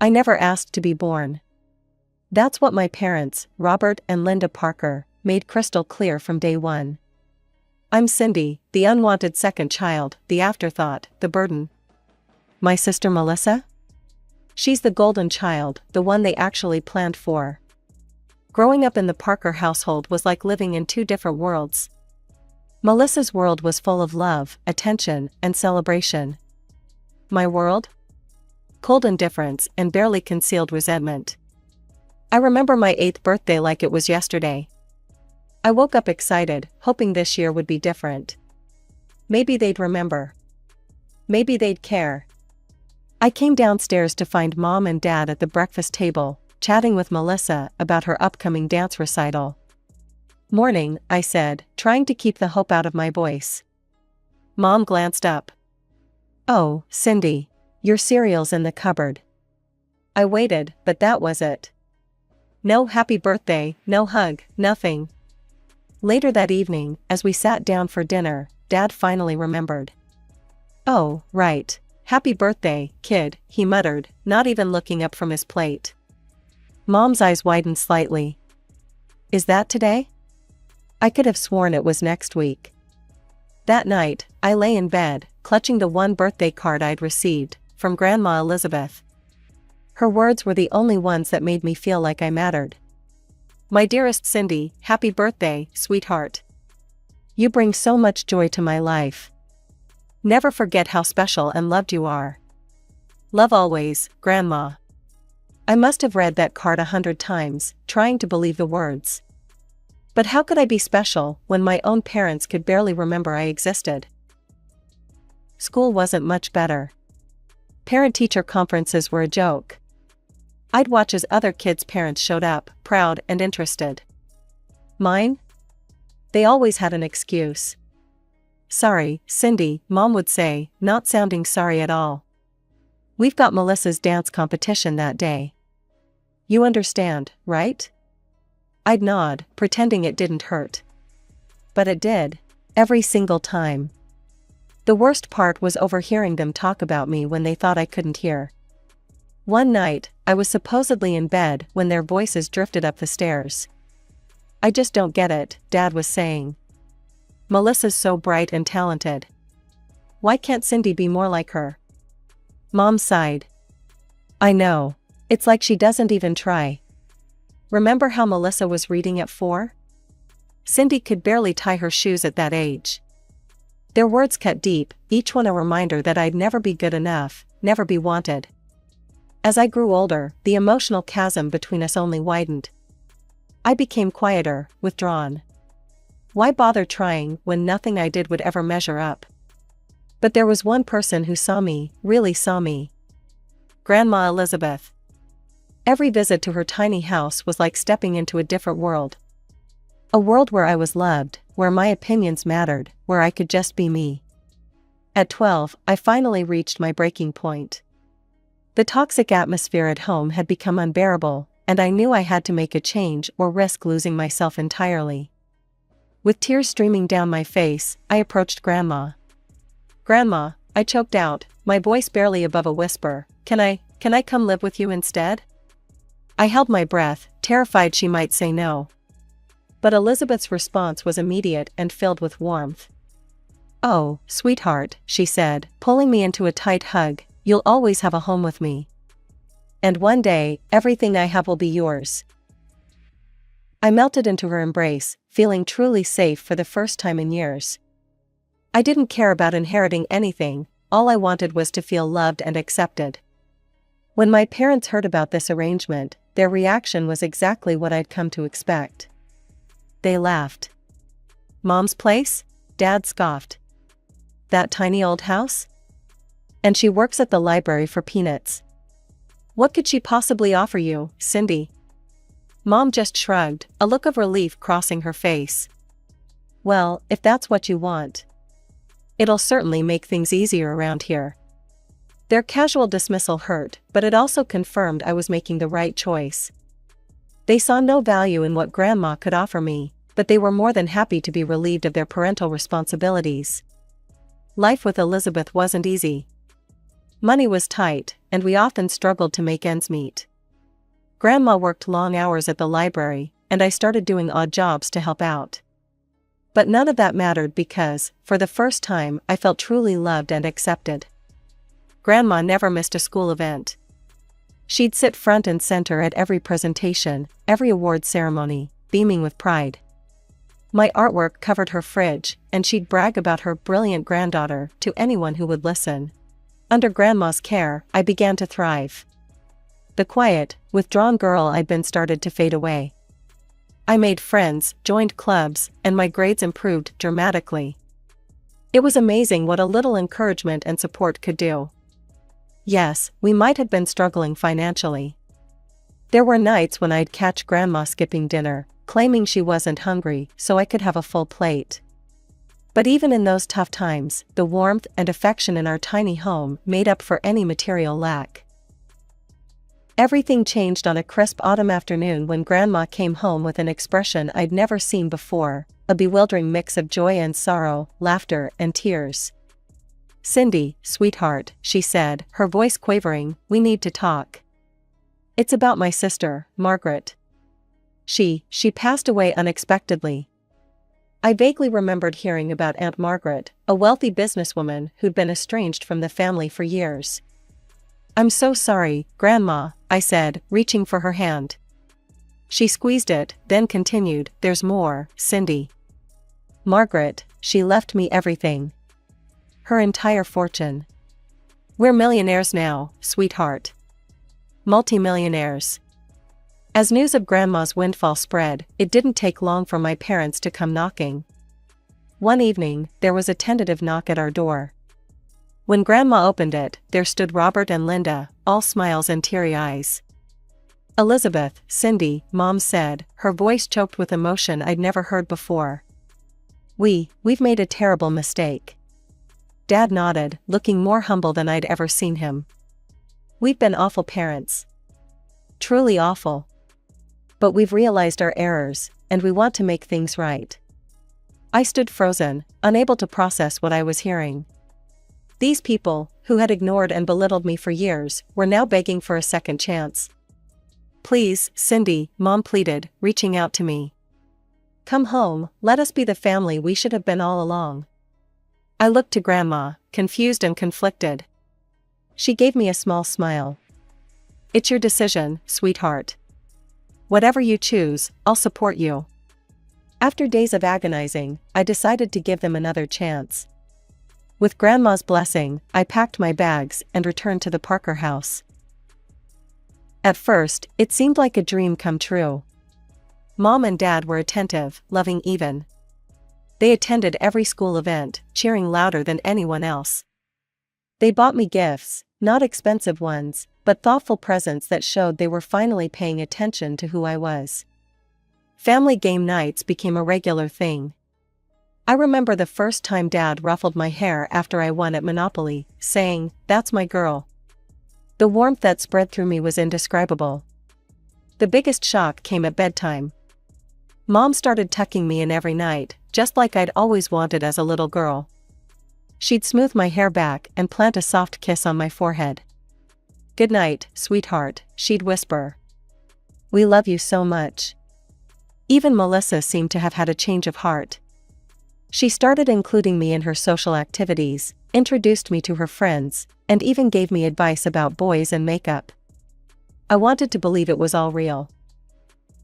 I never asked to be born. That's what my parents, Robert and Linda Parker, made crystal clear from day one. I'm Cindy, the unwanted second child, the afterthought, the burden. My sister Melissa? She's the golden child, the one they actually planned for. Growing up in the Parker household was like living in two different worlds. Melissa's world was full of love, attention, and celebration. My world? Cold indifference and barely concealed resentment. I remember my 8th birthday like it was yesterday. I woke up excited, hoping this year would be different. Maybe they'd remember. Maybe they'd care. I came downstairs to find Mom and Dad at the breakfast table, chatting with Melissa about her upcoming dance recital. Morning, I said, trying to keep the hope out of my voice. Mom glanced up. Oh, Cindy, your cereal's in the cupboard. I waited, but that was it. No happy birthday, no hug, nothing. Later that evening, as we sat down for dinner, Dad finally remembered. Oh, right. Happy birthday, kid, he muttered, not even looking up from his plate. Mom's eyes widened slightly. Is that today? I could have sworn it was next week. That night, I lay in bed, clutching the one birthday card I'd received, from Grandma Elizabeth. Her words were the only ones that made me feel like I mattered. My dearest Cindy, happy birthday, sweetheart. You bring so much joy to my life. Never forget how special and loved you are. Love always, Grandma. I must have read that card 100 times, trying to believe the words. But how could I be special when my own parents could barely remember I existed? School wasn't much better. Parent-teacher conferences were a joke. I'd watch as other kids' parents showed up, proud and interested. Mine? They always had an excuse. Sorry, Cindy, Mom would say, not sounding sorry at all. We've got Melissa's dance competition that day. You understand, right? I'd nod, pretending it didn't hurt. But it did, every single time. The worst part was overhearing them talk about me when they thought I couldn't hear. One night, I was supposedly in bed when their voices drifted up the stairs. I just don't get it, Dad was saying. Melissa's so bright and talented. Why can't Cindy be more like her? Mom sighed. I know. It's like she doesn't even try. Remember how Melissa was reading at 4? Cindy could barely tie her shoes at that age. Their words cut deep, each one a reminder that I'd never be good enough, never be wanted. As I grew older, the emotional chasm between us only widened. I became quieter, withdrawn. Why bother trying when nothing I did would ever measure up? But there was one person who saw me, really saw me. Grandma Elizabeth. Every visit to her tiny house was like stepping into a different world. A world where I was loved, where my opinions mattered, where I could just be me. At 12, I finally reached my breaking point. The toxic atmosphere at home had become unbearable, and I knew I had to make a change or risk losing myself entirely. With tears streaming down my face, I approached Grandma. Grandma, I choked out, my voice barely above a whisper, can I come live with you instead? I held my breath, terrified she might say no. But Elizabeth's response was immediate and filled with warmth. Oh, sweetheart, she said, pulling me into a tight hug, you'll always have a home with me. And one day, everything I have will be yours. I melted into her embrace, feeling truly safe for the first time in years. I didn't care about inheriting anything, all I wanted was to feel loved and accepted. When my parents heard about this arrangement, their reaction was exactly what I'd come to expect. They laughed. Mom's place? Dad scoffed. That tiny old house? And she works at the library for peanuts. What could she possibly offer you, Cindy? Mom just shrugged, a look of relief crossing her face. Well, if that's what you want. It'll certainly make things easier around here. Their casual dismissal hurt, but it also confirmed I was making the right choice. They saw no value in what Grandma could offer me, but they were more than happy to be relieved of their parental responsibilities. Life with Elizabeth wasn't easy. Money was tight, and we often struggled to make ends meet. Grandma worked long hours at the library, and I started doing odd jobs to help out. But none of that mattered because, for the first time, I felt truly loved and accepted. Grandma never missed a school event. She'd sit front and center at every presentation, every award ceremony, beaming with pride. My artwork covered her fridge, and she'd brag about her brilliant granddaughter to anyone who would listen. Under Grandma's care, I began to thrive. The quiet, withdrawn girl I'd been started to fade away. I made friends, joined clubs, and my grades improved dramatically. It was amazing what a little encouragement and support could do. Yes, we might have been struggling financially. There were nights when I'd catch Grandma skipping dinner, claiming she wasn't hungry so I could have a full plate. But even in those tough times, the warmth and affection in our tiny home made up for any material lack. Everything changed on a crisp autumn afternoon when Grandma came home with an expression I'd never seen before, a bewildering mix of joy and sorrow, laughter and tears. "Cindy, sweetheart," she said, her voice quavering, "we need to talk. It's about my sister, Margaret. She passed away unexpectedly." I vaguely remembered hearing about Aunt Margaret, a wealthy businesswoman who'd been estranged from the family for years. "I'm so sorry, Grandma," I said, reaching for her hand. She squeezed it, then continued, "There's more, Cindy. Margaret, she left me everything. Her entire fortune. We're millionaires now, sweetheart. Multimillionaires." As news of Grandma's windfall spread, it didn't take long for my parents to come knocking. One evening, there was a tentative knock at our door. When Grandma opened it, there stood Robert and Linda, all smiles and teary eyes. "Elizabeth, Cindy," Mom said, her voice choked with emotion I'd never heard before. We've made a terrible mistake." Dad nodded, looking more humble than I'd ever seen him. "We've been awful parents. Truly awful. But we've realized our errors, and we want to make things right." I stood frozen, unable to process what I was hearing. These people, who had ignored and belittled me for years, were now begging for a second chance. "Please, Cindy," Mom pleaded, reaching out to me. "Come home, let us be the family we should have been all along." I looked to Grandma, confused and conflicted. She gave me a small smile. "It's your decision, sweetheart. Whatever you choose, I'll support you." After days of agonizing, I decided to give them another chance. With Grandma's blessing, I packed my bags and returned to the Parker house. At first, it seemed like a dream come true. Mom and Dad were attentive, loving even. They attended every school event, cheering louder than anyone else. They bought me gifts, not expensive ones, but thoughtful presents that showed they were finally paying attention to who I was. Family game nights became a regular thing. I remember the first time Dad ruffled my hair after I won at Monopoly, saying, "That's my girl." The warmth that spread through me was indescribable. The biggest shock came at bedtime. Mom started tucking me in every night, just like I'd always wanted as a little girl. She'd smooth my hair back and plant a soft kiss on my forehead. "Good night, sweetheart," she'd whisper. "We love you so much." Even Melissa seemed to have had a change of heart. She started including me in her social activities, introduced me to her friends, and even gave me advice about boys and makeup. I wanted to believe it was all real.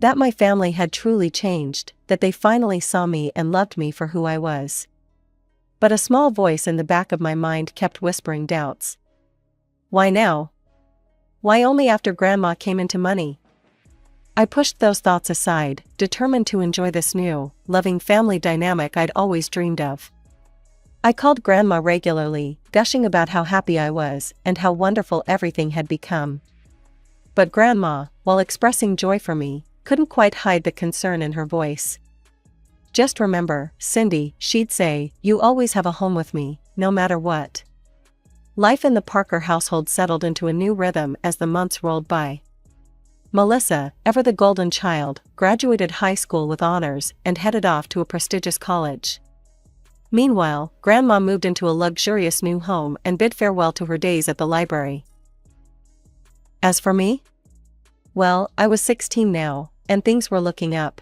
That my family had truly changed, that they finally saw me and loved me for who I was. But a small voice in the back of my mind kept whispering doubts. Why now? Why only after Grandma came into money? I pushed those thoughts aside, determined to enjoy this new, loving family dynamic I'd always dreamed of. I called Grandma regularly, gushing about how happy I was and how wonderful everything had become. But Grandma, while expressing joy for me, couldn't quite hide the concern in her voice. "Just remember, Cindy," she'd say, "you always have a home with me, no matter what." Life in the Parker household settled into a new rhythm as the months rolled by. Melissa, ever the golden child, graduated high school with honors and headed off to a prestigious college. Meanwhile, Grandma moved into a luxurious new home and bid farewell to her days at the library. As for me? Well, I was 16 now, and things were looking up.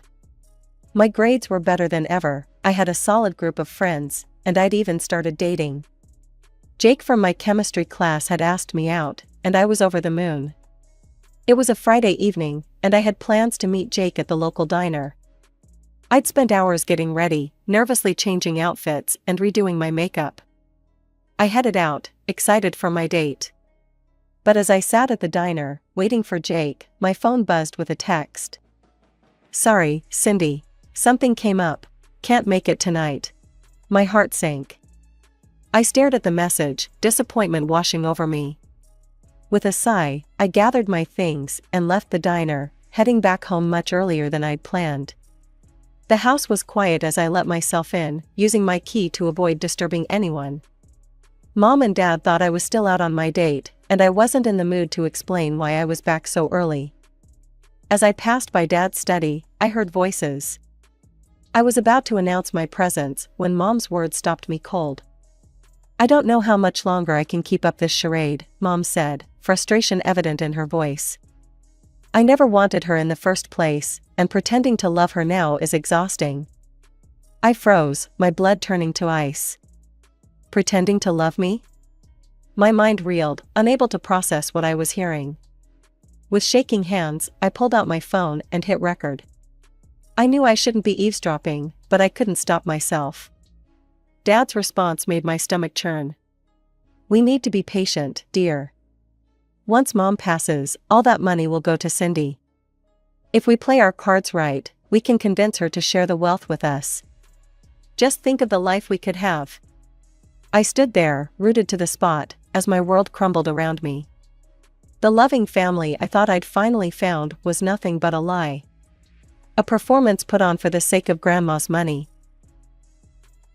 My grades were better than ever, I had a solid group of friends, and I'd even started dating. Jake from my chemistry class had asked me out, and I was over the moon. It was a Friday evening, and I had plans to meet Jake at the local diner. I'd spent hours getting ready, nervously changing outfits and redoing my makeup. I headed out, excited for my date. But as I sat at the diner, waiting for Jake, my phone buzzed with a text. "Sorry, Cindy. Something came up. Can't make it tonight." My heart sank. I stared at the message, disappointment washing over me. With a sigh, I gathered my things and left the diner, heading back home much earlier than I'd planned. The house was quiet as I let myself in, using my key to avoid disturbing anyone. Mom and Dad thought I was still out on my date, and I wasn't in the mood to explain why I was back so early. As I passed by Dad's study, I heard voices. I was about to announce my presence when Mom's words stopped me cold. "I don't know how much longer I can keep up this charade," Mom said, frustration evident in her voice. I never wanted her in the first place, and pretending to love her now is exhausting. I froze, my blood turning to ice. Pretending to love me? My mind reeled, unable to process what I was hearing. With shaking hands, I pulled out my phone and hit record. I knew I shouldn't be eavesdropping, but I couldn't stop myself. Dad's response made my stomach churn. "We need to be patient, dear. Once Mom passes, all that money will go to Cindy. If we play our cards right, we can convince her to share the wealth with us. Just think of the life we could have." I stood there, rooted to the spot, as my world crumbled around me. The loving family I thought I'd finally found was nothing but a lie. A performance put on for the sake of Grandma's money.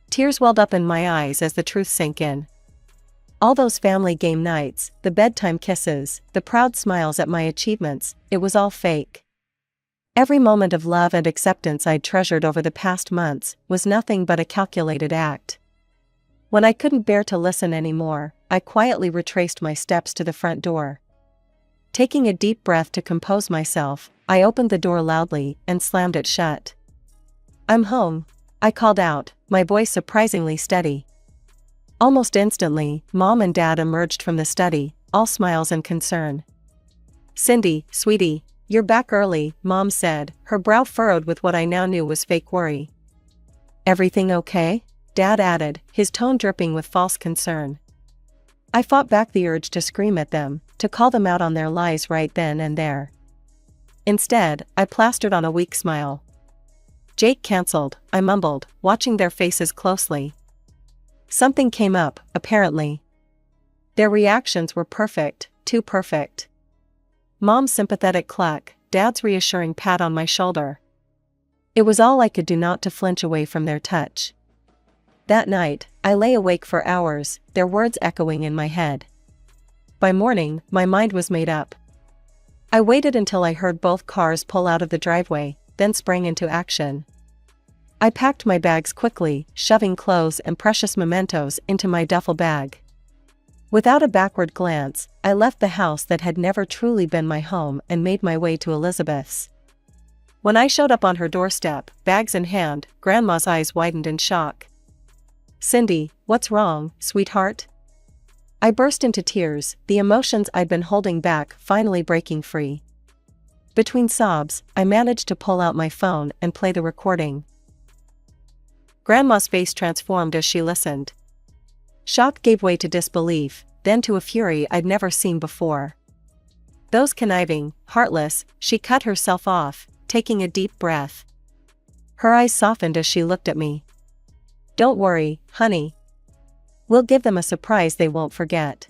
Tears welled up in my eyes as the truth sank in. All those family game nights, the bedtime kisses, the proud smiles at my achievements, it was all fake. Every moment of love and acceptance I'd treasured over the past months was nothing but a calculated act. When I couldn't bear to listen anymore, I quietly retraced my steps to the front door. Taking a deep breath to compose myself, I opened the door loudly and slammed it shut. "I'm home," I called out, my voice surprisingly steady. Almost instantly, Mom and Dad emerged from the study, all smiles and concern. "Cindy, sweetie, you're back early," Mom said, her brow furrowed with what I now knew was fake worry. "Everything okay?" Dad added, his tone dripping with false concern. I fought back the urge to scream at them, to call them out on their lies right then and there. Instead, I plastered on a weak smile. "Jake canceled," I mumbled, watching their faces closely. Something came up, apparently. Their reactions were perfect, too perfect. Mom's sympathetic cluck, Dad's reassuring pat on my shoulder. It was all I could do not to flinch away from their touch. That night, I lay awake for hours, their words echoing in my head. By morning, my mind was made up. I waited until I heard both cars pull out of the driveway, then sprang into action. I packed my bags quickly, shoving clothes and precious mementos into my duffel bag. Without a backward glance, I left the house that had never truly been my home and made my way to Elizabeth's. When I showed up on her doorstep, bags in hand, Grandma's eyes widened in shock. "Cindy, what's wrong, sweetheart?" I burst into tears, the emotions I'd been holding back finally breaking free. Between sobs, I managed to pull out my phone and play the recording. Grandma's face transformed as she listened. Shock gave way to disbelief, then to a fury I'd never seen before. Those conniving, heartless, she cut herself off, taking a deep breath. Her eyes softened as she looked at me. "Don't worry, honey. We'll give them a surprise they won't forget."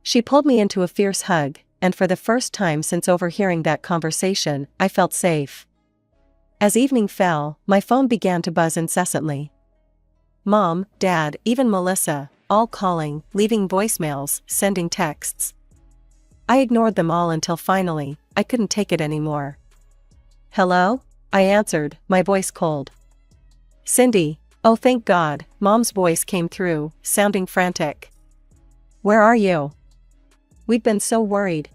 She pulled me into a fierce hug, and for the first time since overhearing that conversation, I felt safe. As evening fell, my phone began to buzz incessantly. Mom, Dad, even Melissa, all calling, leaving voicemails, sending texts. I ignored them all until finally, I couldn't take it anymore. "Hello?" I answered, my voice cold. "Cindy, Oh, thank God, Mom's voice came through, sounding frantic. Where are you? We'd been so worried.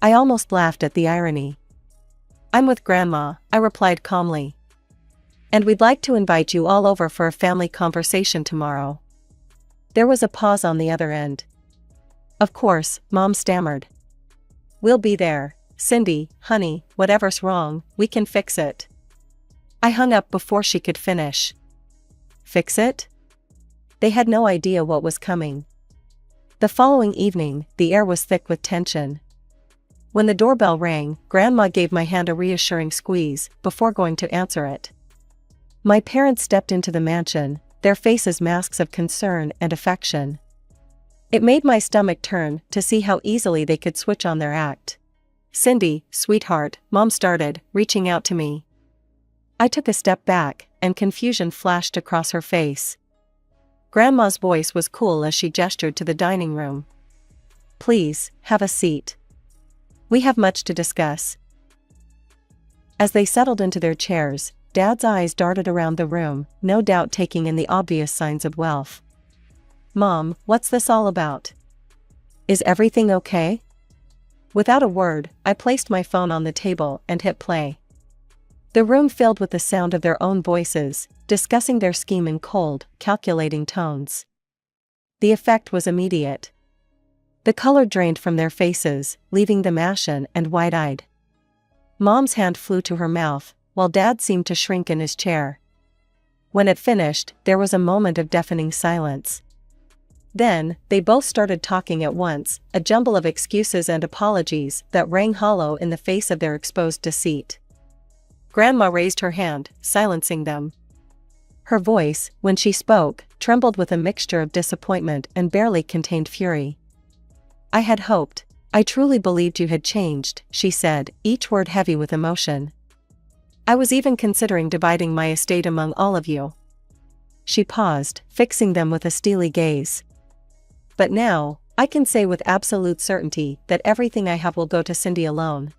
I almost laughed at the irony. I'm with Grandma, I replied calmly. And we'd like to invite you all over for a family conversation tomorrow. There was a pause on the other end. Of course, Mom stammered. We'll be there, Cindy, honey, whatever's wrong, we can fix it. I hung up before she could finish. Fix it? They had no idea what was coming. The following evening, the air was thick with tension. When the doorbell rang, Grandma gave my hand a reassuring squeeze before going to answer it. My parents stepped into the mansion, their faces masks of concern and affection. It made my stomach turn to see how easily they could switch on their act. Cindy, sweetheart, Mom started, reaching out to me. I took a step back, and confusion flashed across her face. Grandma's voice was cool as she gestured to the dining room. Please, have a seat. We have much to discuss. As they settled into their chairs, Dad's eyes darted around the room, no doubt taking in the obvious signs of wealth. Mom, what's this all about? Is everything okay? Without a word, I placed my phone on the table and hit play. The room filled with the sound of their own voices, discussing their scheme in cold, calculating tones. The effect was immediate. The color drained from their faces, leaving them ashen and wide-eyed. Mom's hand flew to her mouth, while Dad seemed to shrink in his chair. When it finished, there was a moment of deafening silence. Then, they both started talking at once, a jumble of excuses and apologies that rang hollow in the face of their exposed deceit. Grandma raised her hand, silencing them. Her voice, when she spoke, trembled with a mixture of disappointment and barely contained fury. I had hoped. I truly believed you had changed, she said, each word heavy with emotion. I was even considering dividing my estate among all of you. She paused, fixing them with a steely gaze. But now, I can say with absolute certainty that everything I have will go to Cindy alone.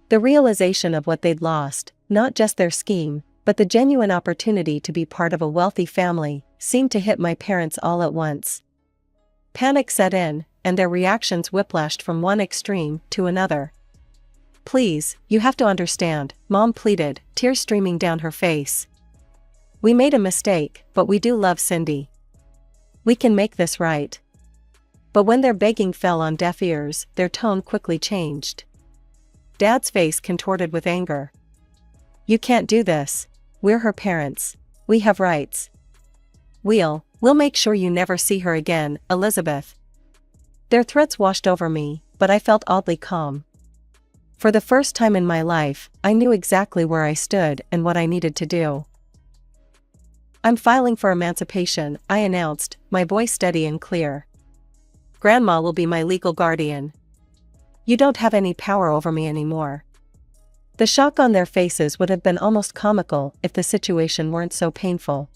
The realization of what they'd lost, not just their scheme, but the genuine opportunity to be part of a wealthy family, seemed to hit my parents all at once. Panic set in, and their reactions whiplashed from one extreme to another. Please, you have to understand, Mom pleaded, tears streaming down her face. We made a mistake, but we do love Cindy. We can make this right. But when their begging fell on deaf ears, their tone quickly changed. Dad's face contorted with anger. You can't do this. We're her parents. We have rights. We'll make sure you never see her again, Elizabeth. Their threats washed over me, but I felt oddly calm. For the first time in my life, I knew exactly where I stood and what I needed to do. I'm filing for emancipation, I announced, my voice steady and clear. Grandma will be my legal guardian. You don't have any power over me anymore. The shock on their faces would have been almost comical if the situation weren't so painful.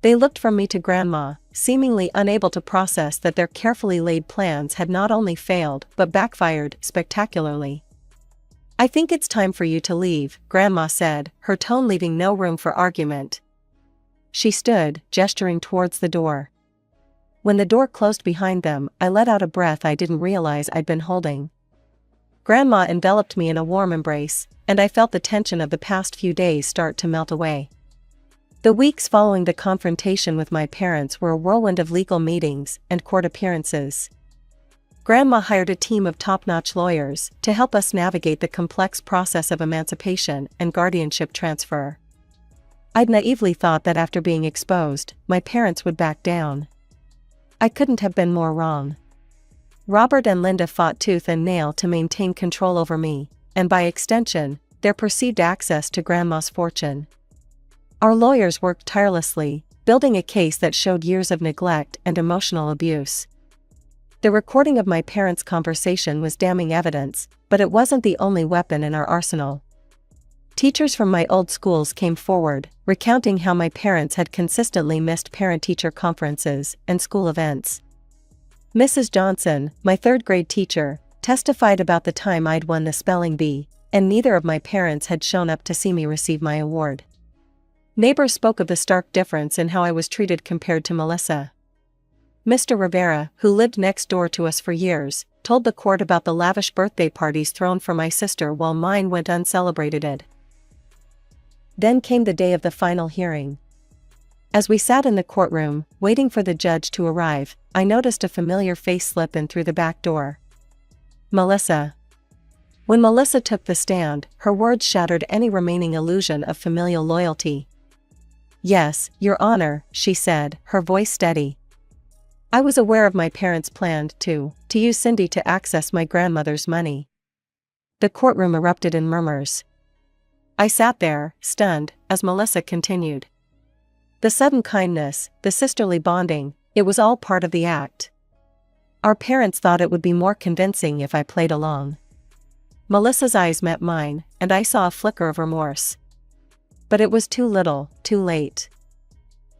They looked from me to Grandma, seemingly unable to process that their carefully laid plans had not only failed but backfired spectacularly. I think it's time for you to leave, Grandma said, her tone leaving no room for argument. She stood, gesturing towards the door. When the door closed behind them, I let out a breath I didn't realize I'd been holding. Grandma enveloped me in a warm embrace, and I felt the tension of the past few days start to melt away. The weeks following the confrontation with my parents were a whirlwind of legal meetings and court appearances. Grandma hired a team of top-notch lawyers to help us navigate the complex process of emancipation and guardianship transfer. I'd naively thought that after being exposed, my parents would back down. I couldn't have been more wrong. Robert and Linda fought tooth and nail to maintain control over me, and by extension, their perceived access to Grandma's fortune. Our lawyers worked tirelessly, building a case that showed years of neglect and emotional abuse. The recording of my parents' conversation was damning evidence, but it wasn't the only weapon in our arsenal. Teachers from my old schools came forward, recounting how my parents had consistently missed parent-teacher conferences and school events. Mrs. Johnson, my third-grade teacher, testified about the time I'd won the spelling bee, and neither of my parents had shown up to see me receive my award. Neighbors spoke of the stark difference in how I was treated compared to Melissa. Mr. Rivera, who lived next door to us for years, told the court about the lavish birthday parties thrown for my sister while mine went uncelebrated. Then came the day of the final hearing. As we sat in the courtroom, waiting for the judge to arrive, I noticed a familiar face slip in through the back door. Melissa. When Melissa took the stand, her words shattered any remaining illusion of familial loyalty. "Yes, Your Honor," she said, her voice steady. "I was aware of my parents' plan to use Cindy to access my grandmother's money." The courtroom erupted in murmurs. I sat there, stunned, as Melissa continued. The sudden kindness, the sisterly bonding, it was all part of the act. Our parents thought it would be more convincing if I played along. Melissa's eyes met mine, and I saw a flicker of remorse. But it was too little, too late.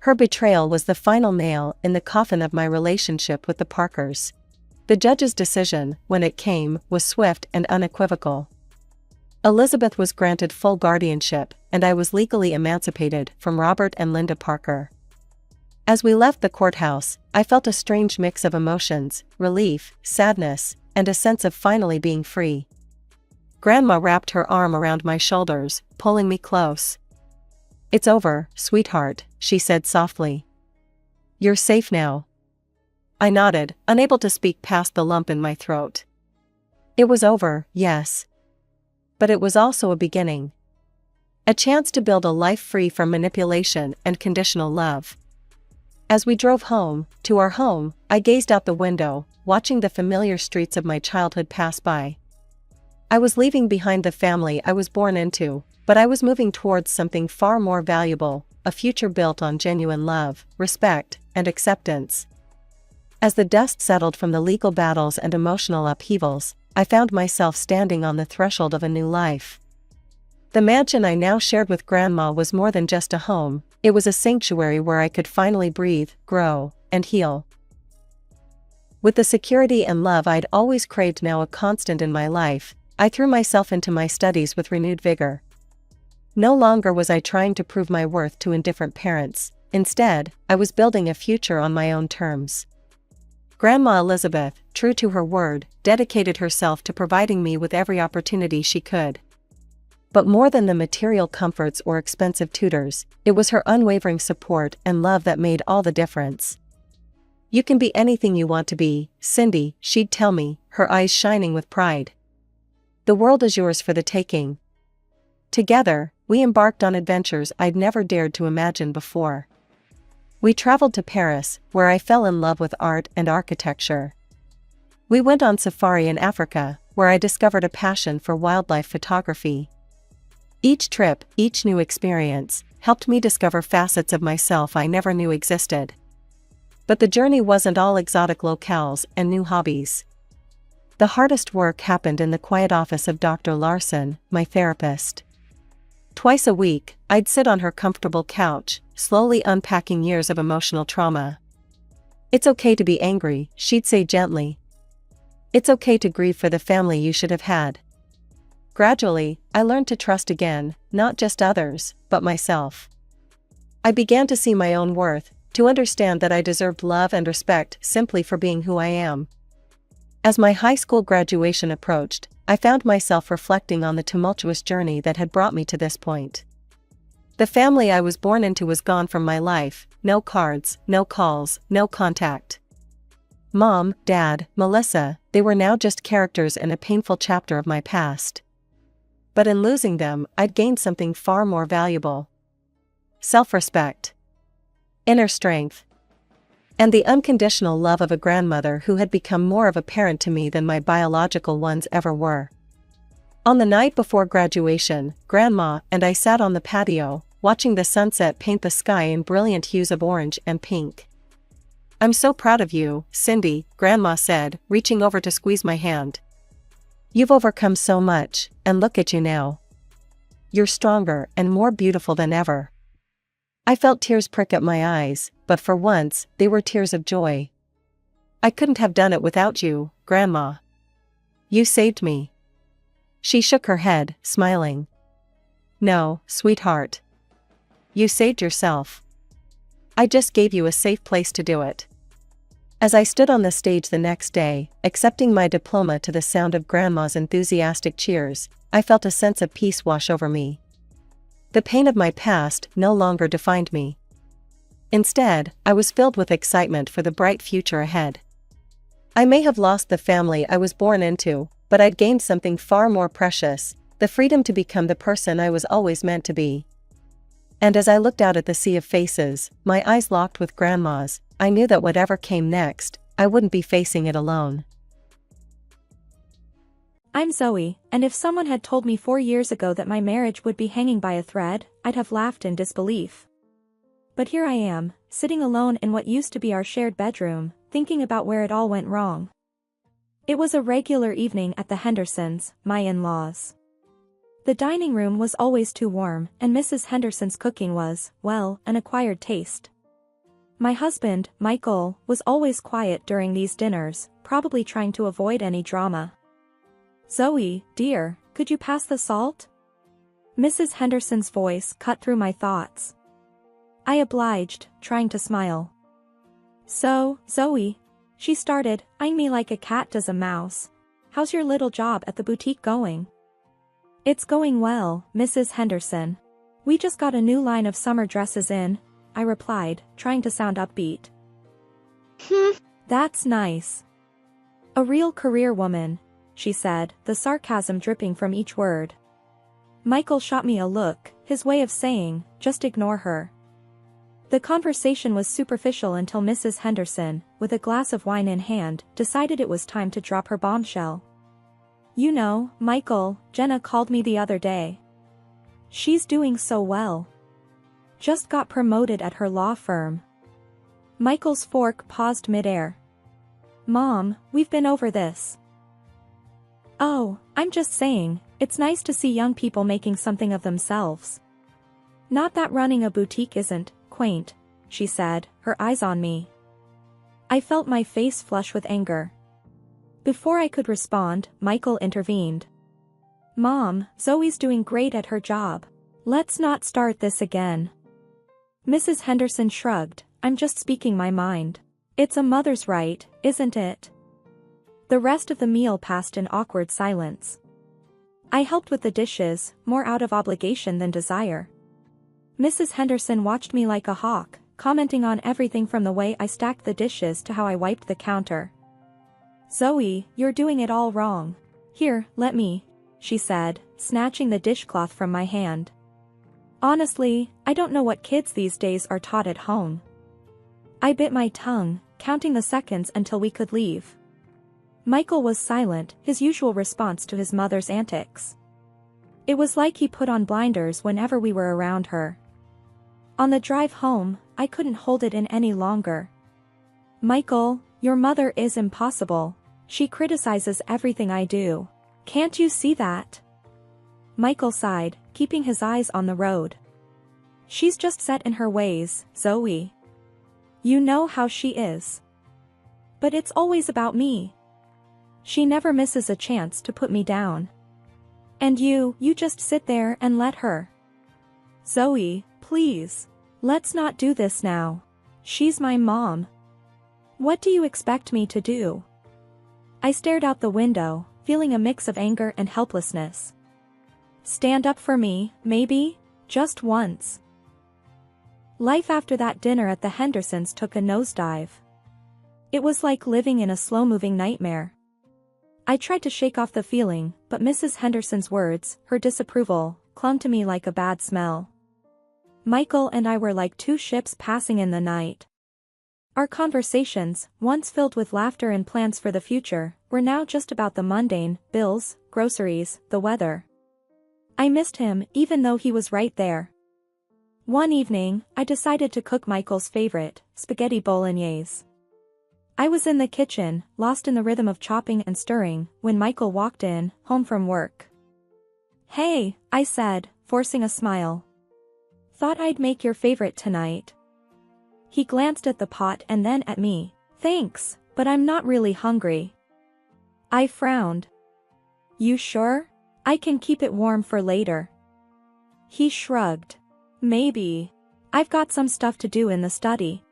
Her betrayal was the final nail in the coffin of my relationship with the Parkers. The judge's decision, when it came, was swift and unequivocal. Elizabeth was granted full guardianship, and I was legally emancipated from Robert and Linda Parker. As we left the courthouse, I felt a strange mix of emotions, relief, sadness, and a sense of finally being free. Grandma wrapped her arm around my shoulders, pulling me close. "It's over, sweetheart," she said softly. "You're safe now." I nodded, unable to speak past the lump in my throat. It was over, yes. But it was also a beginning. A chance to build a life free from manipulation and conditional love. As we drove home, to our home, I gazed out the window, watching the familiar streets of my childhood pass by. I was leaving behind the family I was born into, but I was moving towards something far more valuable, a future built on genuine love, respect, and acceptance. As the dust settled from the legal battles and emotional upheavals, I found myself standing on the threshold of a new life. The mansion I now shared with Grandma was more than just a home, it was a sanctuary where I could finally breathe, grow, and heal. With the security and love I'd always craved now a constant in my life, I threw myself into my studies with renewed vigor. No longer was I trying to prove my worth to indifferent parents, instead, I was building a future on my own terms. Grandma Elizabeth, true to her word, dedicated herself to providing me with every opportunity she could. But more than the material comforts or expensive tutors, it was her unwavering support and love that made all the difference. "You can be anything you want to be, Cindy," she'd tell me, her eyes shining with pride. "The world is yours for the taking." Together, we embarked on adventures I'd never dared to imagine before. We traveled to Paris, where I fell in love with art and architecture. We went on safari in Africa, where I discovered a passion for wildlife photography. Each trip, each new experience, helped me discover facets of myself I never knew existed. But the journey wasn't all exotic locales and new hobbies. The hardest work happened in the quiet office of Dr. Larson, my therapist. Twice a week, I'd sit on her comfortable couch, slowly unpacking years of emotional trauma. "It's okay to be angry," she'd say gently. "It's okay to grieve for the family you should have had." Gradually, I learned to trust again, not just others, but myself. I began to see my own worth, to understand that I deserved love and respect simply for being who I am. As my high school graduation approached, I found myself reflecting on the tumultuous journey that had brought me to this point. The family I was born into was gone from my life, no cards, no calls, no contact. Mom, Dad, Melissa, they were now just characters in a painful chapter of my past. But in losing them, I'd gained something far more valuable. Self-respect. Inner strength. And the unconditional love of a grandmother who had become more of a parent to me than my biological ones ever were. On the night before graduation, Grandma and I sat on the patio, watching the sunset paint the sky in brilliant hues of orange and pink. "I'm so proud of you, Cindy," Grandma said, reaching over to squeeze my hand. "You've overcome so much, and look at you now. You're stronger and more beautiful than ever." I felt tears prick at my eyes, but for once, they were tears of joy. "I couldn't have done it without you, Grandma. You saved me." She shook her head, smiling. "No, sweetheart. You saved yourself. I just gave you a safe place to do it. As I stood on the stage the next day, accepting my diploma to the sound of Grandma's enthusiastic cheers, I felt a sense of peace wash over me. The pain of my past no longer defined me. Instead, I was filled with excitement for the bright future ahead. I may have lost the family I was born into, but I'd gained something far more precious, the freedom to become the person I was always meant to be. And as I looked out at the sea of faces, my eyes locked with Grandma's, I knew that whatever came next, I wouldn't be facing it alone. I'm Zoe, and if someone had told me 4 years ago that my marriage would be hanging by a thread, I'd have laughed in disbelief. But here I am, sitting alone in what used to be our shared bedroom, thinking about where it all went wrong. It was a regular evening at the Hendersons, my in-laws. The dining room was always too warm, and Mrs. Henderson's cooking was, well, an acquired taste. My husband, Michael, was always quiet during these dinners, probably trying to avoid any drama. "Zoe, dear, could you pass the salt?" Mrs. Henderson's voice cut through my thoughts. I obliged, trying to smile. "So, Zoe," she started, eyeing me like a cat does a mouse, "how's your little job at the boutique going?" "It's going well, Mrs. Henderson. We just got a new line of summer dresses in," I replied, trying to sound upbeat. "That's nice. A real career woman," she said, the sarcasm dripping from each word. Michael shot me a look, his way of saying, "Just ignore her." The conversation was superficial until Mrs. Henderson, with a glass of wine in hand, decided it was time to drop her bombshell. "You know, Michael, Jenna called me the other day. She's doing so well. Just got promoted at her law firm." Michael's fork paused midair. "Mom, we've been over this." "Oh, I'm just saying, it's nice to see young people making something of themselves. Not that running a boutique isn't quaint," she said, her eyes on me. I felt my face flush with anger. Before I could respond, Michael intervened. "Mom, Zoe's doing great at her job. Let's not start this again." Mrs. Henderson shrugged, "I'm just speaking my mind. It's a mother's right, isn't it?" The rest of the meal passed in awkward silence. I helped with the dishes, more out of obligation than desire. Mrs. Henderson watched me like a hawk, commenting on everything from the way I stacked the dishes to how I wiped the counter. "Zoe, you're doing it all wrong. Here, let me," she said, snatching the dishcloth from my hand. "Honestly, I don't know what kids these days are taught at home." I bit my tongue, counting the seconds until we could leave. Michael was silent, his usual response to his mother's antics. It was like he put on blinders whenever we were around her. On the drive home, I couldn't hold it in any longer. "Michael, your mother is impossible. She criticizes everything I do. Can't you see that?" Michael sighed, keeping his eyes on the road. "She's just set in her ways, Zoe. You know how she is. But it's always about me. She never misses a chance to put me down. And you just sit there and let her. Zoe, please. Let's not do this now. She's my mom. What do you expect me to do?" I stared out the window, feeling a mix of anger and helplessness. "Stand up for me, maybe? Just once." Life after that dinner at the Hendersons took a nosedive. It was like living in a slow-moving nightmare. I tried to shake off the feeling, but Mrs. Henderson's words, her disapproval, clung to me like a bad smell. Michael and I were like two ships passing in the night. Our conversations, once filled with laughter and plans for the future, were now just about the mundane: bills, groceries, the weather. I missed him, even though he was right there. One evening, I decided to cook Michael's favorite, spaghetti bolognese. I was in the kitchen, lost in the rhythm of chopping and stirring, when Michael walked in, home from work. "Hey," I said, forcing a smile. "Thought I'd make your favorite tonight." He glanced at the pot and then at me. "Thanks, but I'm not really hungry." I frowned. "You sure? I can keep it warm for later." He shrugged. "Maybe. I've got some stuff to do in the study."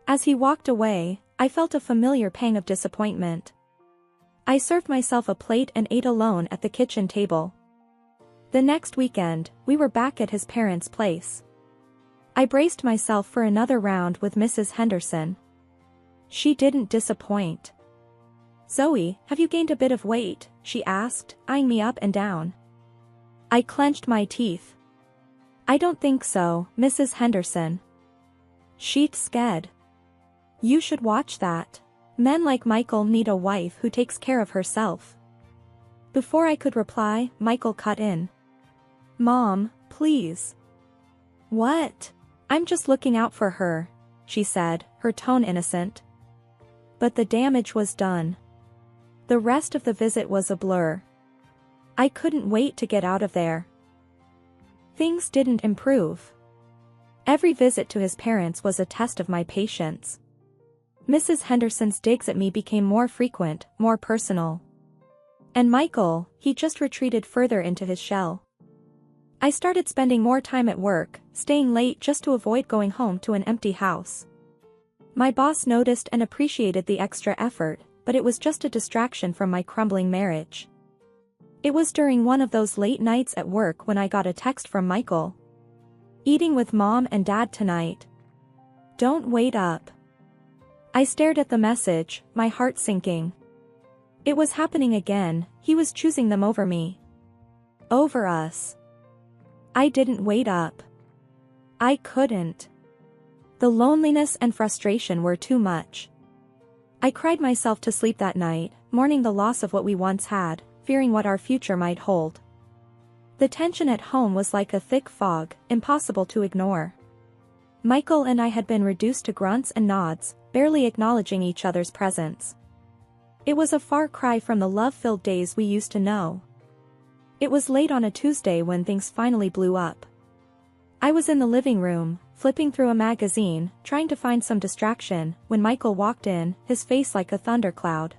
As he walked away, I felt a familiar pang of disappointment. I served myself a plate and ate alone at the kitchen table. The next weekend, we were back at his parents' place. I braced myself for another round with Mrs. Henderson. She didn't disappoint. "Zoe, have you gained a bit of weight?" she asked, eyeing me up and down. I clenched my teeth. "I don't think so, Mrs. Henderson." She's scared. "You should watch that. Men like Michael need a wife who takes care of herself." Before I could reply, Michael cut in. "Mom, please." "What?" "I'm just looking out for her," she said, her tone innocent. But the damage was done. The rest of the visit was a blur. I couldn't wait to get out of there. Things didn't improve. Every visit to his parents was a test of my patience. Mrs. Henderson's digs at me became more frequent, more personal. And Michael, he just retreated further into his shell. I started spending more time at work, staying late just to avoid going home to an empty house. My boss noticed and appreciated the extra effort, but it was just a distraction from my crumbling marriage. It was during one of those late nights at work when I got a text from Michael. "Eating with Mom and Dad tonight. Don't wait up." I stared at the message, my heart sinking. It was happening again, he was choosing them over me. Over us. I didn't wait up. I couldn't. The loneliness and frustration were too much. I cried myself to sleep that night, mourning the loss of what we once had, fearing what our future might hold. The tension at home was like a thick fog, impossible to ignore. Michael and I had been reduced to grunts and nods, barely acknowledging each other's presence. It was a far cry from the love-filled days we used to know. It was late on a Tuesday when things finally blew up. I was in the living room, flipping through a magazine, trying to find some distraction, when Michael walked in, his face like a thundercloud.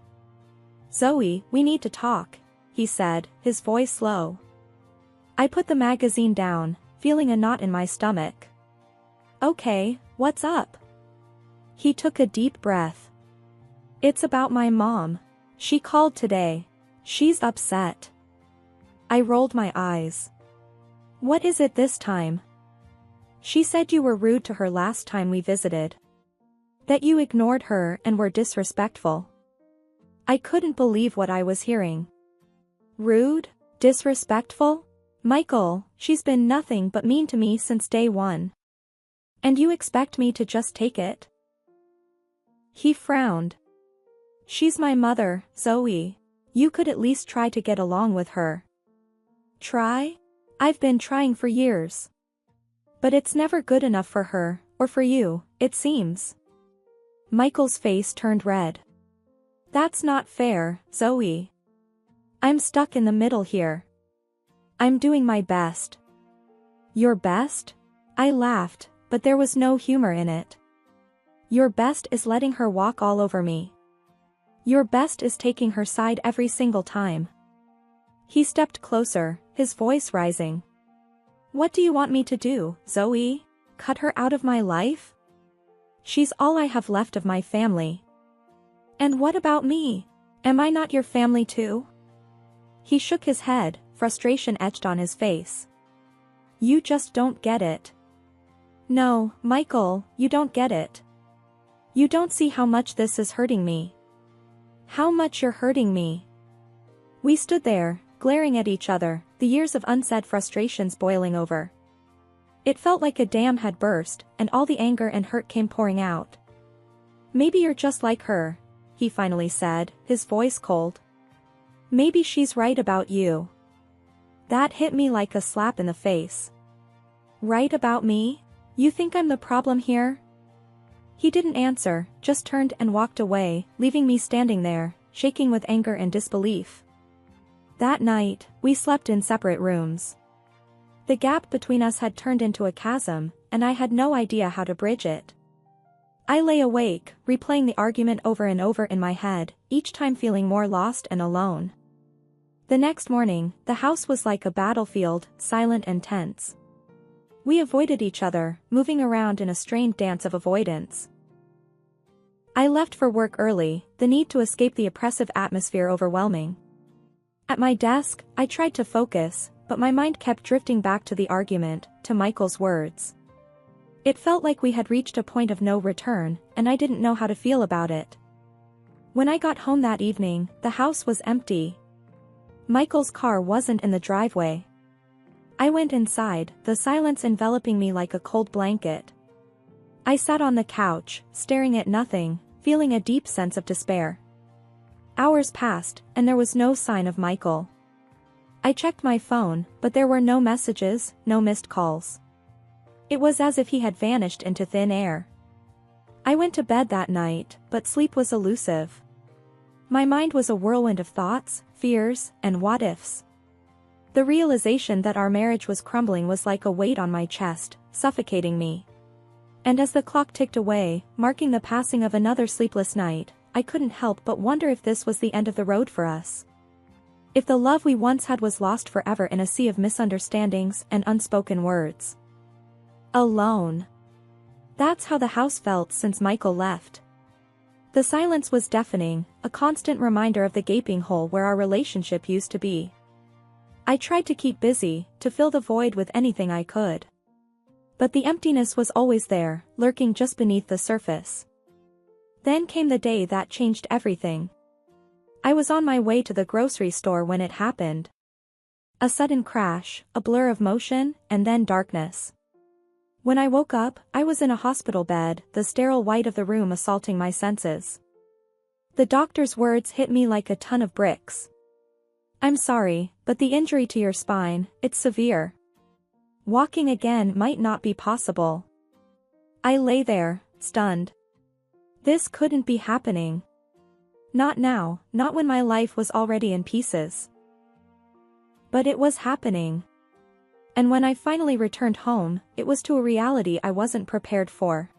"Zoe, we need to talk," he said, his voice low. I put the magazine down, feeling a knot in my stomach. "Okay, what's up?" He took a deep breath. "It's about my mom. She called today. She's upset." I rolled my eyes. "What is it this time?" "She said you were rude to her last time we visited. That you ignored her and were disrespectful." I couldn't believe what I was hearing. Rude? Disrespectful? Michael, she's been nothing but mean to me since day one. And you expect me to just take it? He frowned. "She's my mother, Zoe. You could at least try to get along with her." "Try? I've been trying for years. But it's never good enough for her, or for you, it seems." Michael's face turned red. "That's not fair, Zoe. I'm stuck in the middle here. I'm doing my best." "Your best?" I laughed, but there was no humor in it. "Your best is letting her walk all over me. Your best is taking her side every single time." He stepped closer, his voice rising. "What do you want me to do, Zoe? Cut her out of my life? She's all I have left of my family." "And what about me? Am I not your family too?" He shook his head, frustration etched on his face. "You just don't get it." "No, Michael, you don't get it. You don't see how much this is hurting me. How much you're hurting me." We stood there, glaring at each other, the years of unsaid frustrations boiling over. It felt like a dam had burst, and all the anger and hurt came pouring out. "Maybe you're just like her," he finally said, his voice cold. "Maybe she's right about you." That hit me like a slap in the face. "Right about me? You think I'm the problem here?" He didn't answer, just turned and walked away, leaving me standing there, shaking with anger and disbelief. That night, we slept in separate rooms. The gap between us had turned into a chasm, and I had no idea how to bridge it. I lay awake, replaying the argument over and over in my head, each time feeling more lost and alone. The next morning, the house was like a battlefield, silent and tense. We avoided each other, moving around in a strained dance of avoidance. I left for work early, the need to escape the oppressive atmosphere overwhelming. At my desk, I tried to focus, but my mind kept drifting back to the argument, to Michael's words. It felt like we had reached a point of no return, and I didn't know how to feel about it. When I got home that evening, the house was empty. Michael's car wasn't in the driveway. I went inside, the silence enveloping me like a cold blanket. I sat on the couch, staring at nothing, feeling a deep sense of despair. Hours passed, and there was no sign of Michael. I checked my phone, but there were no messages, no missed calls. It was as if he had vanished into thin air. I went to bed that night, but sleep was elusive. My mind was a whirlwind of thoughts, fears, and what-ifs. The realization that our marriage was crumbling was like a weight on my chest, suffocating me. And as the clock ticked away, marking the passing of another sleepless night, I couldn't help but wonder if this was the end of the road for us. If the love we once had was lost forever in a sea of misunderstandings and unspoken words. Alone. That's how the house felt since Michael left. The silence was deafening, a constant reminder of the gaping hole where our relationship used to be. I tried to keep busy, to fill the void with anything I could. But the emptiness was always there, lurking just beneath the surface. Then came the day that changed everything. I was on my way to the grocery store when it happened. A sudden crash, a blur of motion, and then darkness. When I woke up, I was in a hospital bed, the sterile white of the room assaulting my senses. The doctor's words hit me like a ton of bricks. "I'm sorry, but the injury to your spine, it's severe. Walking again might not be possible." I lay there, stunned. This couldn't be happening. Not now, not when my life was already in pieces. But it was happening. And when I finally returned home, it was to a reality I wasn't prepared for.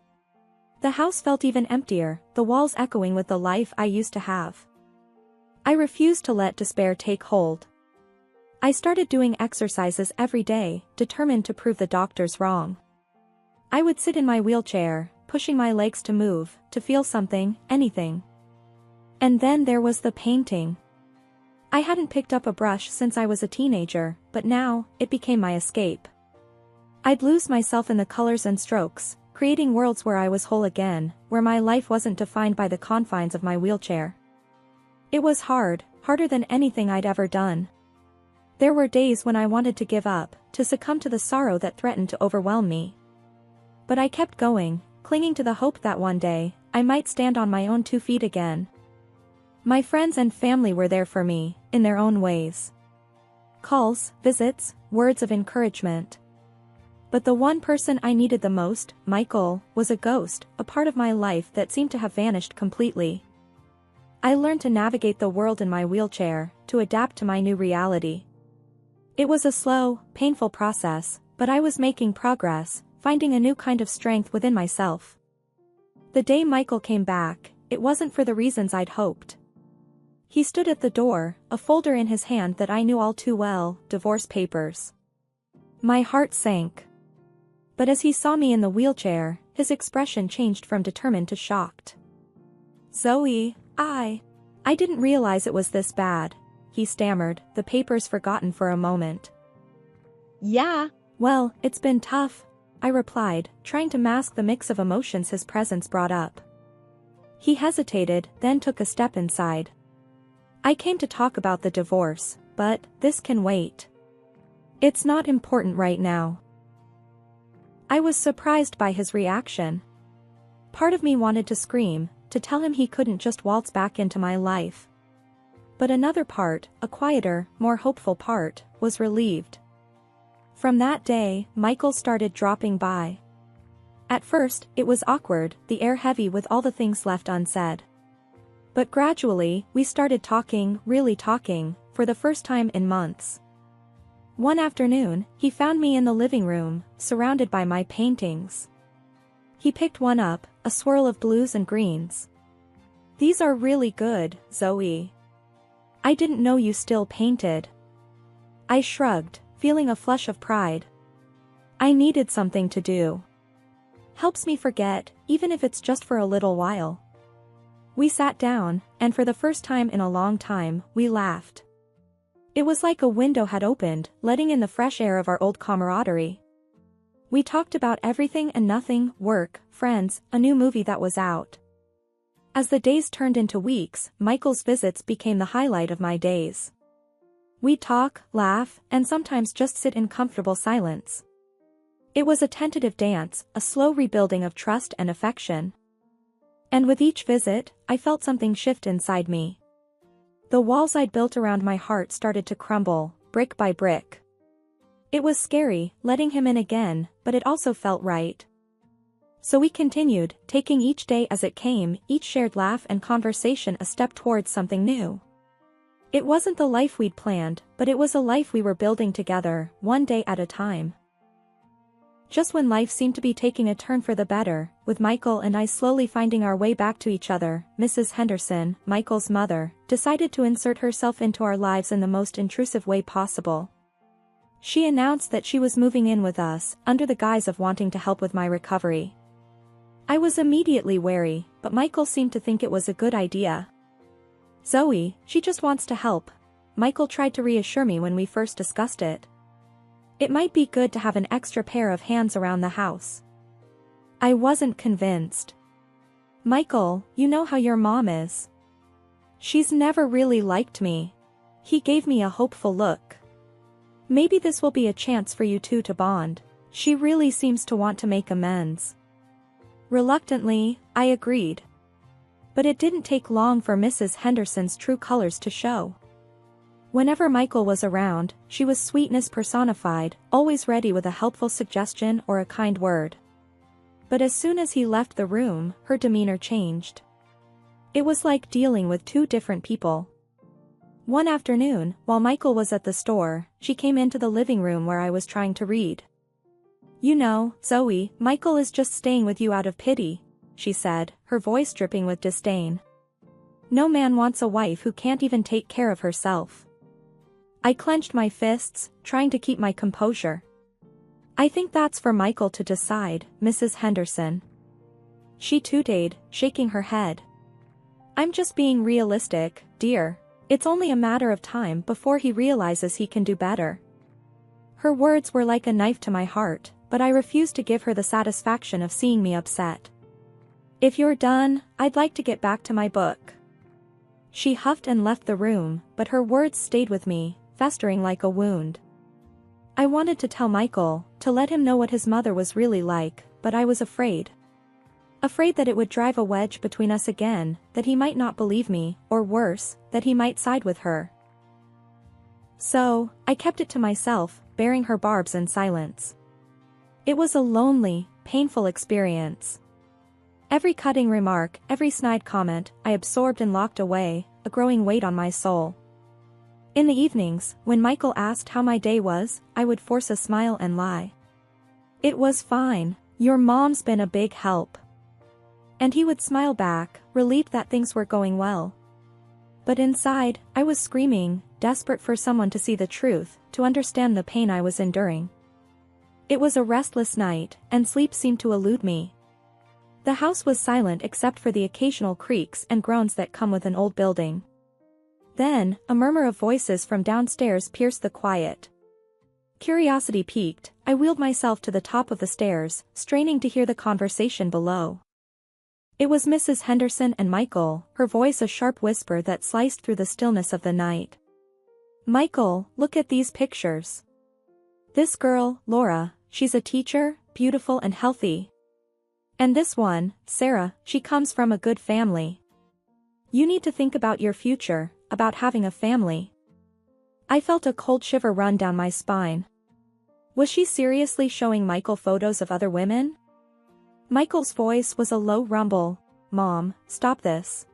The house felt even emptier, the walls echoing with the life I used to have. I refused to let despair take hold. I started doing exercises every day, determined to prove the doctors wrong. I would sit in my wheelchair, pushing my legs to move, to feel something, anything. And then there was the painting. I hadn't picked up a brush since I was a teenager, but now, it became my escape. I'd lose myself in the colors and strokes, creating worlds where I was whole again, where my life wasn't defined by the confines of my wheelchair. It was hard, harder than anything I'd ever done. There were days when I wanted to give up, to succumb to the sorrow that threatened to overwhelm me. But I kept going, clinging to the hope that one day, I might stand on my own 2 feet again. My friends and family were there for me, in their own ways. Calls, visits, words of encouragement. But the one person I needed the most, Michael, was a ghost, a part of my life that seemed to have vanished completely. I learned to navigate the world in my wheelchair, to adapt to my new reality. It was a slow, painful process, but I was making progress, finding a new kind of strength within myself. The day Michael came back, it wasn't for the reasons I'd hoped. He stood at the door, a folder in his hand that I knew all too well, divorce papers. My heart sank. But as he saw me in the wheelchair, his expression changed from determined to shocked. "Zoe, I didn't realize it was this bad," he stammered, the papers forgotten for a moment. "Yeah, well, it's been tough," I replied, trying to mask the mix of emotions his presence brought up. He hesitated, then took a step inside. "I came to talk about the divorce, but this can wait. It's not important right now." I was surprised by his reaction. Part of me wanted to scream, to tell him he couldn't just waltz back into my life. But another part, a quieter, more hopeful part, was relieved. From that day, Michael started dropping by. At first, it was awkward, the air heavy with all the things left unsaid. But gradually, we started talking, really talking, for the first time in months. One afternoon, he found me in the living room, surrounded by my paintings. He picked one up, a swirl of blues and greens. "These are really good, Zoe. I didn't know you still painted." I shrugged, feeling a flush of pride. I needed something to do. Helps me forget, even if it's just for a little while. We sat down, and for the first time in a long time, we laughed. It was like a window had opened, letting in the fresh air of our old camaraderie. We talked about everything and nothing, work, friends, a new movie that was out. As the days turned into weeks, Michael's visits became the highlight of my days. We'd talk, laugh, and sometimes just sit in comfortable silence. It was a tentative dance, a slow rebuilding of trust and affection. And with each visit, I felt something shift inside me. The walls I'd built around my heart started to crumble, brick by brick. It was scary, letting him in again, but it also felt right. So we continued, taking each day as it came, each shared laugh and conversation a step towards something new. It wasn't the life we'd planned, but it was a life we were building together, one day at a time. Just when life seemed to be taking a turn for the better, with Michael and I slowly finding our way back to each other, Mrs. Henderson, Michael's mother, decided to insert herself into our lives in the most intrusive way possible. She announced that she was moving in with us, under the guise of wanting to help with my recovery. I was immediately wary, but Michael seemed to think it was a good idea. "Zoe, she just wants to help," Michael tried to reassure me when we first discussed it. It might be good to have an extra pair of hands around the house. I wasn't convinced. "Michael, you know how your mom is. She's never really liked me." He gave me a hopeful look. "Maybe this will be a chance for you two to bond. She really seems to want to make amends." Reluctantly, I agreed. But it didn't take long for Mrs. Henderson's true colors to show. Whenever Michael was around, she was sweetness personified, always ready with a helpful suggestion or a kind word. But as soon as he left the room, her demeanor changed. It was like dealing with two different people. One afternoon, while Michael was at the store, she came into the living room where I was trying to read. "You know, Zoe, Michael is just staying with you out of pity," she said, her voice dripping with disdain. "No man wants a wife who can't even take care of herself." I clenched my fists, trying to keep my composure. "I think that's for Michael to decide, Mrs. Henderson." She tooted, shaking her head. "I'm just being realistic, dear. It's only a matter of time before he realizes he can do better." Her words were like a knife to my heart, but I refused to give her the satisfaction of seeing me upset. "If you're done, I'd like to get back to my book." She huffed and left the room, but her words stayed with me, festering like a wound. I wanted to tell Michael, to let him know what his mother was really like, but I was afraid. Afraid that it would drive a wedge between us again, that he might not believe me, or worse, that he might side with her. So, I kept it to myself, bearing her barbs in silence. It was a lonely, painful experience. Every cutting remark, every snide comment, I absorbed and locked away, a growing weight on my soul. In the evenings, when Michael asked how my day was, I would force a smile and lie. "It was fine. Your mom's been a big help." And he would smile back, relieved that things were going well. But inside, I was screaming, desperate for someone to see the truth, to understand the pain I was enduring. It was a restless night, and sleep seemed to elude me. The house was silent except for the occasional creaks and groans that come with an old building. Then, a murmur of voices from downstairs pierced the quiet. Curiosity piqued, I wheeled myself to the top of the stairs, straining to hear the conversation below. It was Mrs. Henderson and Michael, her voice a sharp whisper that sliced through the stillness of the night. "Michael, look at these pictures. This girl, Laura, she's a teacher, beautiful and healthy. And this one, Sarah, she comes from a good family. You need to think about your future, about having a family." I felt a cold shiver run down my spine. Was she seriously showing Michael photos of other women? Michael's voice was a low rumble. "Mom, stop this.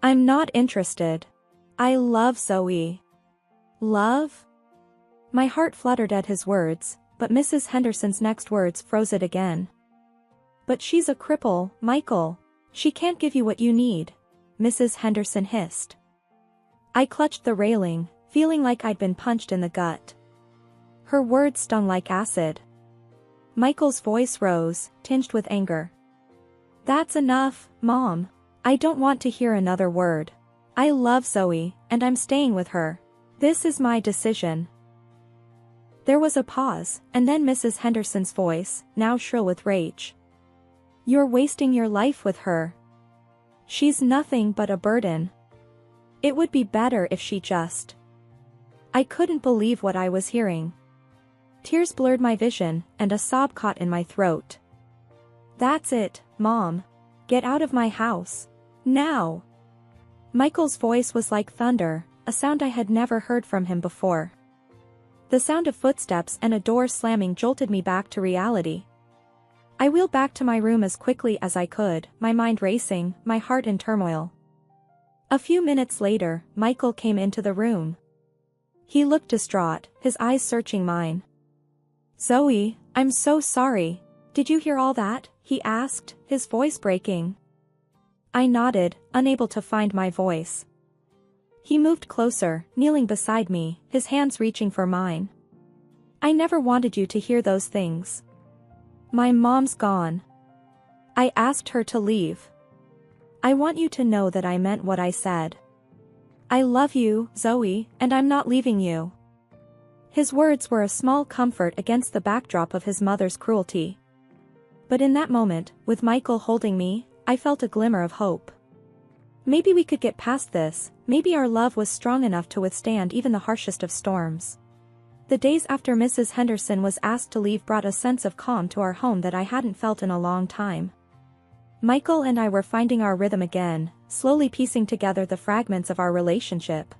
I'm not interested. I love Zoe." "Love?" My heart fluttered at his words, but Mrs. Henderson's next words froze it again. "But she's a cripple, Michael. She can't give you what you need," Mrs. Henderson hissed. I clutched the railing, feeling like I'd been punched in the gut. Her words stung like acid. Michael's voice rose, tinged with anger. That's enough, Mom. I don't want to hear another word. I love Zoe, and I'm staying with her. This is my decision. There was a pause, and then Mrs. Henderson's voice, now shrill with rage. You're wasting your life with her. She's nothing but a burden. It would be better if she just... I couldn't believe what I was hearing. Tears blurred my vision, and a sob caught in my throat. That's it, Mom. Get out of my house. Now. Michael's voice was like thunder, a sound I had never heard from him before. The sound of footsteps and a door slamming jolted me back to reality. I wheeled back to my room as quickly as I could, my mind racing, my heart in turmoil. A few minutes later, Michael came into the room. He looked distraught, his eyes searching mine. Zoe, I'm so sorry. Did you hear all that? He asked, his voice breaking. I nodded, unable to find my voice. He moved closer, kneeling beside me, his hands reaching for mine. I never wanted you to hear those things. My mom's gone. I asked her to leave. I want you to know that I meant what I said. I love you, Zoe, and I'm not leaving you. His words were a small comfort against the backdrop of his mother's cruelty. But in that moment, with Michael holding me, I felt a glimmer of hope. Maybe we could get past this, maybe our love was strong enough to withstand even the harshest of storms. The days after Mrs. Henderson was asked to leave brought a sense of calm to our home that I hadn't felt in a long time. Michael and I were finding our rhythm again, slowly piecing together the fragments of our relationship.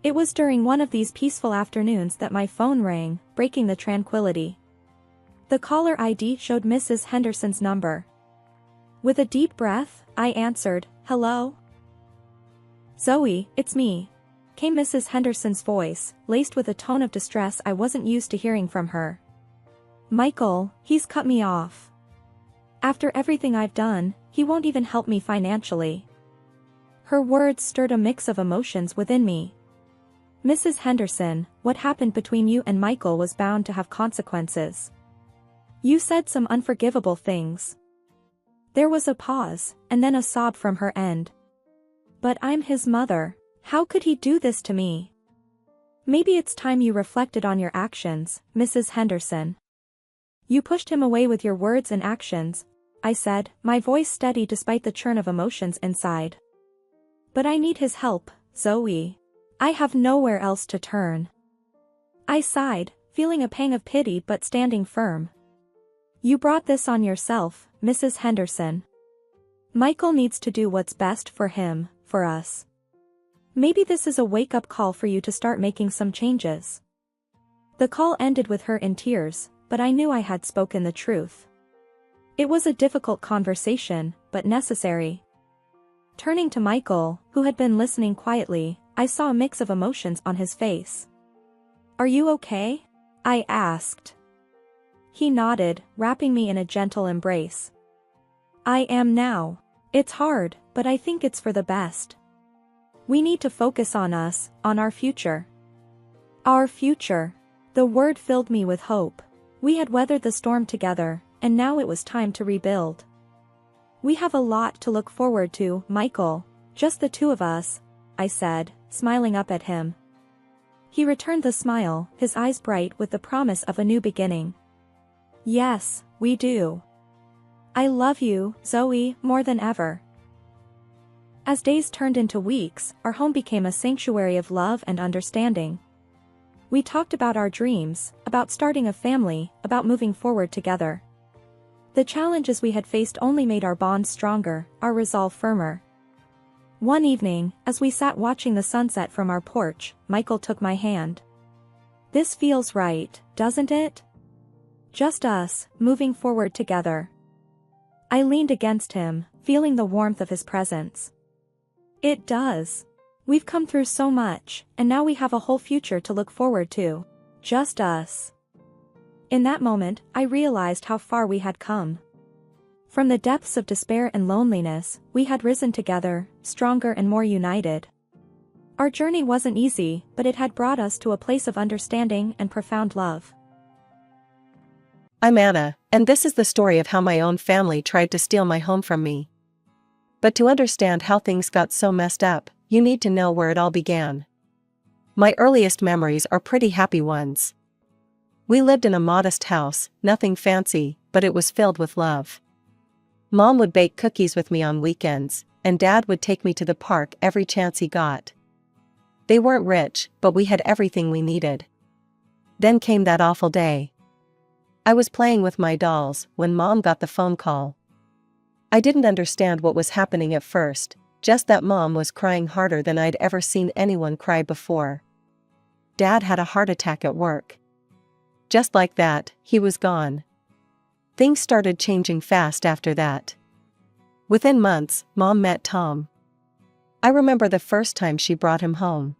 It was during one of these peaceful afternoons that my phone rang, breaking the tranquility. The caller ID showed Mrs. Henderson's number. With a deep breath, I answered, "Hello?" "Zoe, it's me," came Mrs. Henderson's voice, laced with a tone of distress I wasn't used to hearing from her. "Michael, he's cut me off. After everything I've done, he won't even help me financially." Her words stirred a mix of emotions within me. "Mrs. Henderson, what happened between you and Michael was bound to have consequences. You said some unforgivable things." There was a pause, and then a sob from her end. "But I'm his mother. How could he do this to me?" "Maybe it's time you reflected on your actions, Mrs. Henderson. You pushed him away with your words and actions," I said, my voice steady despite the churn of emotions inside. "But I need his help, Zoe. I have nowhere else to turn." I sighed, feeling a pang of pity but standing firm. "You brought this on yourself, Mrs. Henderson. Michael needs to do what's best for him, for us. Maybe this is a wake-up call for you to start making some changes." The call ended with her in tears, but I knew I had spoken the truth. It was a difficult conversation, but necessary. Turning to Michael, who had been listening quietly, I saw a mix of emotions on his face. "Are you okay?" I asked. He nodded, wrapping me in a gentle embrace. "I am now. It's hard, but I think it's for the best. We need to focus on us, on our future." Our future. The word filled me with hope. We had weathered the storm together, and now it was time to rebuild. "We have a lot to look forward to, Michael. Just the two of us," I said, smiling up at him. He returned the smile, his eyes bright with the promise of a new beginning. "Yes, we do. I love you, Zoe, more than ever." As days turned into weeks, our home became a sanctuary of love and understanding. We talked about our dreams, about starting a family, about moving forward together. The challenges we had faced only made our bond stronger, our resolve firmer. One evening, as we sat watching the sunset from our porch, Michael took my hand. "This feels right, doesn't it? Just us, moving forward together." I leaned against him, feeling the warmth of his presence. "It does. We've come through so much, and now we have a whole future to look forward to. Just us." In that moment, I realized how far we had come. From the depths of despair and loneliness, we had risen together, stronger and more united. Our journey wasn't easy, but it had brought us to a place of understanding and profound love. I'm Anna, and this is the story of how my own family tried to steal my home from me. But to understand how things got so messed up, you need to know where it all began. My earliest memories are pretty happy ones. We lived in a modest house, nothing fancy, but it was filled with love. Mom would bake cookies with me on weekends, and Dad would take me to the park every chance he got. They weren't rich, but we had everything we needed. Then came that awful day. I was playing with my dolls when Mom got the phone call. I didn't understand what was happening at first, just that Mom was crying harder than I'd ever seen anyone cry before. Dad had a heart attack at work. Just like that, he was gone. Things started changing fast after that. Within months, Mom met Tom. I remember the first time she brought him home.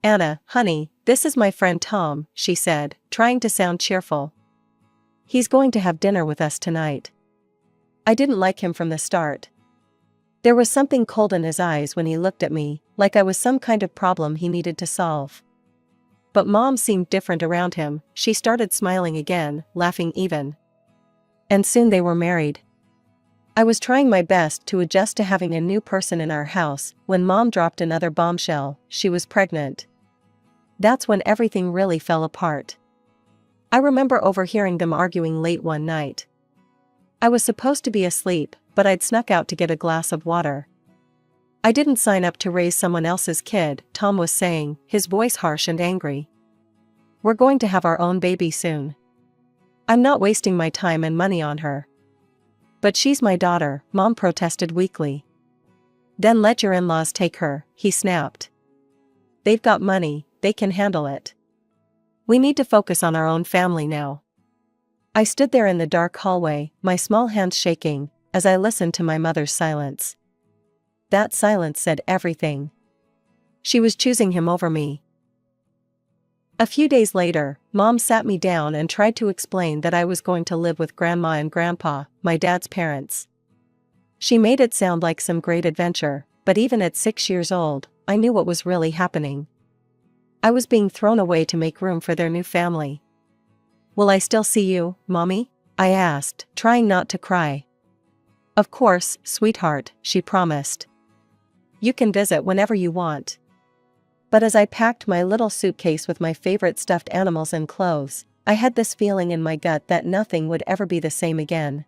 "Anna, honey, this is my friend Tom," she said, trying to sound cheerful. "He's going to have dinner with us tonight." I didn't like him from the start. There was something cold in his eyes when he looked at me, like I was some kind of problem he needed to solve. But Mom seemed different around him. She started smiling again, laughing even. And soon they were married. I was trying my best to adjust to having a new person in our house when Mom dropped another bombshell: she was pregnant. That's when everything really fell apart. I remember overhearing them arguing late one night. I was supposed to be asleep, but I'd snuck out to get a glass of water. "I didn't sign up to raise someone else's kid," Tom was saying, his voice harsh and angry. "We're going to have our own baby soon. I'm not wasting my time and money on her." "But she's my daughter," Mom protested weakly. "Then let your in-laws take her," he snapped. "They've got money, they can handle it. We need to focus on our own family now." I stood there in the dark hallway, my small hands shaking, as I listened to my mother's silence. That silence said everything. She was choosing him over me. A few days later, Mom sat me down and tried to explain that I was going to live with Grandma and Grandpa, my dad's parents. She made it sound like some great adventure, but even at 6 years old, I knew what was really happening. I was being thrown away to make room for their new family. "Will I still see you, Mommy?" I asked, trying not to cry. "Of course, sweetheart," she promised. "You can visit whenever you want." But as I packed my little suitcase with my favorite stuffed animals and clothes, I had this feeling in my gut that nothing would ever be the same again.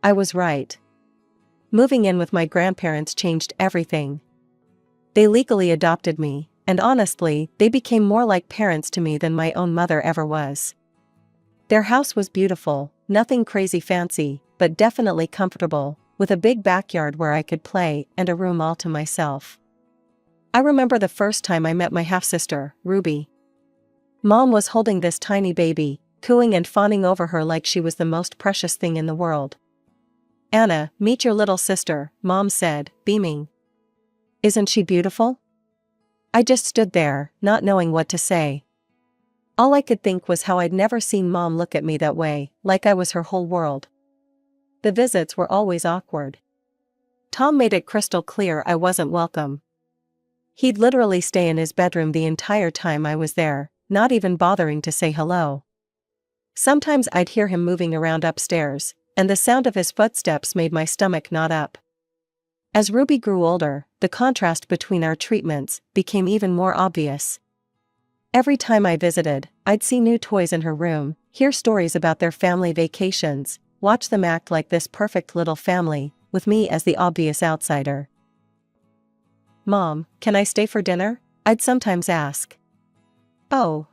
I was right. Moving in with my grandparents changed everything. They legally adopted me, and honestly, they became more like parents to me than my own mother ever was. Their house was beautiful, nothing crazy fancy, but definitely comfortable, with a big backyard where I could play and a room all to myself. I remember the first time I met my half-sister, Ruby. Mom was holding this tiny baby, cooing and fawning over her like she was the most precious thing in the world. "Anna, meet your little sister," Mom said, beaming. "Isn't she beautiful?" I just stood there, not knowing what to say. All I could think was how I'd never seen Mom look at me that way, like I was her whole world. The visits were always awkward. Tom made it crystal clear I wasn't welcome. He'd literally stay in his bedroom the entire time I was there, not even bothering to say hello. Sometimes I'd hear him moving around upstairs, and the sound of his footsteps made my stomach knot up. As Ruby grew older, the contrast between our treatments became even more obvious. Every time I visited, I'd see new toys in her room, hear stories about their family vacations, watch them act like this perfect little family, with me as the obvious outsider. "Mom, can I stay for dinner?" I'd sometimes ask. "Oh,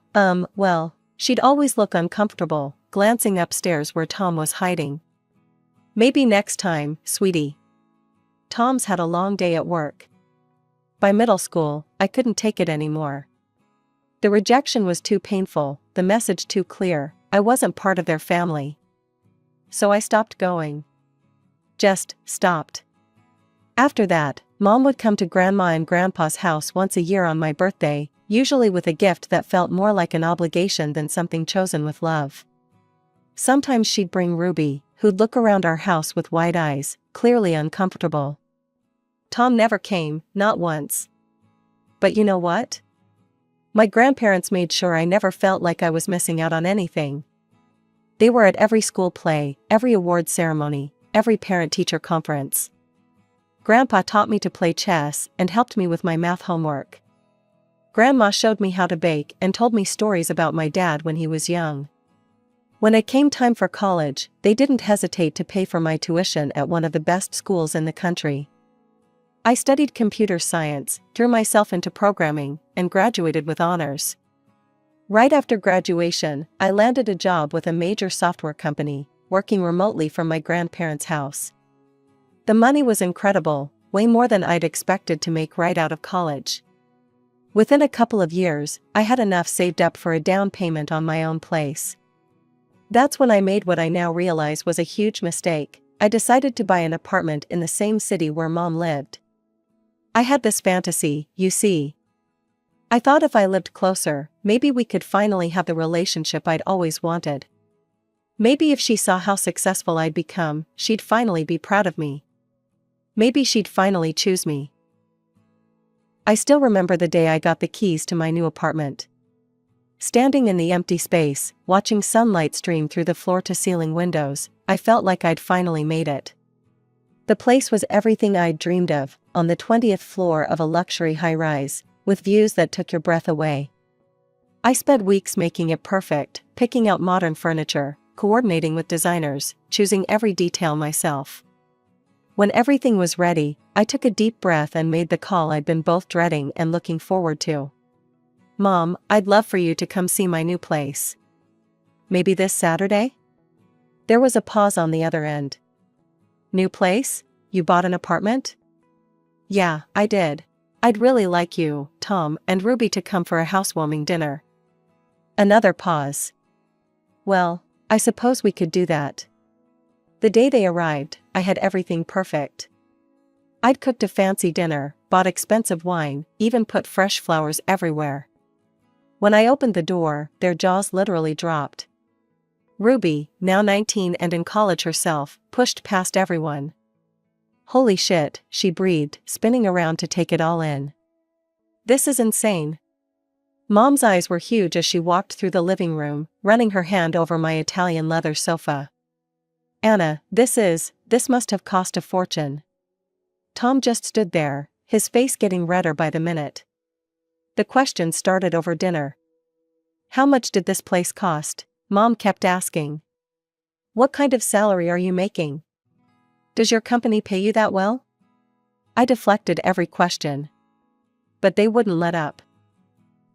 well," she'd always look uncomfortable, glancing upstairs where Tom was hiding. "Maybe next time, sweetie." Tom's had a long day at work. By middle school, I couldn't take it anymore. The rejection was too painful, the message too clear, I wasn't part of their family. So I stopped going. Just stopped. After that, Mom would come to Grandma and Grandpa's house once a year on my birthday, usually with a gift that felt more like an obligation than something chosen with love. Sometimes she'd bring Ruby, who'd look around our house with wide eyes, clearly uncomfortable. Tom never came, not once. But you know what? My grandparents made sure I never felt like I was missing out on anything. They were at every school play, every award ceremony, every parent-teacher conference. Grandpa taught me to play chess and helped me with my math homework. Grandma showed me how to bake and told me stories about my dad when he was young. When it came time for college, they didn't hesitate to pay for my tuition at one of the best schools in the country. I studied computer science, threw myself into programming, and graduated with honors. Right after graduation, I landed a job with a major software company, working remotely from my grandparents' house. The money was incredible, way more than I'd expected to make right out of college. Within a couple of years, I had enough saved up for a down payment on my own place. That's when I made what I now realize was a huge mistake. I decided to buy an apartment in the same city where Mom lived. I had this fantasy, you see. I thought if I lived closer, maybe we could finally have the relationship I'd always wanted. Maybe if she saw how successful I'd become, she'd finally be proud of me. Maybe she'd finally choose me. I still remember the day I got the keys to my new apartment. Standing in the empty space, watching sunlight stream through the floor-to-ceiling windows, I felt like I'd finally made it. The place was everything I'd dreamed of, on the 20th floor of a luxury high-rise, with views that took your breath away. I spent weeks making it perfect, picking out modern furniture, coordinating with designers, choosing every detail myself. When everything was ready, I took a deep breath and made the call I'd been both dreading and looking forward to. "Mom, I'd love for you to come see my new place. Maybe this Saturday?" There was a pause on the other end. "New place? You bought an apartment?" "Yeah, I did. I'd really like you, Tom, and Ruby to come for a housewarming dinner." Another pause. "Well, I suppose we could do that." The day they arrived, I had everything perfect. I'd cooked a fancy dinner, bought expensive wine, even put fresh flowers everywhere. When I opened the door, their jaws literally dropped. Ruby, now 19 and in college herself, pushed past everyone. "Holy shit," she breathed, spinning around to take it all in. "This is insane." Mom's eyes were huge as she walked through the living room, running her hand over my Italian leather sofa. "Anna, this must have cost a fortune." Tom just stood there, his face getting redder by the minute. The questions started over dinner. "How much did this place cost?" Mom kept asking. "What kind of salary are you making? Does your company pay you that well?" I deflected every question. But they wouldn't let up.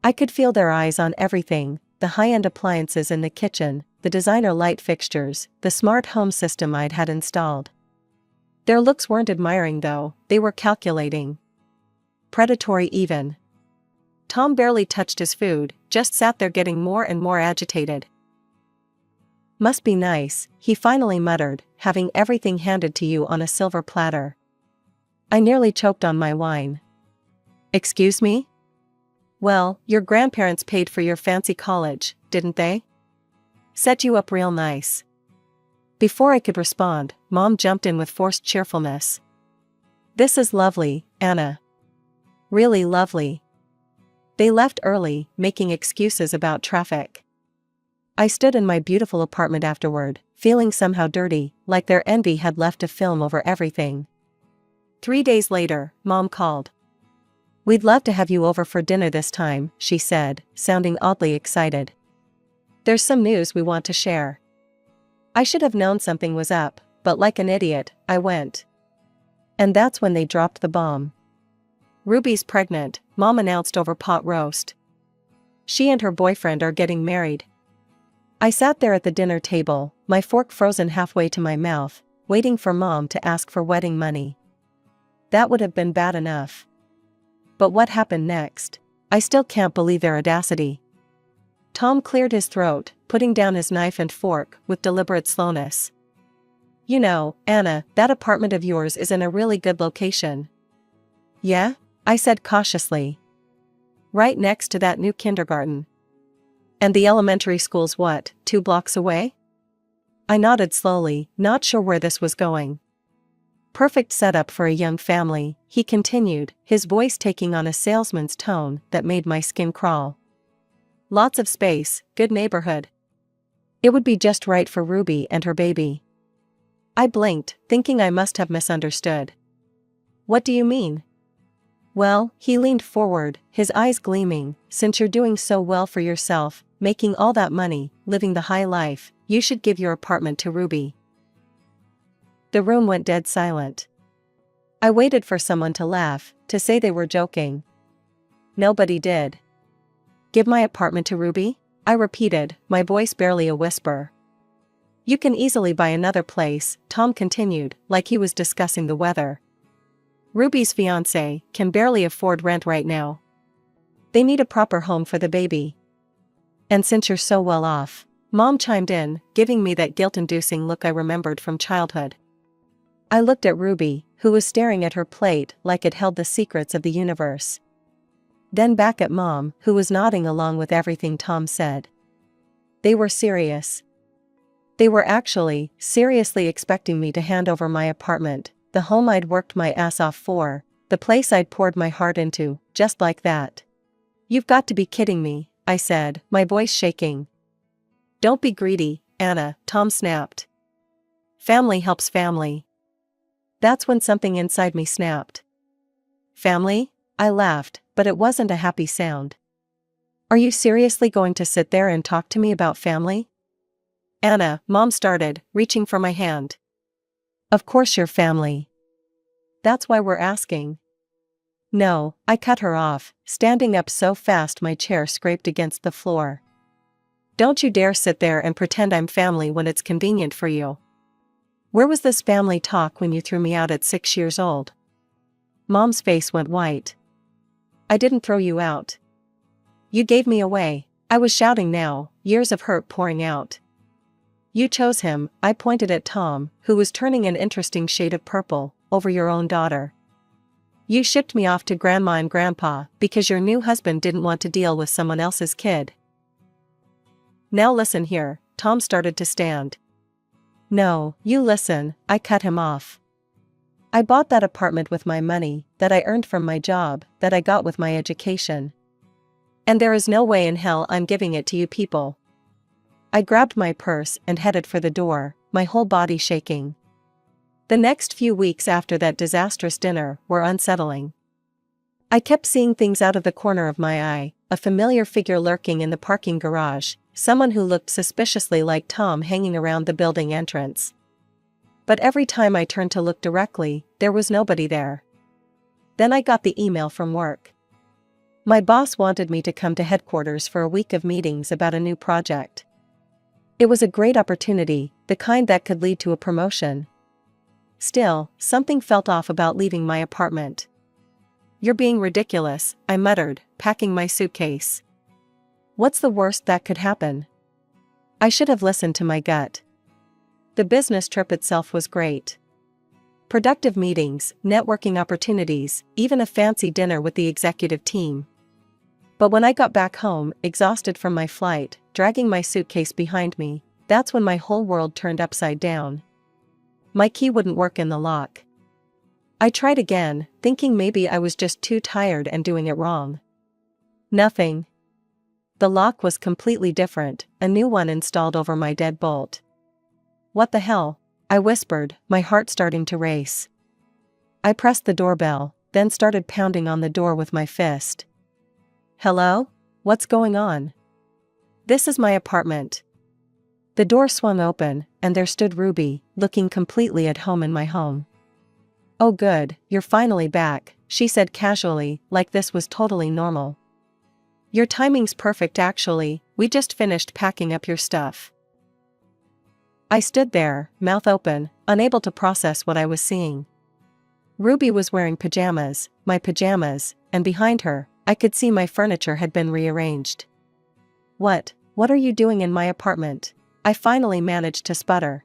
I could feel their eyes on everything, the high-end appliances in the kitchen, the designer light fixtures, the smart home system I'd had installed. Their looks weren't admiring though, they were calculating. Predatory even. Tom barely touched his food, just sat there getting more and more agitated. "Must be nice," he finally muttered, "having everything handed to you on a silver platter." I nearly choked on my wine. "Excuse me?" "Well, your grandparents paid for your fancy college, didn't they? Set you up real nice." Before I could respond, Mom jumped in with forced cheerfulness. "This is lovely, Anna. Really lovely." They left early, making excuses about traffic. I stood in my beautiful apartment afterward, feeling somehow dirty, like their envy had left a film over everything. 3 days later, Mom called. "We'd love to have you over for dinner this time," she said, sounding oddly excited. "There's some news we want to share." I should have known something was up, but like an idiot, I went. And that's when they dropped the bomb. "Ruby's pregnant," Mom announced over pot roast. "She and her boyfriend are getting married." I sat there at the dinner table, my fork frozen halfway to my mouth, waiting for Mom to ask for wedding money. That would have been bad enough. But what happened next? I still can't believe their audacity. Tom cleared his throat, putting down his knife and fork, with deliberate slowness. "You know, Anna, that apartment of yours is in a really good location." "Yeah?" I said cautiously. "Right next to that new kindergarten. And the elementary school's what, 2 blocks away?" I nodded slowly, not sure where this was going. "Perfect setup for a young family," he continued, his voice taking on a salesman's tone that made my skin crawl. "Lots of space, good neighborhood." It would be just right for Ruby and her baby. I blinked, thinking I must have misunderstood. What do you mean? Well, he leaned forward, his eyes gleaming. Since you're doing so well for yourself, making all that money, living the high life, you should give your apartment to Ruby. The room went dead silent. I waited for someone to laugh, to say they were joking. Nobody did. Give my apartment to Ruby? I repeated, my voice barely a whisper. You can easily buy another place, Tom continued, like he was discussing the weather. Ruby's fiancé can barely afford rent right now. They need a proper home for the baby. And since you're so well off, Mom chimed in, giving me that guilt-inducing look I remembered from childhood. I looked at Ruby, who was staring at her plate like it held the secrets of the universe. Then back at Mom, who was nodding along with everything Tom said. They were serious. They were actually, seriously expecting me to hand over my apartment, the home I'd worked my ass off for, the place I'd poured my heart into, just like that. You've got to be kidding me, I said, my voice shaking. Don't be greedy, Anna, Tom snapped. Family helps family. That's when something inside me snapped. Family? I laughed, but it wasn't a happy sound. Are you seriously going to sit there and talk to me about family? Anna, Mom started, reaching for my hand. Of course you're family. That's why we're asking. No, I cut her off, standing up so fast my chair scraped against the floor. Don't you dare sit there and pretend I'm family when it's convenient for you. Where was this family talk when you threw me out at 6 years old? Mom's face went white. I didn't throw you out. You gave me away, I was shouting now, years of hurt pouring out. You chose him, I pointed at Tom, who was turning an interesting shade of purple, over your own daughter. You shipped me off to Grandma and Grandpa because your new husband didn't want to deal with someone else's kid. Now listen here, Tom started to stand. No, you listen, I cut him off. I bought that apartment with my money, that I earned from my job, that I got with my education. And there is no way in hell I'm giving it to you people. I grabbed my purse and headed for the door, my whole body shaking. The next few weeks after that disastrous dinner were unsettling. I kept seeing things out of the corner of my eye, a familiar figure lurking in the parking garage, someone who looked suspiciously like Tom hanging around the building entrance. But every time I turned to look directly, there was nobody there. Then I got the email from work. My boss wanted me to come to headquarters for a week of meetings about a new project. It was a great opportunity, the kind that could lead to a promotion. Still, something felt off about leaving my apartment. You're being ridiculous, I muttered, packing my suitcase. What's the worst that could happen? I should have listened to my gut. The business trip itself was great. Productive meetings, networking opportunities, even a fancy dinner with the executive team. But when I got back home, exhausted from my flight, dragging my suitcase behind me, that's when my whole world turned upside down. My key wouldn't work in the lock. I tried again, thinking maybe I was just too tired and doing it wrong. Nothing. The lock was completely different, a new one installed over my deadbolt. What the hell? I whispered, my heart starting to race. I pressed the doorbell, then started pounding on the door with my fist. Hello? What's going on? This is my apartment. The door swung open, and there stood Ruby, looking completely at home in my home. Oh good, you're finally back, she said casually, like this was totally normal. Your timing's perfect actually, we just finished packing up your stuff. I stood there, mouth open, unable to process what I was seeing. Ruby was wearing pajamas, my pajamas, and behind her, I could see my furniture had been rearranged. What are you doing in my apartment? I finally managed to sputter.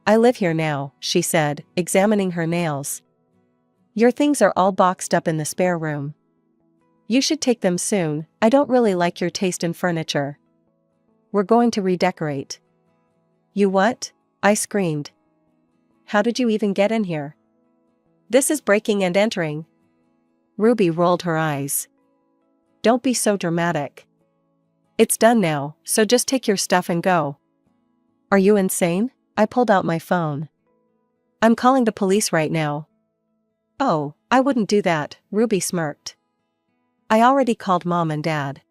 I live here now, she said, examining her nails. Your things are all boxed up in the spare room. You should take them soon, I don't really like your taste in furniture. We're going to redecorate. You what? I screamed. How did you even get in here? This is breaking and entering. Ruby rolled her eyes. Don't be so dramatic. It's done now, so just take your stuff and go. Are you insane? I pulled out my phone. I'm calling the police right now. Oh, I wouldn't do that, Ruby smirked. I already called Mom and Dad.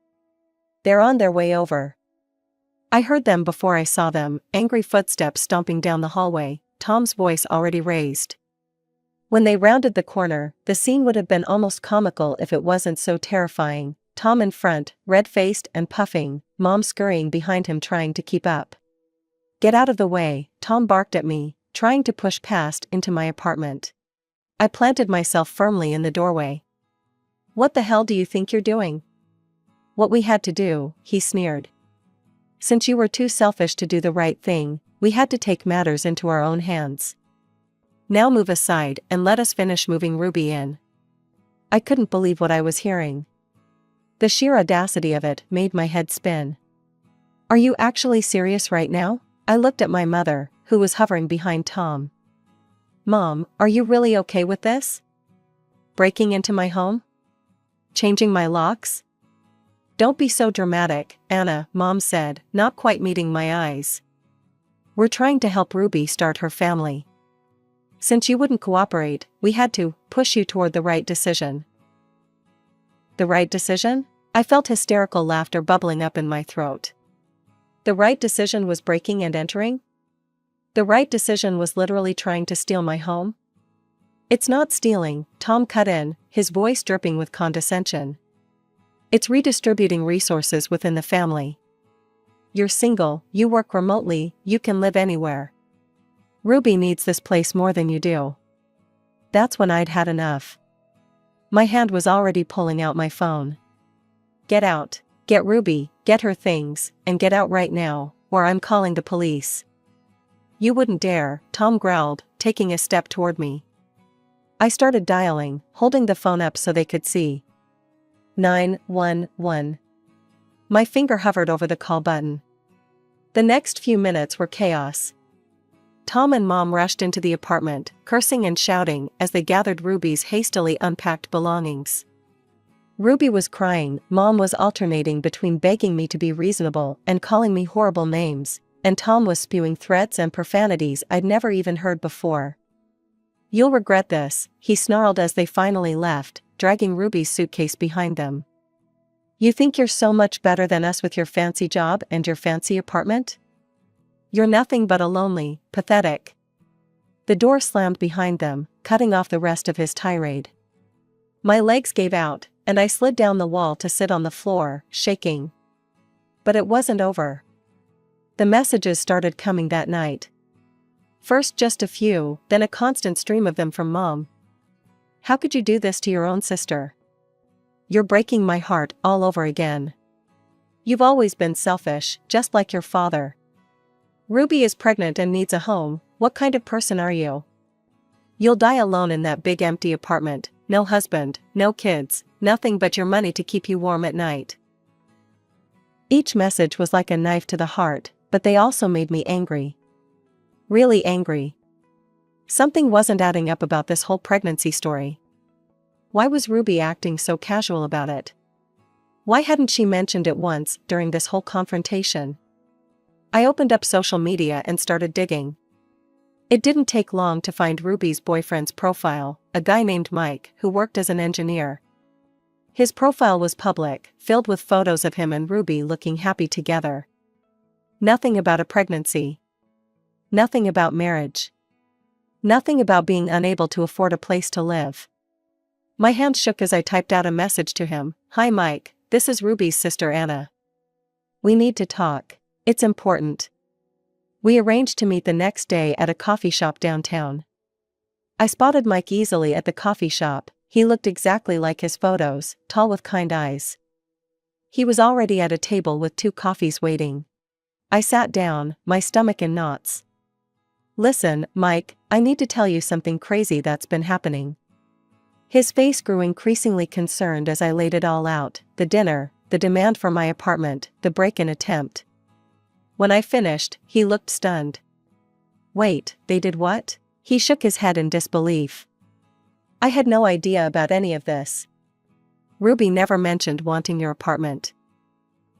They're on their way over. I heard them before I saw them, angry footsteps stomping down the hallway, Tom's voice already raised. When they rounded the corner, the scene would have been almost comical if it wasn't so terrifying. Tom in front, red-faced and puffing, Mom scurrying behind him trying to keep up. Get out of the way, Tom barked at me, trying to push past into my apartment. I planted myself firmly in the doorway. What the hell do you think you're doing? What we had to do, he sneered. Since you were too selfish to do the right thing, we had to take matters into our own hands. Now move aside and let us finish moving Ruby in. I couldn't believe what I was hearing. The sheer audacity of it made my head spin. Are you actually serious right now? I looked at my mother, who was hovering behind Tom. Mom, are you really okay with this? Breaking into my home? Changing my locks? Don't be so dramatic, Anna, Mom said, not quite meeting my eyes. We're trying to help Ruby start her family. Since you wouldn't cooperate, we had to push you toward the right decision. The right decision? I felt hysterical laughter bubbling up in my throat. The right decision was breaking and entering? The right decision was literally trying to steal my home? It's not stealing, Tom cut in, his voice dripping with condescension. It's redistributing resources within the family. You're single, you work remotely, you can live anywhere. Ruby needs this place more than you do. That's when I'd had enough. My hand was already pulling out my phone. Get out, get Ruby, get her things, and get out right now, or I'm calling the police. You wouldn't dare, Tom growled, taking a step toward me. I started dialing, holding the phone up so they could see. 911. My finger hovered over the call button. The next few minutes were chaos. Tom and Mom rushed into the apartment, cursing and shouting as they gathered Ruby's hastily unpacked belongings. Ruby was crying, Mom was alternating between begging me to be reasonable and calling me horrible names, and Tom was spewing threats and profanities I'd never even heard before. You'll regret this, he snarled as they finally left, dragging Ruby's suitcase behind them. You think you're so much better than us with your fancy job and your fancy apartment? You're nothing but a lonely, pathetic. The door slammed behind them, cutting off the rest of his tirade. My legs gave out, and I slid down the wall to sit on the floor, shaking. But it wasn't over. The messages started coming that night. First just a few, then a constant stream of them from Mom. How could you do this to your own sister? You're breaking my heart all over again. You've always been selfish, just like your father. Ruby is pregnant and needs a home, what kind of person are you? You'll die alone in that big empty apartment, no husband, no kids, nothing but your money to keep you warm at night. Each message was like a knife to the heart, but they also made me angry. Really angry. Something wasn't adding up about this whole pregnancy story. Why was Ruby acting so casual about it? Why hadn't she mentioned it once during this whole confrontation? I opened up social media and started digging. It didn't take long to find Ruby's boyfriend's profile, a guy named Mike who worked as an engineer. His profile was public, filled with photos of him and Ruby looking happy together. Nothing about a pregnancy. Nothing about marriage. Nothing about being unable to afford a place to live. My hand shook as I typed out a message to him. Hi Mike, this is Ruby's sister Anna. We need to talk. It's important. We arranged to meet the next day at a coffee shop downtown. I spotted Mike easily at the coffee shop. He looked exactly like his photos, tall with kind eyes. He was already at a table with 2 coffees waiting. I sat down, my stomach in knots. Listen, Mike, I need to tell you something crazy that's been happening. His face grew increasingly concerned as I laid it all out, the dinner, the demand for my apartment, the break-in attempt. When I finished, he looked stunned. Wait, they did what? He shook his head in disbelief. I had no idea about any of this. Ruby never mentioned wanting your apartment.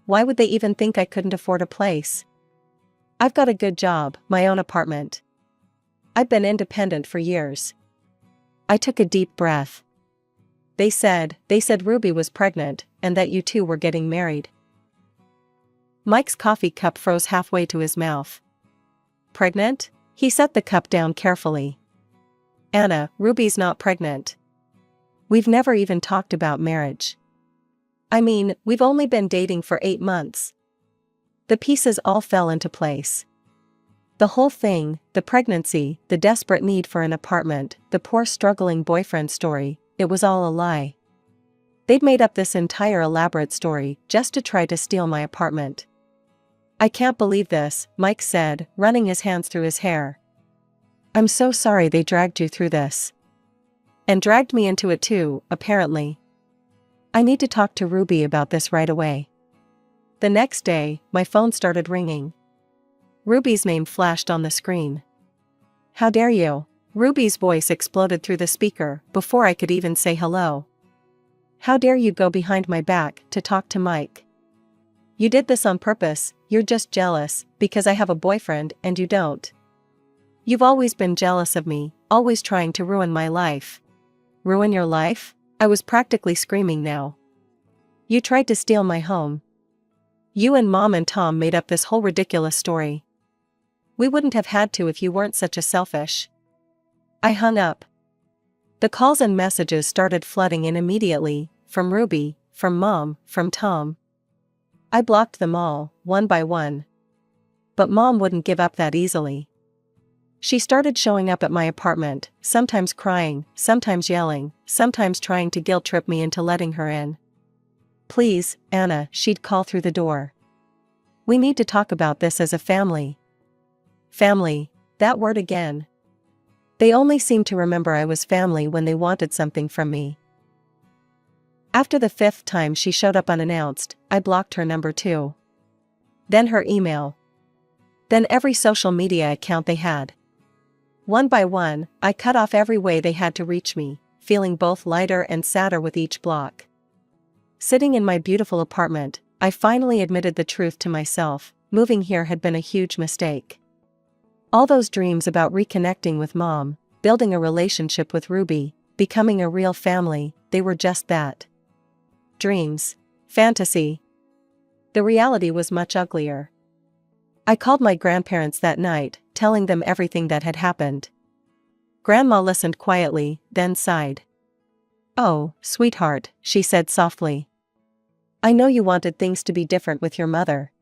Why would they even think I couldn't afford a place? I've got a good job, my own apartment. I've been independent for years. I took a deep breath. They said Ruby was pregnant and that you two were getting married. Mike's coffee cup froze halfway to his mouth. Pregnant? He set the cup down carefully. Anna, Ruby's not pregnant. We've never even talked about marriage. I mean, we've only been dating for 8 months. The pieces all fell into place. The whole thing, the pregnancy, the desperate need for an apartment, the poor struggling boyfriend story, it was all a lie. They'd made up this entire elaborate story just to try to steal my apartment. I can't believe this, Mike said, running his hands through his hair. I'm so sorry they dragged you through this. And dragged me into it too, apparently. I need to talk to Ruby about this right away. The next day, my phone started ringing. Ruby's name flashed on the screen. How dare you? Ruby's voice exploded through the speaker before I could even say hello. How dare you go behind my back to talk to Mike? You did this on purpose, you're just jealous because I have a boyfriend and you don't. You've always been jealous of me, always trying to ruin my life. Ruin your life? I was practically screaming now. You tried to steal my home. You and Mom and Tom made up this whole ridiculous story. We wouldn't have had to if you weren't such a selfish. I hung up. The calls and messages started flooding in immediately, from Ruby, from Mom, from Tom. I blocked them all, one by one. But Mom wouldn't give up that easily. She started showing up at my apartment, sometimes crying, sometimes yelling, sometimes trying to guilt-trip me into letting her in. Please, Anna, she'd call through the door. We need to talk about this as a family. Family, that word again. They only seemed to remember I was family when they wanted something from me. After the 5th time she showed up unannounced, I blocked her number too. Then her email. Then every social media account they had. One by one, I cut off every way they had to reach me, feeling both lighter and sadder with each block. Sitting in my beautiful apartment, I finally admitted the truth to myself, moving here had been a huge mistake. All those dreams about reconnecting with Mom, building a relationship with Ruby, becoming a real family, they were just that. Dreams. Fantasy. The reality was much uglier. I called my grandparents that night, telling them everything that had happened. Grandma listened quietly, then sighed. Oh, sweetheart, she said softly. I know you wanted things to be different with your mother.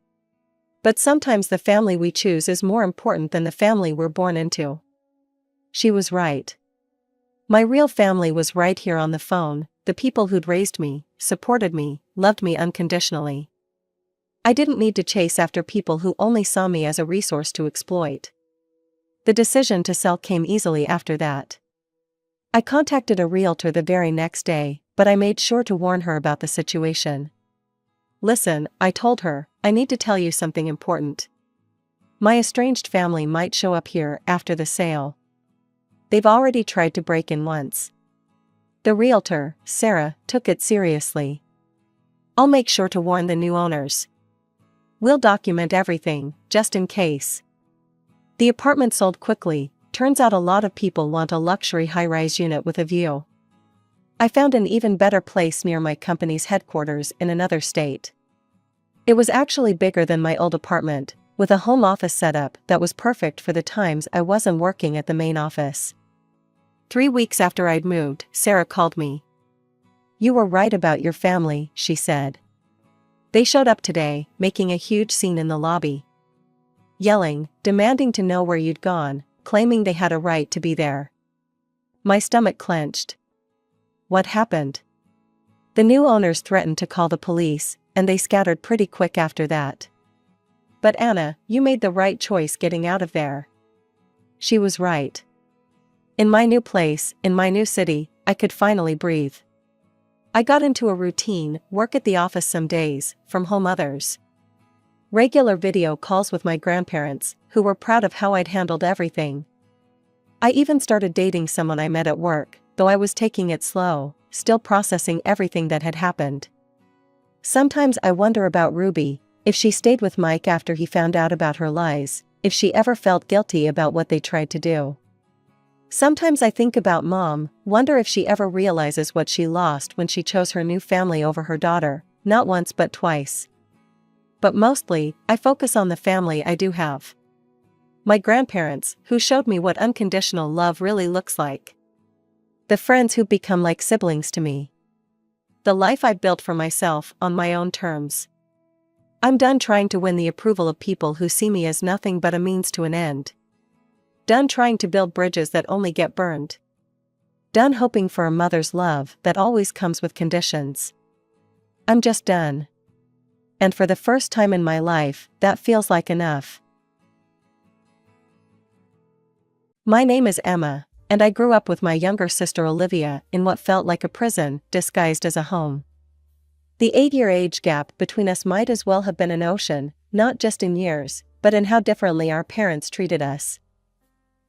But sometimes the family we choose is more important than the family we're born into. She was right. My real family was right here on the phone, the people who'd raised me, supported me, loved me unconditionally. I didn't need to chase after people who only saw me as a resource to exploit. The decision to sell came easily after that. I contacted a realtor the very next day, but I made sure to warn her about the situation. Listen, I told her, I need to tell you something important. My estranged family might show up here after the sale. They've already tried to break in once. The realtor, Sarah, took it seriously. I'll make sure to warn the new owners. We'll document everything, just in case. The apartment sold quickly. Turns out a lot of people want a luxury high-rise unit with a view. I found an even better place near my company's headquarters in another state. It was actually bigger than my old apartment, with a home office setup that was perfect for the times I wasn't working at the main office. 3 weeks after I'd moved, Sarah called me. You were right about your family, she said. They showed up today, making a huge scene in the lobby. Yelling, demanding to know where you'd gone, claiming they had a right to be there. My stomach clenched. What happened? The new owners threatened to call the police, and they scattered pretty quick after that. But Anna, you made the right choice getting out of there. She was right. In my new place, in my new city, I could finally breathe. I got into a routine, work at the office some days, from home others. Regular video calls with my grandparents, who were proud of how I'd handled everything. I even started dating someone I met at work, though I was taking it slow, still processing everything that had happened. Sometimes I wonder about Ruby, if she stayed with Mike after he found out about her lies, if she ever felt guilty about what they tried to do. Sometimes I think about Mom, wonder if she ever realizes what she lost when she chose her new family over her daughter, not once but twice. But mostly, I focus on the family I do have. My grandparents, who showed me what unconditional love really looks like. The friends who've become like siblings to me. The life I've built for myself on my own terms. I'm done trying to win the approval of people who see me as nothing but a means to an end. Done trying to build bridges that only get burned. Done hoping for a mother's love that always comes with conditions. I'm just done. And for the first time in my life, that feels like enough. My name is Emma, and I grew up with my younger sister Olivia in what felt like a prison disguised as a home. The 8-year age gap between us might as well have been an ocean, not just in years, but in how differently our parents treated us.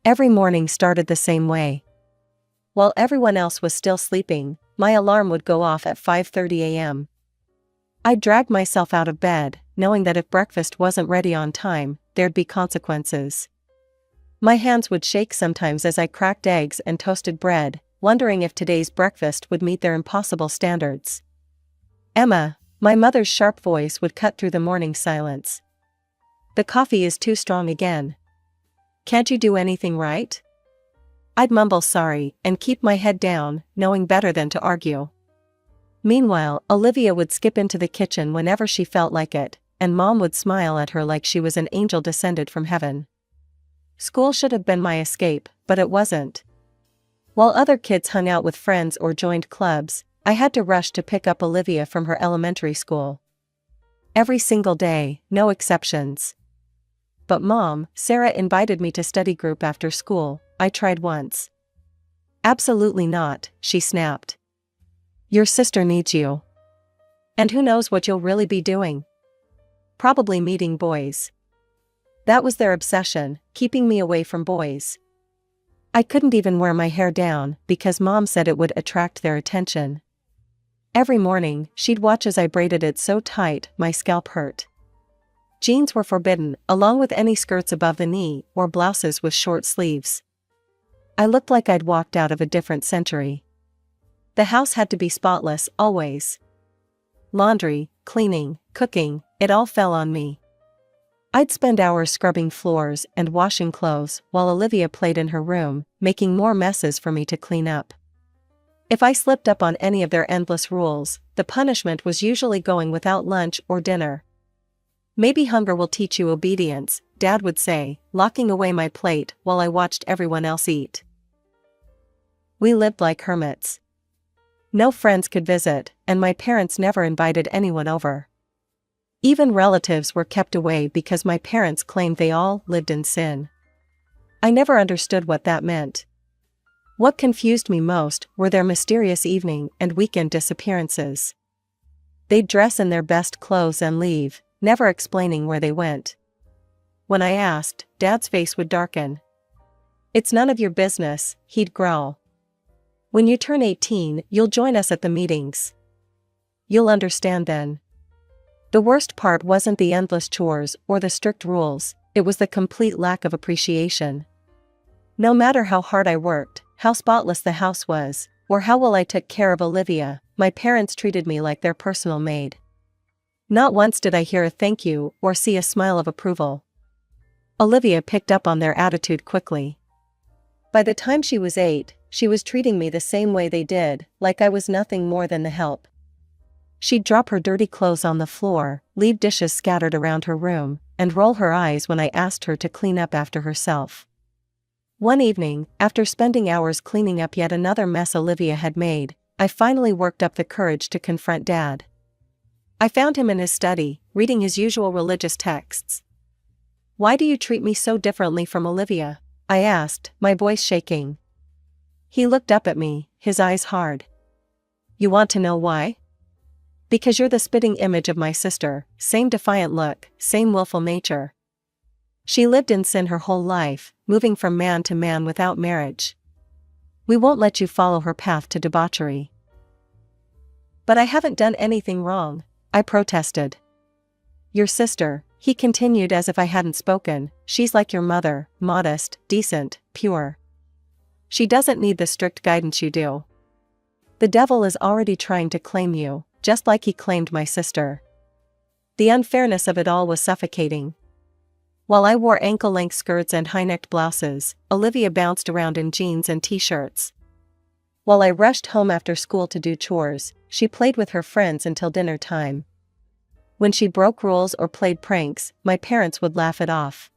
Every morning started the same way. While everyone else was still sleeping, my alarm would go off at 5:30 a.m. I'd drag myself out of bed, knowing that if breakfast wasn't ready on time, there'd be consequences. My hands would shake sometimes as I cracked eggs and toasted bread, wondering if today's breakfast would meet their impossible standards. Emma, my mother's sharp voice would cut through the morning silence. The coffee is too strong again. Can't you do anything right? I'd mumble sorry and keep my head down, knowing better than to argue. Meanwhile, Olivia would skip into the kitchen whenever she felt like it, and Mom would smile at her like she was an angel descended from heaven. School should have been my escape, but it wasn't. While other kids hung out with friends or joined clubs, I had to rush to pick up Olivia from her elementary school. Every single day, no exceptions. But Mom, Sarah invited me to study group after school. I tried once. Absolutely not, she snapped. Your sister needs you. And who knows what you'll really be doing? Probably meeting boys. That was their obsession, keeping me away from boys. I couldn't even wear my hair down because Mom said it would attract their attention. Every morning, she'd watch as I braided it so tight my scalp hurt. Jeans were forbidden, along with any skirts above the knee or blouses with short sleeves. I looked like I'd walked out of a different century. The house had to be spotless, always. Laundry, cleaning, cooking, it all fell on me. I'd spend hours scrubbing floors and washing clothes while Olivia played in her room, making more messes for me to clean up. If I slipped up on any of their endless rules, the punishment was usually going without lunch or dinner. Maybe hunger will teach you obedience, Dad would say, locking away my plate while I watched everyone else eat. We lived like hermits. No friends could visit, and my parents never invited anyone over. Even relatives were kept away because my parents claimed they all lived in sin. I never understood what that meant. What confused me most were their mysterious evening and weekend disappearances. They'd dress in their best clothes and leave, never explaining where they went. When I asked, Dad's face would darken. It's none of your business, he'd growl. When you turn 18, you'll join us at the meetings. You'll understand then. The worst part wasn't the endless chores or the strict rules, it was the complete lack of appreciation. No matter how hard I worked, how spotless the house was, or how well I took care of Olivia, my parents treated me like their personal maid. Not once did I hear a thank you or see a smile of approval. Olivia picked up on their attitude quickly. By the time she was 8, she was treating me the same way they did, like I was nothing more than the help. She'd drop her dirty clothes on the floor, leave dishes scattered around her room, and roll her eyes when I asked her to clean up after herself. One evening, after spending hours cleaning up yet another mess Olivia had made, I finally worked up the courage to confront Dad. I found him in his study, reading his usual religious texts. Why do you treat me so differently from Olivia? I asked, my voice shaking. He looked up at me, his eyes hard. You want to know why? Because you're the spitting image of my sister, same defiant look, same willful nature. She lived in sin her whole life, moving from man to man without marriage. We won't let you follow her path to debauchery. But I haven't done anything wrong, I protested. Your sister, He continued as if I hadn't spoken, "She's like your mother, modest, decent, pure. She doesn't need the strict guidance you do. The devil is already trying to claim you, just like he claimed my sister." The unfairness of it all was suffocating. While I wore ankle-length skirts and high-necked blouses, Olivia bounced around in jeans and t-shirts. While I rushed home after school to do chores, she played with her friends until dinner time. When she broke rules or played pranks, my parents would laugh it off.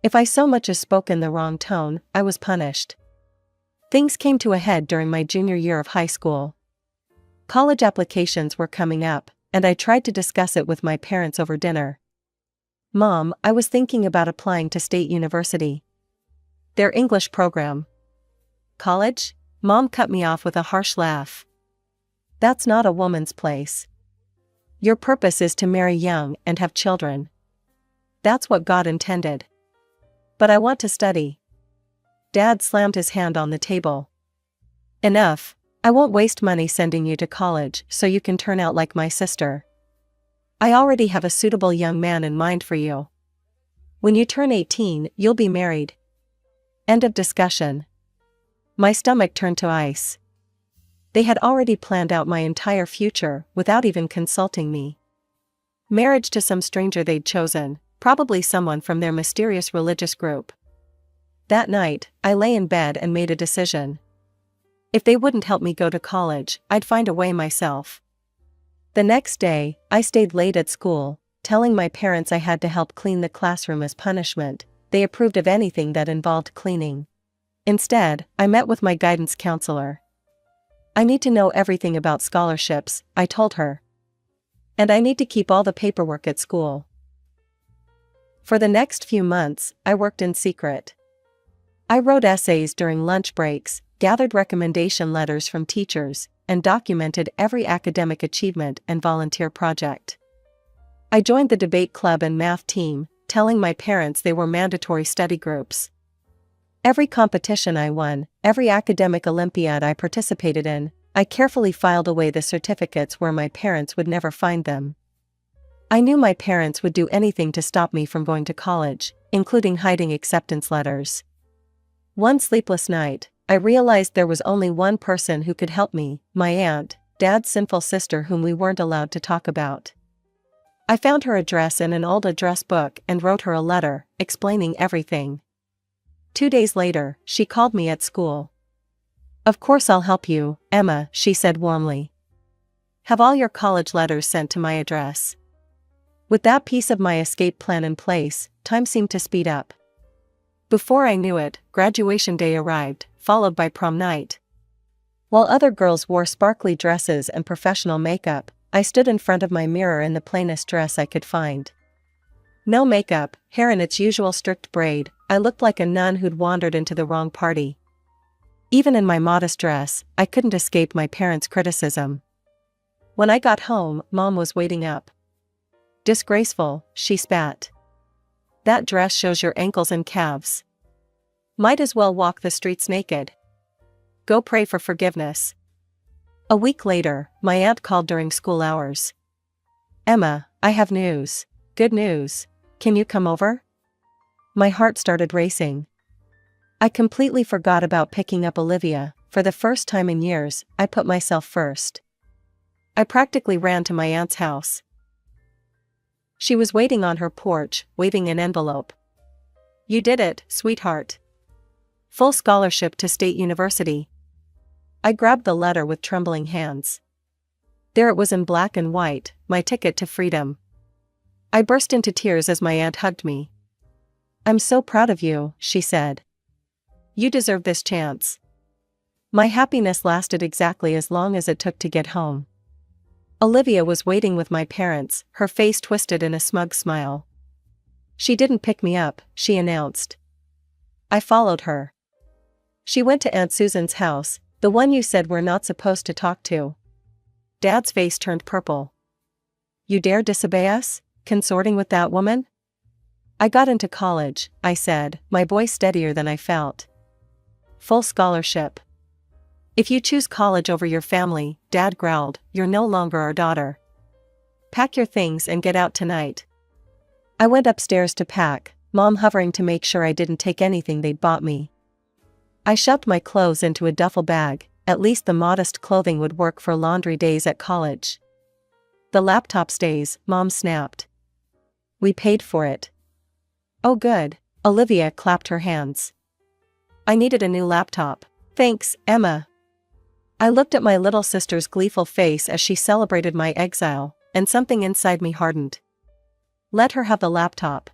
If I so much as spoke in the wrong tone, I was punished. Things came to a head during my junior year of high school. College applications were coming up, and I tried to discuss it with my parents over dinner. "Mom, I was thinking about applying to State University. Their English program." "College?" Mom cut me off with a harsh laugh. "That's not a woman's place. Your purpose is to marry young and have children. That's what God intended." "But I want to study." Dad slammed his hand on the table. "Enough. I won't waste money sending you to college so you can turn out like my sister. I already have a suitable young man in mind for you. When you turn 18, you'll be married." End of discussion. My stomach turned to ice. They had already planned out my entire future without even consulting me. Marriage to some stranger they'd chosen, probably someone from their mysterious religious group. That night, I lay in bed and made a decision. If they wouldn't help me go to college, I'd find a way myself. The next day, I stayed late at school, telling my parents I had to help clean the classroom as punishment. They approved of anything that involved cleaning. Instead, I met with my guidance counselor. "I need to know everything about scholarships," I told her. "And I need to keep all the paperwork at school." For the next few months, I worked in secret. I wrote essays during lunch breaks, gathered recommendation letters from teachers, and documented every academic achievement and volunteer project. I joined the debate club and math team, telling my parents they were mandatory study groups. Every competition I won, every academic Olympiad I participated in, I carefully filed away the certificates where my parents would never find them. I knew my parents would do anything to stop me from going to college, including hiding acceptance letters. One sleepless night, I realized there was only one person who could help me, my aunt, Dad's sinful sister whom we weren't allowed to talk about. I found her address in an old address book and wrote her a letter, explaining everything. 2 days later, she called me at school. "Of course I'll help you, Emma," she said warmly. "Have all your college letters sent to my address." With that piece of my escape plan in place, time seemed to speed up. Before I knew it, graduation day arrived, followed by prom night. While other girls wore sparkly dresses and professional makeup, I stood in front of my mirror in the plainest dress I could find. No makeup, hair in its usual strict braid, I looked like a nun who'd wandered into the wrong party. Even in my modest dress, I couldn't escape my parents' criticism. When I got home, Mom was waiting up. "Disgraceful," she spat. "That dress shows your ankles and calves. Might as well walk the streets naked. Go pray for forgiveness." A week later, my aunt called during school hours. "Emma, I have news. Good news. Can you come over?" My heart started racing. I completely forgot about picking up Olivia. For the first time in years, I put myself first. I practically ran to my aunt's house. She was waiting on her porch, waving an envelope. "You did it, sweetheart. Full scholarship to State University." I grabbed the letter with trembling hands. There it was in black and white, my ticket to freedom. I burst into tears as my aunt hugged me. "I'm so proud of you," she said. "You deserve this chance." My happiness lasted exactly as long as it took to get home. Olivia was waiting with my parents, her face twisted in a smug smile. "She didn't pick me up," she announced. I followed her. She went to Aunt Susan's house, the one you said we're not supposed to talk to. Dad's face turned purple. "You dare disobey us, consorting with that woman?" "I got into college," I said, my voice steadier than I felt. "Full scholarship." "If you choose college over your family," Dad growled, "you're no longer our daughter. Pack your things and get out tonight." I went upstairs to pack, Mom hovering to make sure I didn't take anything they'd bought me. I shoved my clothes into a duffel bag, at least the modest clothing would work for laundry days at college. The laptop stays, Mom snapped. We paid for it. Oh good, Olivia clapped her hands. I needed a new laptop. Thanks, Emma. I looked at my little sister's gleeful face as she celebrated my exile, and something inside me hardened. Let her have the laptop.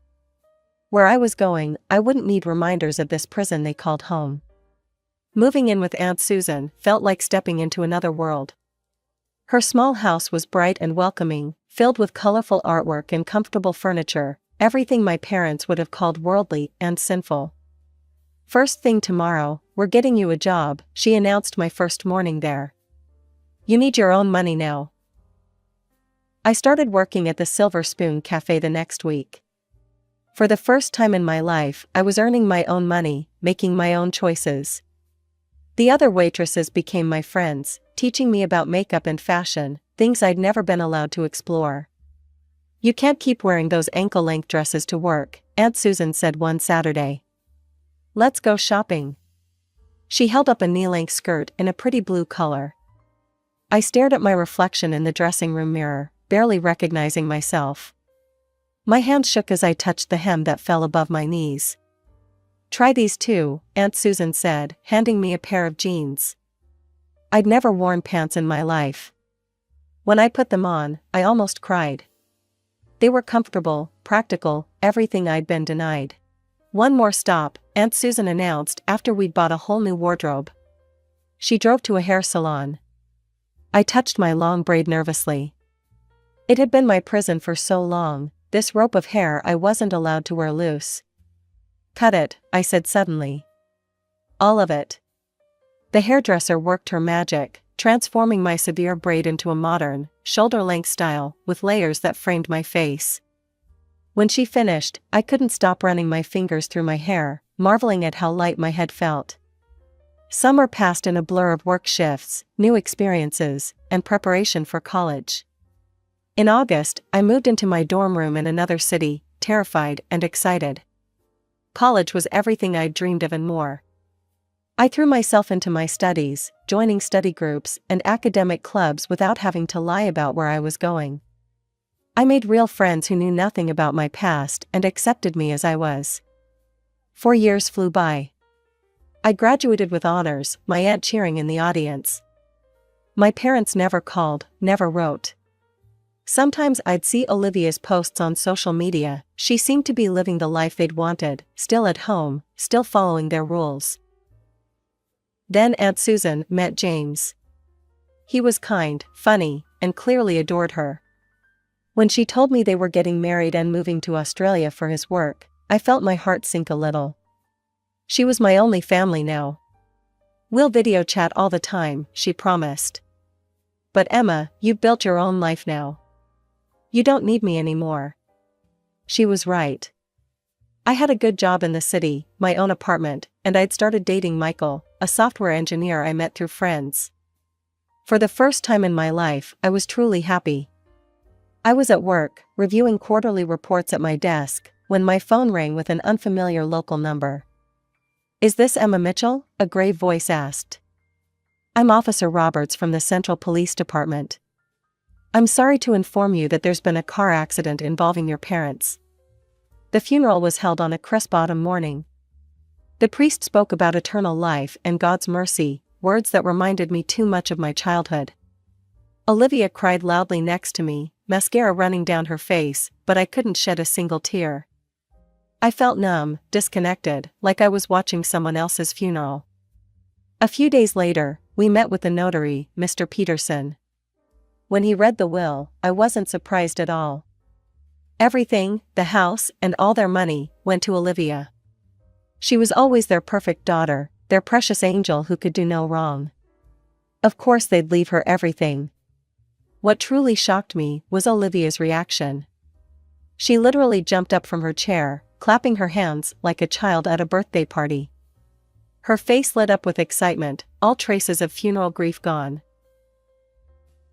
Where I was going, I wouldn't need reminders of this prison they called home. Moving in with Aunt Susan felt like stepping into another world. Her small house was bright and welcoming, filled with colorful artwork and comfortable furniture, everything my parents would have called worldly and sinful. First thing tomorrow, we're getting you a job, she announced my first morning there. You need your own money now. I started working at the Silver Spoon Cafe the next week. For the first time in my life, I was earning my own money, making my own choices. The other waitresses became my friends, teaching me about makeup and fashion, things I'd never been allowed to explore. You can't keep wearing those ankle-length dresses to work, Aunt Susan said one Saturday. Let's go shopping. She held up a knee-length skirt in a pretty blue color. I stared at my reflection in the dressing room mirror, barely recognizing myself. My hand shook as I touched the hem that fell above my knees. Try these too, Aunt Susan said, handing me a pair of jeans. I'd never worn pants in my life. When I put them on, I almost cried. They were comfortable, practical, everything I'd been denied. One more stop, Aunt Susan announced after we'd bought a whole new wardrobe. She drove to a hair salon. I touched my long braid nervously. It had been my prison for so long, this rope of hair I wasn't allowed to wear loose. Cut it, I said suddenly. All of it. The hairdresser worked her magic, transforming my severe braid into a modern, shoulder-length style, with layers that framed my face. When she finished, I couldn't stop running my fingers through my hair, marveling at how light my head felt. Summer passed in a blur of work shifts, new experiences, and preparation for college. In August, I moved into my dorm room in another city, terrified and excited. College was everything I'd dreamed of and more. I threw myself into my studies, joining study groups and academic clubs without having to lie about where I was going. I made real friends who knew nothing about my past and accepted me as I was. 4 years flew by. I graduated with honors, my aunt cheering in the audience. My parents never called, never wrote. Sometimes I'd see Olivia's posts on social media. She seemed to be living the life they'd wanted, still at home, still following their rules. Then Aunt Susan met James. He was kind, funny, and clearly adored her. When she told me they were getting married and moving to Australia for his work, I felt my heart sink a little. She was my only family now. We'll video chat all the time, she promised. But Emma, you've built your own life now. You don't need me anymore. She was right. I had a good job in the city, my own apartment, and I'd started dating Michael, a software engineer I met through friends. For the first time in my life, I was truly happy. I was at work, reviewing quarterly reports at my desk, when my phone rang with an unfamiliar local number. Is this Emma Mitchell? A grave voice asked. I'm Officer Roberts from the Central Police Department. I'm sorry to inform you that there's been a car accident involving your parents. The funeral was held on a crisp autumn morning. The priest spoke about eternal life and God's mercy, words that reminded me too much of my childhood. Olivia cried loudly next to me, mascara running down her face, but I couldn't shed a single tear. I felt numb, disconnected, like I was watching someone else's funeral. A few days later, we met with the notary, Mr. Peterson. When he read the will, I wasn't surprised at all. Everything, the house, and all their money, went to Olivia. She was always their perfect daughter, their precious angel who could do no wrong. Of course they'd leave her everything. What truly shocked me was Olivia's reaction. She literally jumped up from her chair, clapping her hands like a child at a birthday party. Her face lit up with excitement, all traces of funeral grief gone.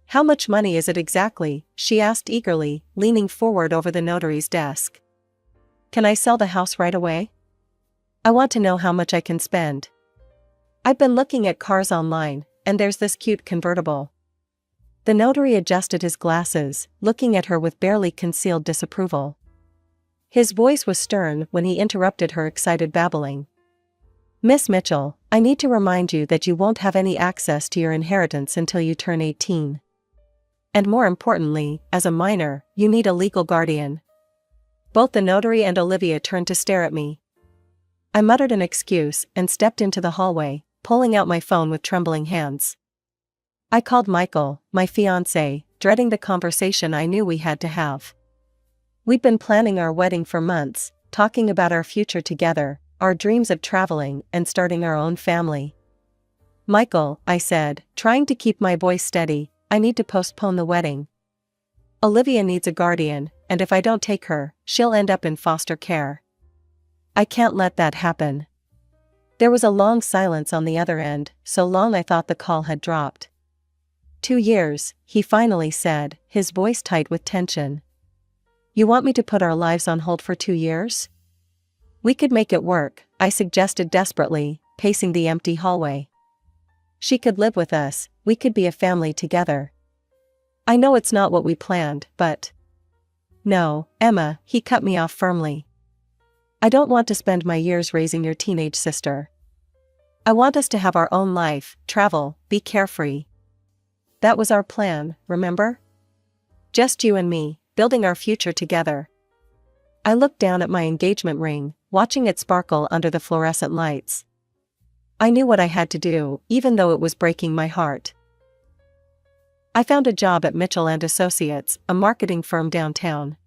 How much money is it exactly? She asked eagerly, leaning forward over the notary's desk. Can I sell the house right away? I want to know how much I can spend. I've been looking at cars online, and there's this cute convertible. The notary adjusted his glasses, looking at her with barely concealed disapproval. His voice was stern when he interrupted her excited babbling. Miss Mitchell, I need to remind you that you won't have any access to your inheritance until you turn 18. And more importantly, as a minor, you need a legal guardian. Both the notary and Olivia turned to stare at me. I muttered an excuse and stepped into the hallway, pulling out my phone with trembling hands. I called Michael, my fiancé, dreading the conversation I knew we had to have. We'd been planning our wedding for months, talking about our future together, our dreams of traveling and starting our own family. Michael, I said, trying to keep my voice steady, I need to postpone the wedding. Olivia needs a guardian, and if I don't take her, she'll end up in foster care. I can't let that happen. There was a long silence on the other end, so long I thought the call had dropped. 2 years, he finally said, his voice tight with tension. You want me to put our lives on hold for 2 years? We could make it work, I suggested desperately, pacing the empty hallway. She could live with us, we could be a family together. I know it's not what we planned, but... No, Emma, he cut me off firmly. I don't want to spend my years raising your teenage sister. I want us to have our own life, travel, be carefree. That was our plan, remember? Just you and me, building our future together. I looked down at my engagement ring, watching it sparkle under the fluorescent lights. I knew what I had to do, even though it was breaking my heart. I found a job at Mitchell & Associates, a marketing firm downtown.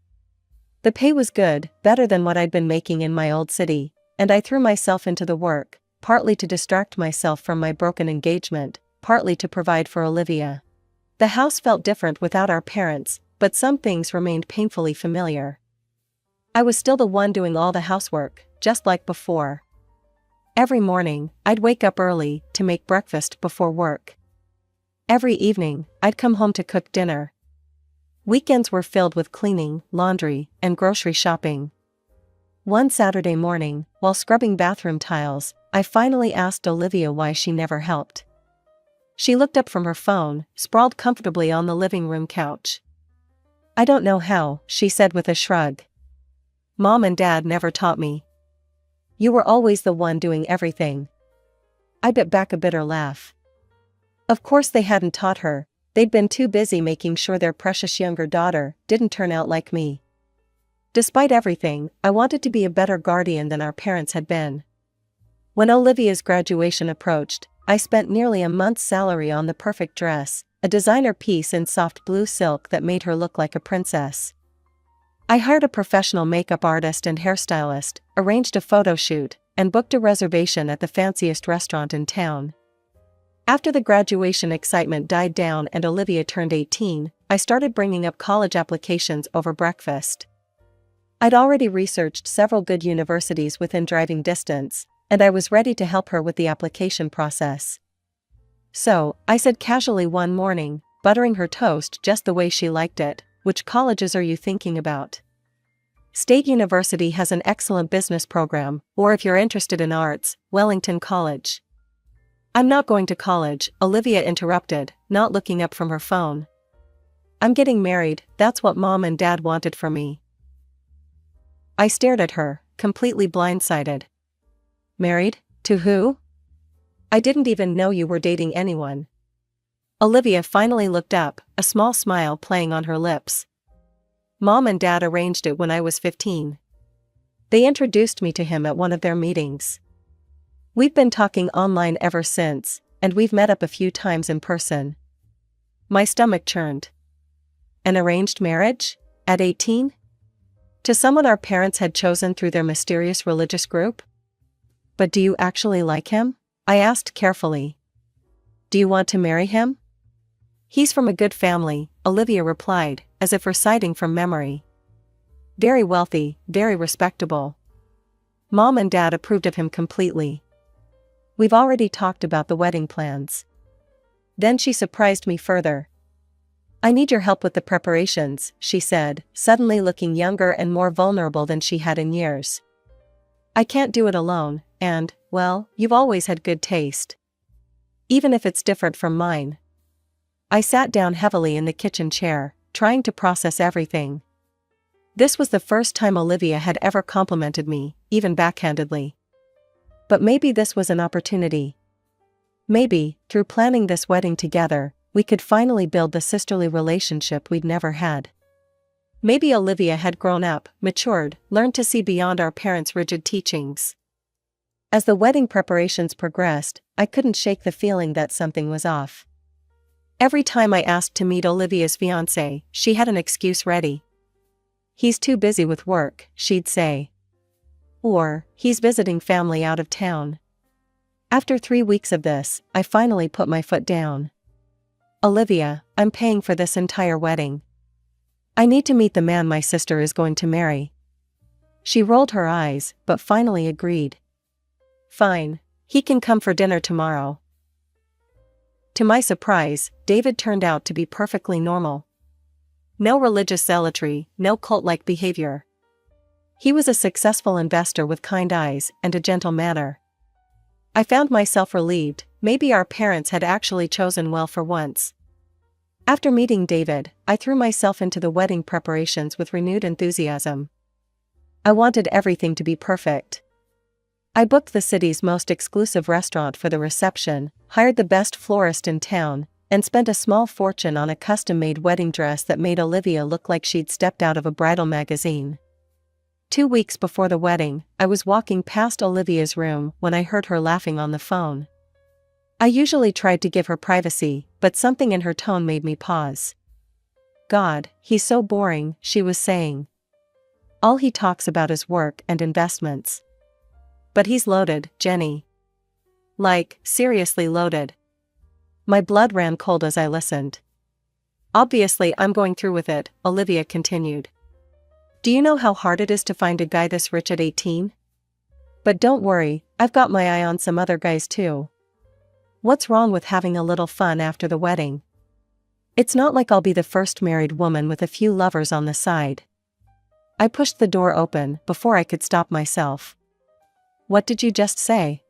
The pay was good, better than what I'd been making in my old city, and I threw myself into the work, partly to distract myself from my broken engagement, partly to provide for Olivia. The house felt different without our parents, but some things remained painfully familiar. I was still the one doing all the housework, just like before. Every morning, I'd wake up early to make breakfast before work. Every evening, I'd come home to cook dinner. Weekends were filled with cleaning, laundry, and grocery shopping. One Saturday morning, while scrubbing bathroom tiles, I finally asked Olivia why she never helped. She looked up from her phone, sprawled comfortably on the living room couch. I don't know how, she said with a shrug. Mom and Dad never taught me. You were always the one doing everything. I bit back a bitter laugh. Of course they hadn't taught her, they'd been too busy making sure their precious younger daughter didn't turn out like me. Despite everything, I wanted to be a better guardian than our parents had been. When Olivia's graduation approached, I spent nearly a month's salary on the perfect dress, a designer piece in soft blue silk that made her look like a princess. I hired a professional makeup artist and hairstylist, arranged a photo shoot, and booked a reservation at the fanciest restaurant in town. After the graduation excitement died down and Olivia turned 18, I started bringing up college applications over breakfast. I'd already researched several good universities within driving distance, and I was ready to help her with the application process. So, I said casually one morning, buttering her toast just the way she liked it, which colleges are you thinking about? State University has an excellent business program, or if you're interested in arts, Wellington College. I'm not going to college, Olivia interrupted, not looking up from her phone. I'm getting married, that's what Mom and Dad wanted for me. I stared at her, completely blindsided. Married? To who? I didn't even know you were dating anyone. Olivia finally looked up, a small smile playing on her lips. Mom and Dad arranged it when I was 15. They introduced me to him at one of their meetings. We've been talking online ever since, and we've met up a few times in person. My stomach churned. An arranged marriage? At 18? To someone our parents had chosen through their mysterious religious group? But do you actually like him? I asked carefully. Do you want to marry him? He's from a good family, Olivia replied, as if reciting from memory. Very wealthy, very respectable. Mom and Dad approved of him completely. We've already talked about the wedding plans. Then she surprised me further. I need your help with the preparations, she said, suddenly looking younger and more vulnerable than she had in years. I can't do it alone, and, well, you've always had good taste. Even if it's different from mine. I sat down heavily in the kitchen chair, trying to process everything. This was the first time Olivia had ever complimented me, even backhandedly. But maybe this was an opportunity. Maybe, through planning this wedding together, we could finally build the sisterly relationship we'd never had. Maybe Olivia had grown up, matured, learned to see beyond our parents' rigid teachings. As the wedding preparations progressed, I couldn't shake the feeling that something was off. Every time I asked to meet Olivia's fiancé, she had an excuse ready. He's too busy with work, she'd say. Or, he's visiting family out of town. After 3 weeks of this, I finally put my foot down. Olivia, I'm paying for this entire wedding. I need to meet the man my sister is going to marry. She rolled her eyes, but finally agreed. Fine. He can come for dinner tomorrow. To my surprise, David turned out to be perfectly normal. No religious zealotry, no cult-like behavior. He was a successful investor with kind eyes and a gentle manner. I found myself relieved. Maybe our parents had actually chosen well for once. After meeting David, I threw myself into the wedding preparations with renewed enthusiasm. I wanted everything to be perfect. I booked the city's most exclusive restaurant for the reception, hired the best florist in town, and spent a small fortune on a custom-made wedding dress that made Olivia look like she'd stepped out of a bridal magazine. 2 weeks before the wedding, I was walking past Olivia's room when I heard her laughing on the phone. I usually tried to give her privacy, but something in her tone made me pause. God, he's so boring, she was saying. All he talks about is work and investments. But he's loaded, Jenny. Like, seriously loaded. My blood ran cold as I listened. Obviously I'm going through with it, Olivia continued. Do you know how hard it is to find a guy this rich at 18? But don't worry, I've got my eye on some other guys too. What's wrong with having a little fun after the wedding? It's not like I'll be the first married woman with a few lovers on the side. I pushed the door open before I could stop myself. What did you just say?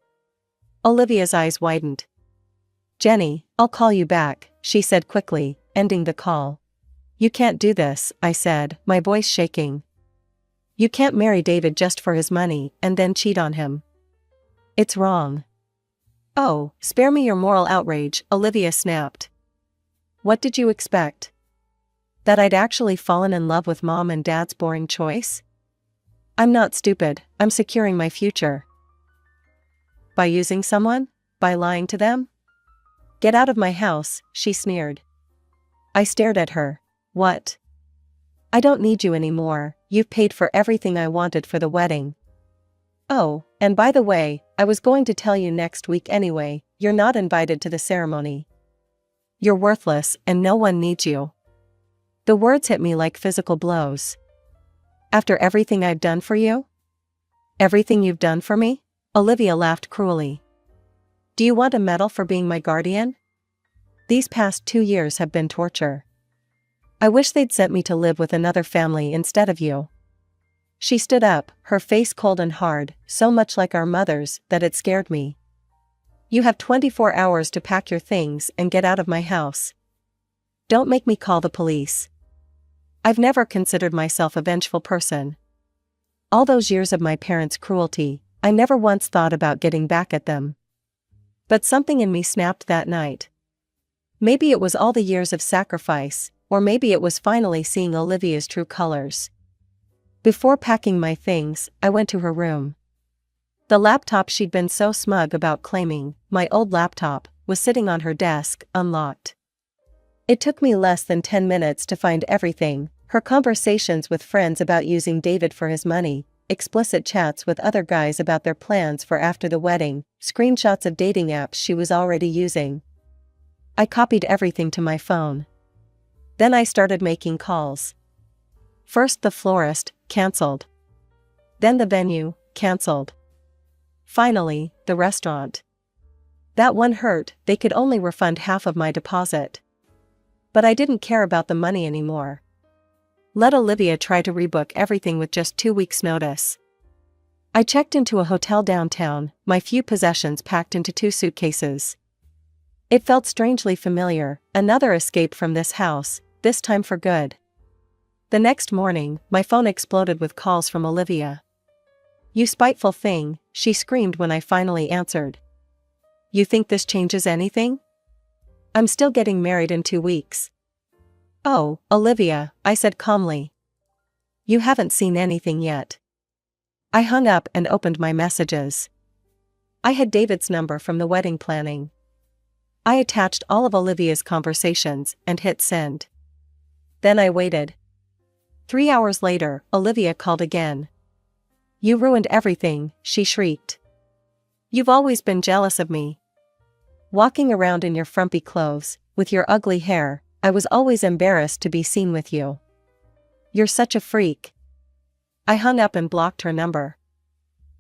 Olivia's eyes widened. Jenny, I'll call you back, she said quickly, ending the call. You can't do this, I said, my voice shaking. You can't marry David just for his money and then cheat on him. It's wrong. Oh, spare me your moral outrage, Olivia snapped. What did you expect? That I'd actually fallen in love with Mom and Dad's boring choice? I'm not stupid, I'm securing my future. By using someone? By lying to them? Get out of my house, she sneered. I stared at her. What? I don't need you anymore, you've paid for everything I wanted for the wedding. Oh, and by the way, I was going to tell you next week anyway, you're not invited to the ceremony. You're worthless and no one needs you. The words hit me like physical blows. After everything I've done for you? Everything you've done for me? Olivia laughed cruelly. Do you want a medal for being my guardian? These past 2 years have been torture. I wish they'd sent me to live with another family instead of you. She stood up, her face cold and hard, so much like our mother's that it scared me. You have 24 hours to pack your things and get out of my house. Don't make me call the police. I've never considered myself a vengeful person. All those years of my parents' cruelty, I never once thought about getting back at them. But something in me snapped that night. Maybe it was all the years of sacrifice, or maybe it was finally seeing Olivia's true colors. Before packing my things, I went to her room. The laptop she'd been so smug about claiming, my old laptop, was sitting on her desk, unlocked. It took me less than 10 minutes to find everything: her conversations with friends about using David for his money, explicit chats with other guys about their plans for after the wedding, screenshots of dating apps she was already using. I copied everything to my phone. Then I started making calls. First the florist, cancelled. Then the venue, cancelled. Finally, the restaurant. That one hurt, they could only refund half of my deposit. But I didn't care about the money anymore. Let Olivia try to rebook everything with just 2 weeks' notice. I checked into a hotel downtown, my few possessions packed into 2 suitcases. It felt strangely familiar, another escape from this house, this time for good. The next morning, my phone exploded with calls from Olivia. "You spiteful thing," she screamed when I finally answered. "You think this changes anything? I'm still getting married in 2 weeks." "Oh, Olivia," I said calmly. "You haven't seen anything yet." I hung up and opened my messages. I had David's number from the wedding planning. I attached all of Olivia's conversations and hit send. Then I waited. 3 hours later, Olivia called again. "You ruined everything," she shrieked. "You've always been jealous of me. Walking around in your frumpy clothes, with your ugly hair, I was always embarrassed to be seen with you. You're such a freak." I hung up and blocked her number.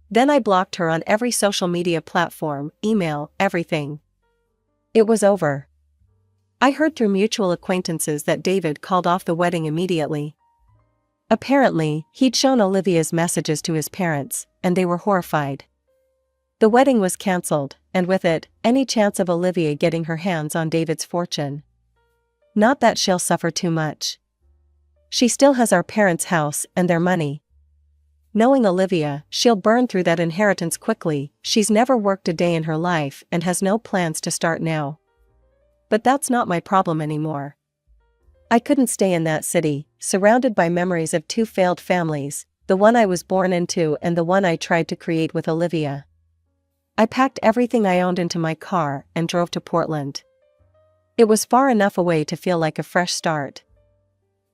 Then I blocked her on every social media platform, email, everything. It was over. I heard through mutual acquaintances that David called off the wedding immediately. Apparently, he'd shown Olivia's messages to his parents, and they were horrified. The wedding was cancelled, and with it, any chance of Olivia getting her hands on David's fortune. Not that she'll suffer too much. She still has our parents' house and their money. Knowing Olivia, she'll burn through that inheritance quickly. She's never worked a day in her life and has no plans to start now. But that's not my problem anymore. I couldn't stay in that city, surrounded by memories of 2 failed families, the one I was born into and the one I tried to create with Olivia. I packed everything I owned into my car and drove to Portland. It was far enough away to feel like a fresh start.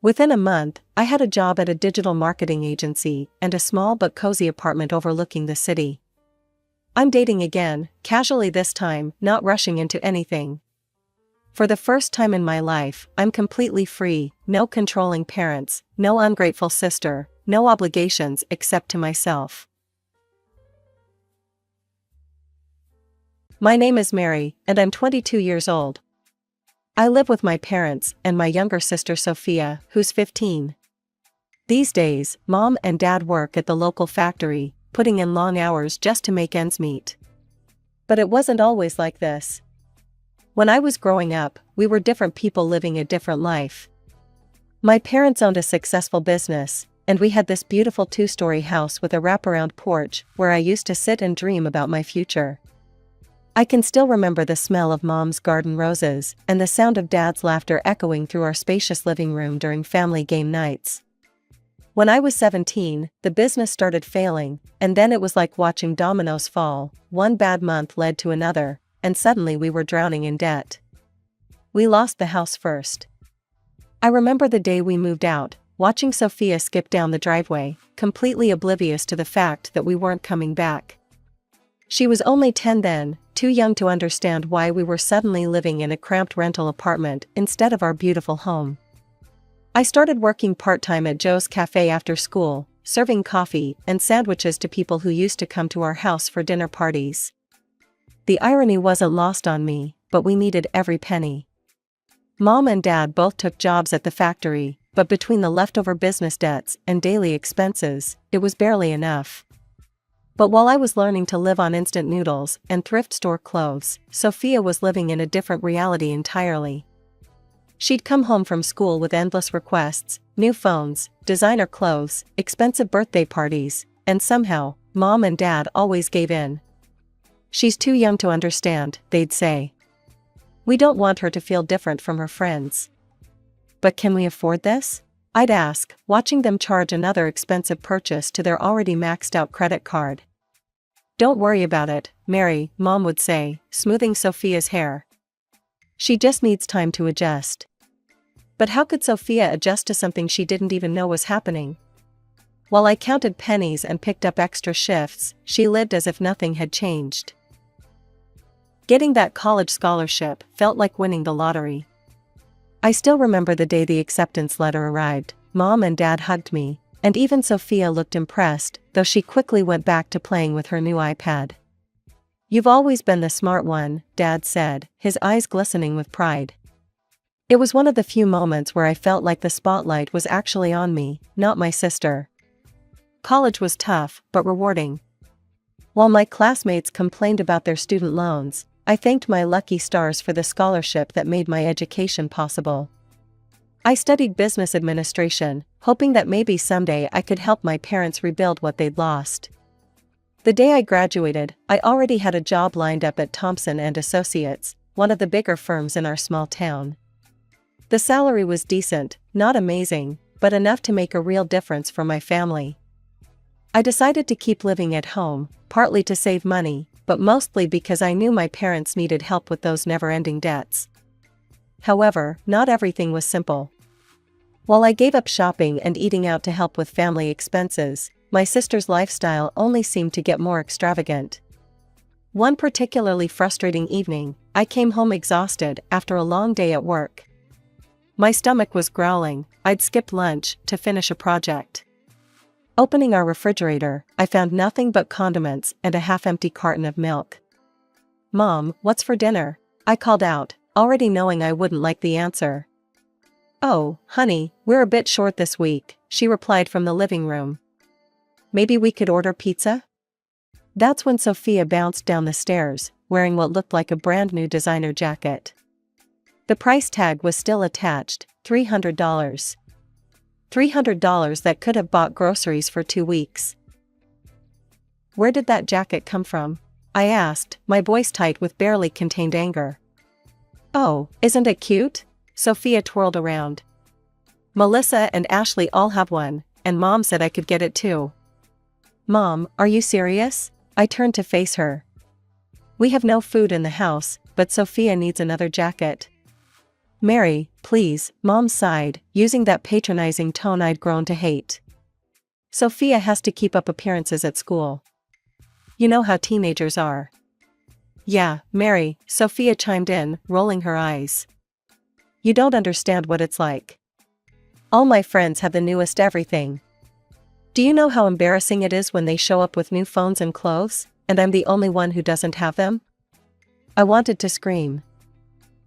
Within a month, I had a job at a digital marketing agency and a small but cozy apartment overlooking the city. I'm dating again, casually this time, not rushing into anything. For the first time in my life, I'm completely free, no controlling parents, no ungrateful sister, no obligations except to myself. My name is Mary, and I'm 22 years old. I live with my parents and my younger sister Sophia, who's 15. These days, Mom and Dad work at the local factory, putting in long hours just to make ends meet. But it wasn't always like this. When I was growing up, we were different people living a different life. My parents owned a successful business, and we had this beautiful 2-story house with a wraparound porch where I used to sit and dream about my future. I can still remember the smell of Mom's garden roses and the sound of Dad's laughter echoing through our spacious living room during family game nights. When I was 17, the business started failing, and then it was like watching dominoes fall. One bad month led to another, and suddenly we were drowning in debt. We lost the house first. I remember the day we moved out, watching Sophia skip down the driveway, completely oblivious to the fact that we weren't coming back. She was only 10 then, too young to understand why we were suddenly living in a cramped rental apartment instead of our beautiful home. I started working part-time at Joe's Cafe after school, serving coffee and sandwiches to people who used to come to our house for dinner parties. The irony wasn't lost on me, but we needed every penny. Mom and Dad both took jobs at the factory, but between the leftover business debts and daily expenses, it was barely enough. But while I was learning to live on instant noodles and thrift store clothes, Sophia was living in a different reality entirely. She'd come home from school with endless requests, new phones, designer clothes, expensive birthday parties, and somehow, Mom and Dad always gave in. "She's too young to understand," they'd say. "We don't want her to feel different from her friends." "But can we afford this?" I'd ask, watching them charge another expensive purchase to their already maxed out credit card. "Don't worry about it, Mary," Mom would say, smoothing Sophia's hair. "She just needs time to adjust." But how could Sophia adjust to something she didn't even know was happening? While I counted pennies and picked up extra shifts, she lived as if nothing had changed. Getting that college scholarship felt like winning the lottery. I still remember the day the acceptance letter arrived. Mom and Dad hugged me, and even Sophia looked impressed, though she quickly went back to playing with her new iPad. "You've always been the smart one," Dad said, his eyes glistening with pride. It was one of the few moments where I felt like the spotlight was actually on me, not my sister. College was tough, but rewarding. While my classmates complained about their student loans, I thanked my lucky stars for the scholarship that made my education possible. I studied business administration, hoping that maybe someday I could help my parents rebuild what they'd lost. The day I graduated, I already had a job lined up at Thompson and Associates, one of the bigger firms in our small town. The salary was decent, not amazing, but enough to make a real difference for my family. I decided to keep living at home, partly to save money, but mostly because I knew my parents needed help with those never-ending debts. However, not everything was simple. While I gave up shopping and eating out to help with family expenses, my sister's lifestyle only seemed to get more extravagant. One particularly frustrating evening, I came home exhausted after a long day at work. My stomach was growling. I'd skipped lunch to finish a project. Opening our refrigerator, I found nothing but condiments and a half-empty carton of milk. "Mom, what's for dinner?" I called out, already knowing I wouldn't like the answer. "Oh, honey, we're a bit short this week," she replied from the living room. "Maybe we could order pizza?" That's when Sophia bounced down the stairs, wearing what looked like a brand new designer jacket. The price tag was still attached, $300. $300 that could have bought groceries for 2 weeks. "Where did that jacket come from?" I asked, my voice tight with barely contained anger. "Oh, isn't it cute?" Sophia twirled around. "Melissa and Ashley all have one, and Mom said I could get it too." "Mom, are you serious?" I turned to face her. "We have no food in the house, but Sophia needs another jacket." "Mary, please," Mom sighed, using that patronizing tone I'd grown to hate. "Sophia has to keep up appearances at school. You know how teenagers are." "Yeah, Mary," Sophia chimed in, rolling her eyes. "You don't understand what it's like. All my friends have the newest everything. Do you know how embarrassing it is when they show up with new phones and clothes, and I'm the only one who doesn't have them?" I wanted to scream.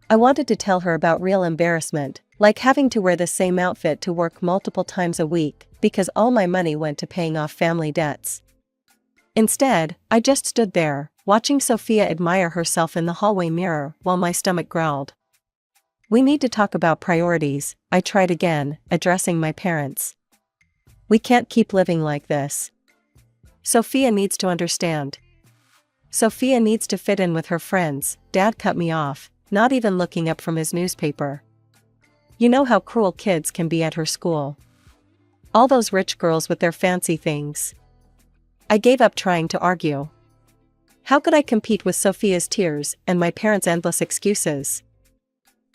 I wanted to tell her about real embarrassment, like having to wear the same outfit to work multiple times a week, because all my money went to paying off family debts. Instead, I just stood there, watching Sophia admire herself in the hallway mirror while my stomach growled. "We need to talk about priorities," I tried again, addressing my parents. "We can't keep living like this. Sophia needs to understand. Sophia needs to fit in with her friends." Dad cut me off, not even looking up from his newspaper. "You know how cruel kids can be at her school. All those rich girls with their fancy things." I gave up trying to argue. How could I compete with Sophia's tears and my parents' endless excuses?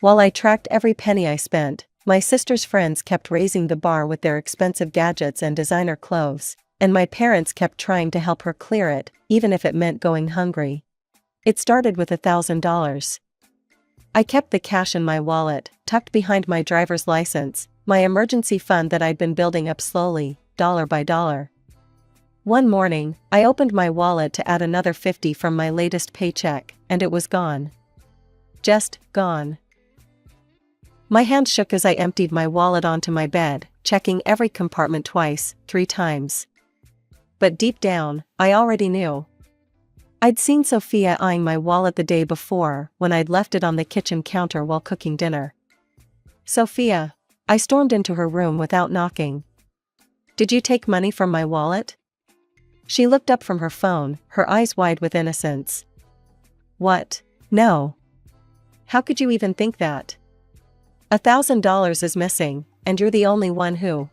While I tracked every penny I spent, my sister's friends kept raising the bar with their expensive gadgets and designer clothes, and my parents kept trying to help her clear it, even if it meant going hungry. It started with $1,000. I kept the cash in my wallet, tucked behind my driver's license, my emergency fund that I'd been building up slowly, dollar by dollar. One morning, I opened my wallet to add another $50 from my latest paycheck, and it was gone. Just gone. My hand shook as I emptied my wallet onto my bed, checking every compartment twice, 3 times. But deep down, I already knew. I'd seen Sophia eyeing my wallet the day before when I'd left it on the kitchen counter while cooking dinner. "Sophia," I stormed into her room without knocking. "Did you take money from my wallet?" She looked up from her phone, her eyes wide with innocence. "What? No. How could you even think that? $1,000 is missing, and you're the only one who—"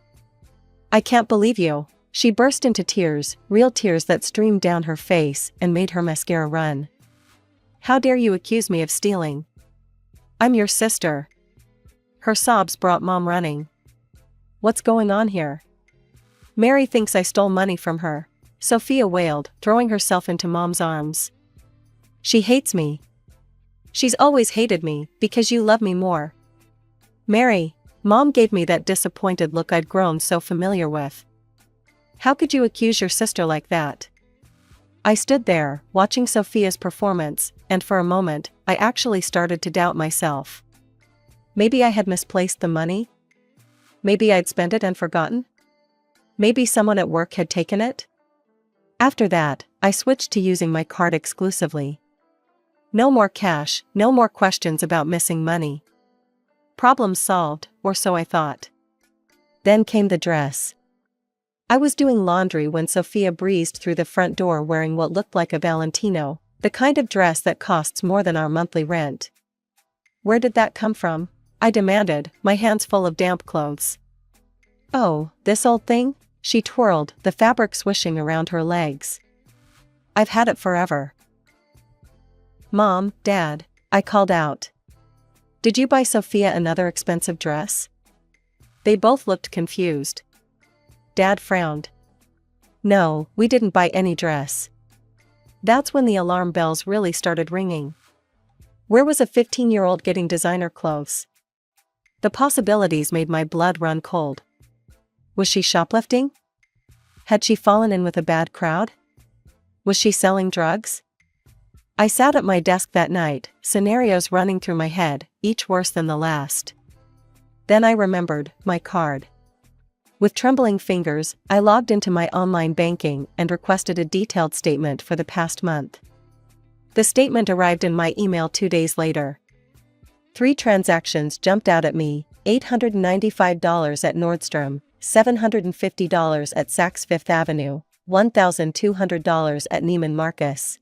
"I can't believe you." She burst into tears, real tears that streamed down her face and made her mascara run. "How dare you accuse me of stealing? I'm your sister." Her sobs brought Mom running. "What's going on here?" "Mary thinks I stole money from her," Sophia wailed, throwing herself into Mom's arms. "She hates me. She's always hated me, because you love me more." "Mary," Mom gave me that disappointed look I'd grown so familiar with. "How could you accuse your sister like that?" I stood there, watching Sophia's performance, and for a moment, I actually started to doubt myself. Maybe I had misplaced the money? Maybe I'd spent it and forgotten? Maybe someone at work had taken it? After that, I switched to using my card exclusively. No more cash, no more questions about missing money. Problem solved, or so I thought. Then came the dress. I was doing laundry when Sophia breezed through the front door wearing what looked like a Valentino, the kind of dress that costs more than our monthly rent. Where did that come from? I demanded, my hands full of damp clothes. Oh, this old thing? She twirled, the fabric swishing around her legs. I've had it forever. Mom, Dad, I called out. Did you buy Sophia another expensive dress? They both looked confused. Dad frowned. No, we didn't buy any dress. That's when the alarm bells really started ringing. Where was a 15-year-old getting designer clothes? The possibilities made my blood run cold. Was she shoplifting? Had she fallen in with a bad crowd? Was she selling drugs? I sat at my desk that night, scenarios running through my head, each worse than the last. Then I remembered my card. With trembling fingers, I logged into my online banking and requested a detailed statement for the past month. The statement arrived in my email 2 days later. 3 transactions jumped out at me: $895 at Nordstrom, $750 at Saks Fifth Avenue, $1,200 at Neiman Marcus.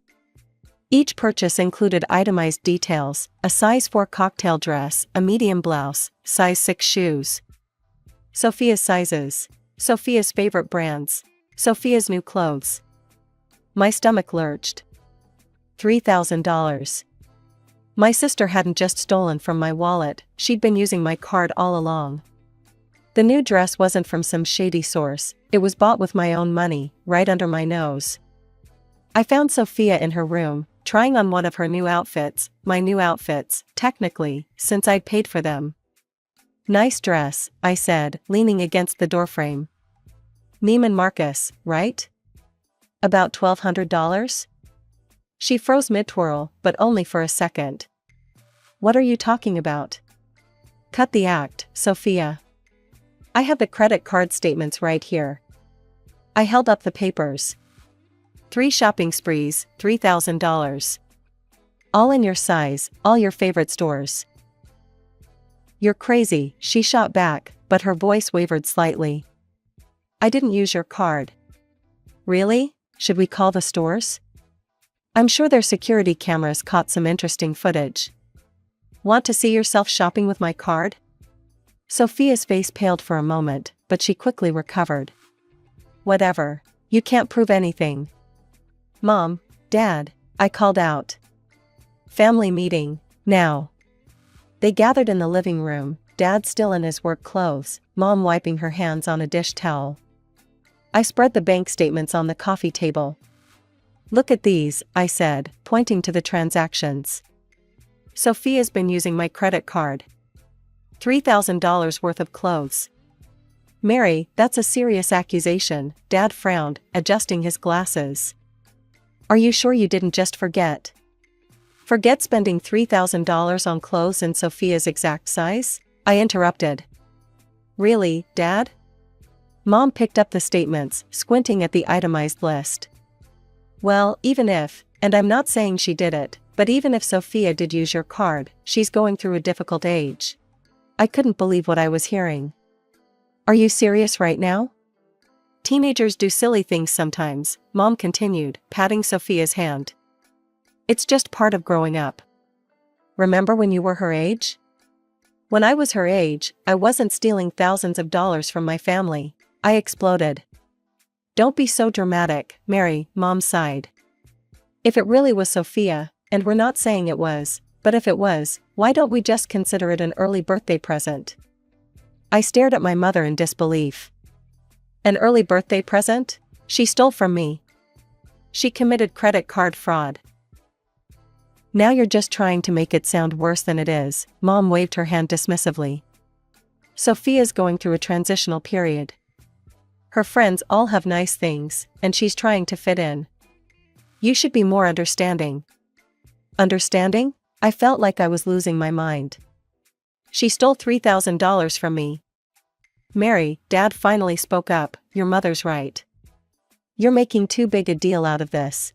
Each purchase included itemized details: a size 4 cocktail dress, a medium blouse, size 6 shoes. Sophia's sizes. Sophia's favorite brands. Sophia's new clothes. My stomach lurched. $3,000. My sister hadn't just stolen from my wallet, she'd been using my card all along. The new dress wasn't from some shady source, it was bought with my own money, right under my nose. I found Sophia in her room, trying on one of her new outfits, my new outfits, technically, since I'd paid for them. Nice dress, I said, leaning against the doorframe. Neiman Marcus, right? About $1,200? She froze mid-twirl, but only for a second. What are you talking about? Cut the act, Sophia. I have the credit card statements right here. I held up the papers. 3 shopping sprees, $3,000. All in your size, all your favorite stores. You're crazy, she shot back, but her voice wavered slightly. I didn't use your card. Really? Should we call the stores? I'm sure their security cameras caught some interesting footage. Want to see yourself shopping with my card? Sophia's face paled for a moment, but she quickly recovered. Whatever. You can't prove anything. Mom, Dad, I called out. Family meeting, now. They gathered in the living room, Dad still in his work clothes, Mom wiping her hands on a dish towel. I spread the bank statements on the coffee table. Look at these, I said, pointing to the transactions. Sophia's been using my credit card. $3,000 worth of clothes. Mary, that's a serious accusation, Dad frowned, adjusting his glasses. Are you sure you didn't just forget? Forget spending $3,000 on clothes in Sophia's exact size? I interrupted. Really, Dad? Mom picked up the statements, squinting at the itemized list. Well, even if, and I'm not saying she did it, but even if Sophia did use your card, she's going through a difficult age. I couldn't believe what I was hearing. Are you serious right now? Teenagers do silly things sometimes, Mom continued, patting Sophia's hand. It's just part of growing up. Remember when you were her age? When I was her age, I wasn't stealing thousands of dollars from my family, I exploded. Don't be so dramatic, Mary, Mom sighed. If it really was Sophia, and we're not saying it was, but if it was, why don't we just consider it an early birthday present? I stared at my mother in disbelief. An early birthday present? She stole from me. She committed credit card fraud. Now you're just trying to make it sound worse than it is, Mom waved her hand dismissively. Sophia's going through a transitional period. Her friends all have nice things, and she's trying to fit in. You should be more understanding. Understanding? I felt like I was losing my mind. She stole $3,000 from me. Mary, Dad finally spoke up, your mother's right. You're making too big a deal out of this.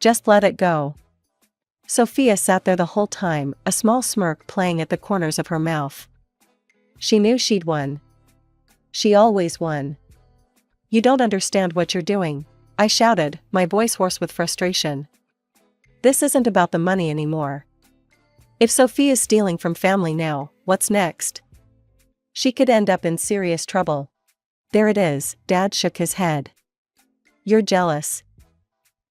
Just let it go. Sophia sat there the whole time, a small smirk playing at the corners of her mouth. She knew she'd won. She always won. You don't understand what you're doing, I shouted, my voice hoarse with frustration. This isn't about the money anymore. If Sophia's stealing from family now, what's next? She could end up in serious trouble. There it is, Dad shook his head. You're jealous.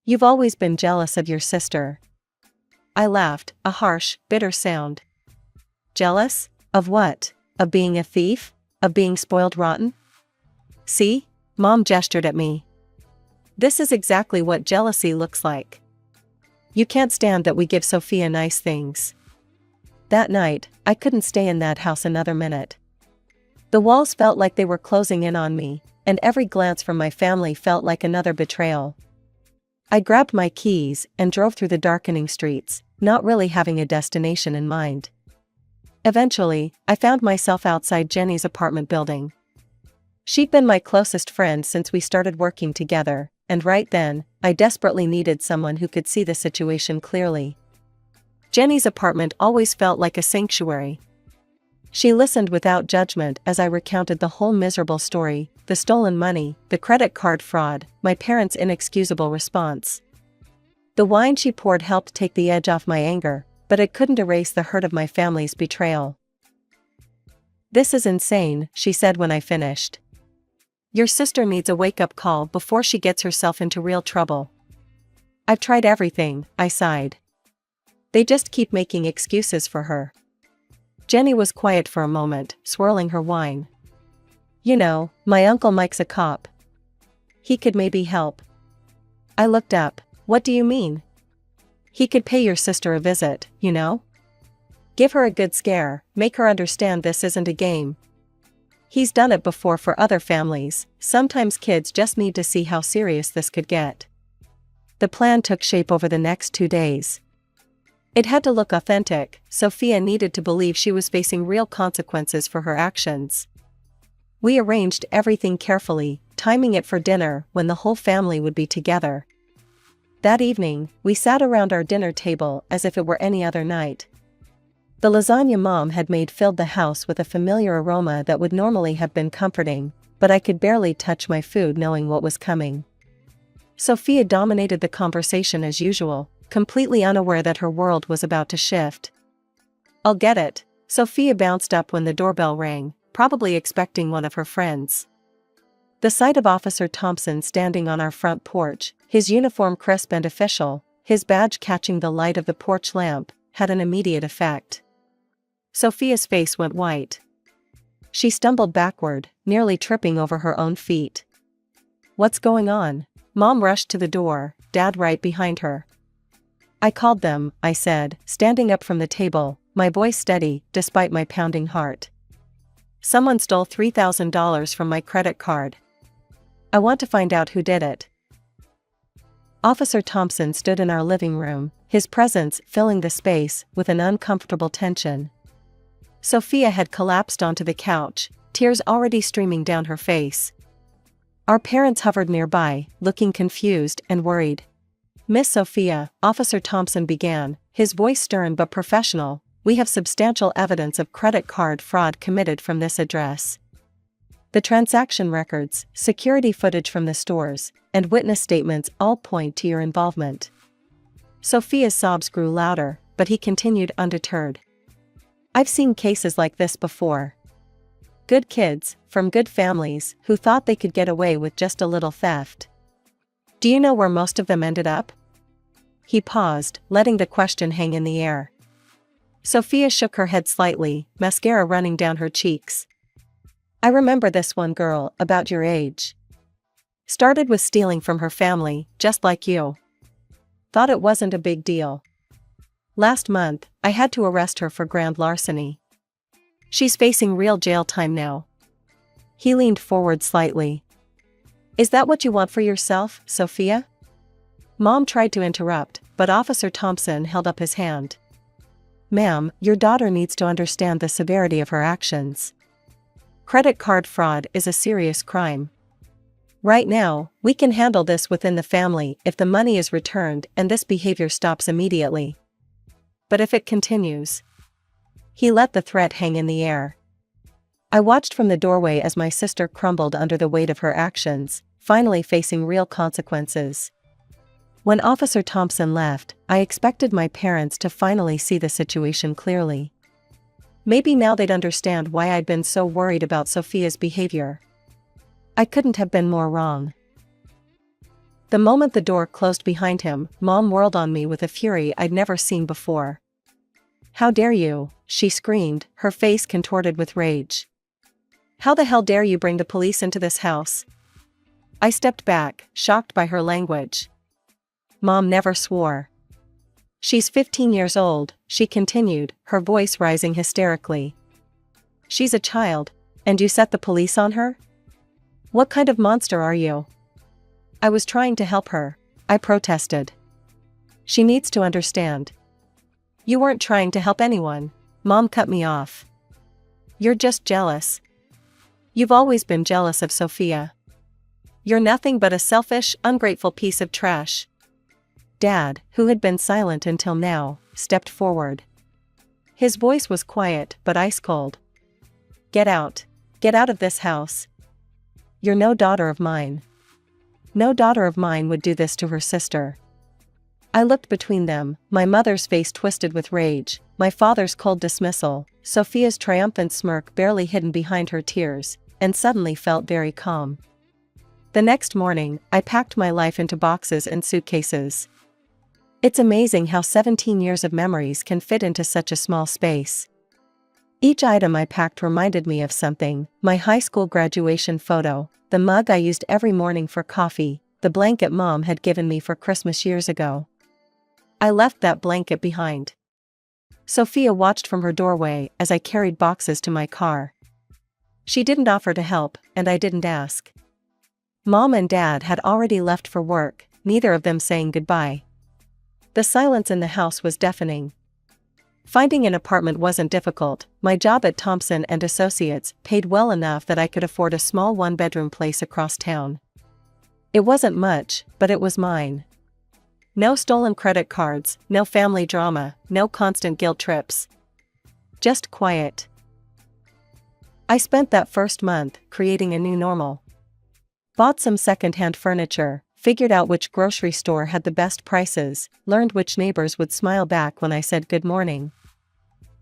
You've always been jealous of your sister. I laughed, a harsh, bitter sound. Jealous? Of what? Of being a thief? Of being spoiled rotten? See? Mom gestured at me. This is exactly what jealousy looks like. You can't stand that we give Sophia nice things. That night, I couldn't stay in that house another minute. The walls felt like they were closing in on me, and every glance from my family felt like another betrayal. I grabbed my keys and drove through the darkening streets, not really having a destination in mind. Eventually, I found myself outside Jenny's apartment building. She'd been my closest friend since we started working together, and right then, I desperately needed someone who could see the situation clearly. Jenny's apartment always felt like a sanctuary. She listened without judgment as I recounted the whole miserable story, the stolen money, the credit card fraud, my parents' inexcusable response. The wine she poured helped take the edge off my anger, but it couldn't erase the hurt of my family's betrayal. This is insane, she said when I finished. Your sister needs a wake-up call before she gets herself into real trouble. I've tried everything, I sighed. They just keep making excuses for her. Jenny was quiet for a moment, swirling her wine. You know, my Uncle Mike's a cop. He could maybe help. I looked up. What do you mean? He could pay your sister a visit, you know? Give her a good scare, make her understand this isn't a game. He's done it before for other families, sometimes kids just need to see how serious this could get. The plan took shape over the next 2 days. It had to look authentic, Sophia needed to believe she was facing real consequences for her actions. We arranged everything carefully, timing it for dinner when the whole family would be together. That evening, we sat around our dinner table as if it were any other night. The lasagna Mom had made filled the house with a familiar aroma that would normally have been comforting, but I could barely touch my food knowing what was coming. Sophia dominated the conversation as usual, completely unaware that her world was about to shift. I'll get it. Sophia bounced up when the doorbell rang, probably expecting one of her friends. The sight of Officer Thompson standing on our front porch, his uniform crisp and official, his badge catching the light of the porch lamp, had an immediate effect. Sophia's face went white. She stumbled backward, nearly tripping over her own feet. What's going on? Mom rushed to the door, Dad right behind her. I called them, I said, standing up from the table, my voice steady, despite my pounding heart. Someone stole $3,000 from my credit card. I want to find out who did it. Officer Thompson stood in our living room, his presence filling the space with an uncomfortable tension. Sophia had collapsed onto the couch, tears already streaming down her face. Our parents hovered nearby, looking confused and worried. Miss Sophia, Officer Thompson began, his voice stern but professional, we have substantial evidence of credit card fraud committed from this address. The transaction records, security footage from the stores, and witness statements all point to your involvement. Sophia's sobs grew louder, but he continued undeterred. I've seen cases like this before. Good kids, from good families, who thought they could get away with just a little theft. Do you know where most of them ended up? He paused, letting the question hang in the air. Sophia shook her head slightly, mascara running down her cheeks. I remember this one girl, about your age. Started with stealing from her family, just like you. Thought it wasn't a big deal. Last month, I had to arrest her for grand larceny. She's facing real jail time now. He leaned forward slightly. Is that what you want for yourself, Sophia? Mom tried to interrupt, but Officer Thompson held up his hand. "Ma'am, your daughter needs to understand the severity of her actions. Credit card fraud is a serious crime. Right now, we can handle this within the family if the money is returned and this behavior stops immediately. But if it continues..." He let the threat hang in the air. I watched from the doorway as my sister crumbled under the weight of her actions, finally facing real consequences. When Officer Thompson left, I expected my parents to finally see the situation clearly. Maybe now they'd understand why I'd been so worried about Sophia's behavior. I couldn't have been more wrong. The moment the door closed behind him, Mom whirled on me with a fury I'd never seen before. "How dare you?" she screamed, her face contorted with rage. "How the hell dare you bring the police into this house?" I stepped back, shocked by her language. "Mom never swore." "She's 15 years old," she continued, her voice rising hysterically. "She's a child, and you set the police on her? What kind of monster are you?" "I was trying to help her," I protested. "She needs to understand." "You weren't trying to help anyone," Mom cut me off. "You're just jealous. You've always been jealous of Sophia. You're nothing but a selfish, ungrateful piece of trash." Dad, who had been silent until now, stepped forward. His voice was quiet but ice cold. "Get out. Get out of this house. You're no daughter of mine. No daughter of mine would do this to her sister." I looked between them, my mother's face twisted with rage, my father's cold dismissal, Sophia's triumphant smirk barely hidden behind her tears, and suddenly felt very calm. The next morning, I packed my life into boxes and suitcases. It's amazing how 17 years of memories can fit into such a small space. Each item I packed reminded me of something: my high school graduation photo, the mug I used every morning for coffee, the blanket Mom had given me for Christmas years ago. I left that blanket behind. Sophia watched from her doorway as I carried boxes to my car. She didn't offer to help, and I didn't ask. Mom and Dad had already left for work, neither of them saying goodbye. The silence in the house was deafening. Finding an apartment wasn't difficult. My job at Thompson and Associates paid well enough that I could afford a small one-bedroom place across town. It wasn't much, but it was mine. No stolen credit cards, no family drama, no constant guilt trips. Just quiet. I spent that first month creating a new normal. Bought some second-hand furniture, figured out which grocery store had the best prices, learned which neighbors would smile back when I said good morning.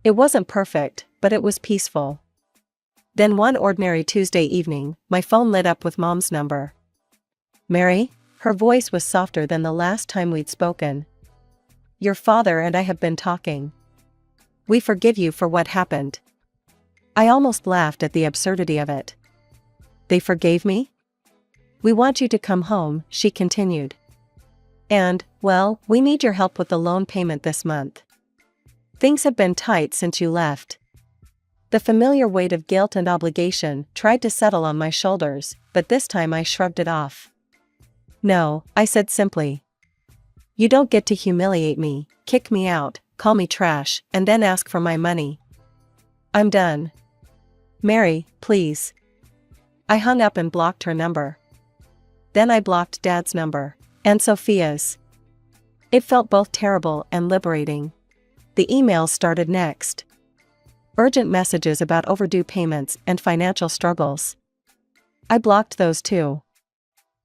It wasn't perfect, but it was peaceful. Then one ordinary Tuesday evening, my phone lit up with Mom's number. "Mary?" Her voice was softer than the last time we'd spoken. "Your father and I have been talking. We forgive you for what happened." I almost laughed at the absurdity of it. "They forgave me?" "We want you to come home," she continued. "And, well, we need your help with the loan payment this month. Things have been tight since you left." The familiar weight of guilt and obligation tried to settle on my shoulders, but this time I shrugged it off. "No," I said simply. "You don't get to humiliate me, kick me out, call me trash, and then ask for my money. I'm done. Mary, please." I hung up and blocked her number. Then I blocked Dad's number, and Sophia's. It felt both terrible and liberating. The emails started next. Urgent messages about overdue payments and financial struggles. I blocked those too.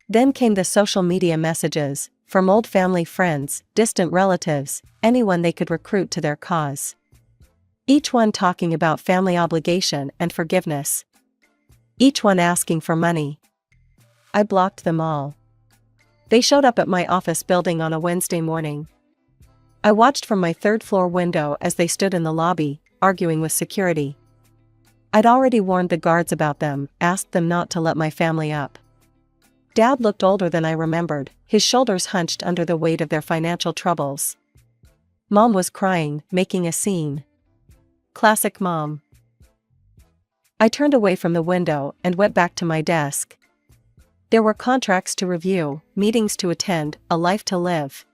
Then came the social media messages, from old family friends, distant relatives, anyone they could recruit to their cause. Each one talking about family obligation and forgiveness. Each one asking for money. I blocked them all. They showed up at my office building on a Wednesday morning. I watched from my third-floor window as they stood in the lobby, arguing with security. I'd already warned the guards about them, asked them not to let my family up. Dad looked older than I remembered, his shoulders hunched under the weight of their financial troubles. Mom was crying, making a scene. Classic Mom. I turned away from the window and went back to my desk. There were contracts to review, meetings to attend, a life to live.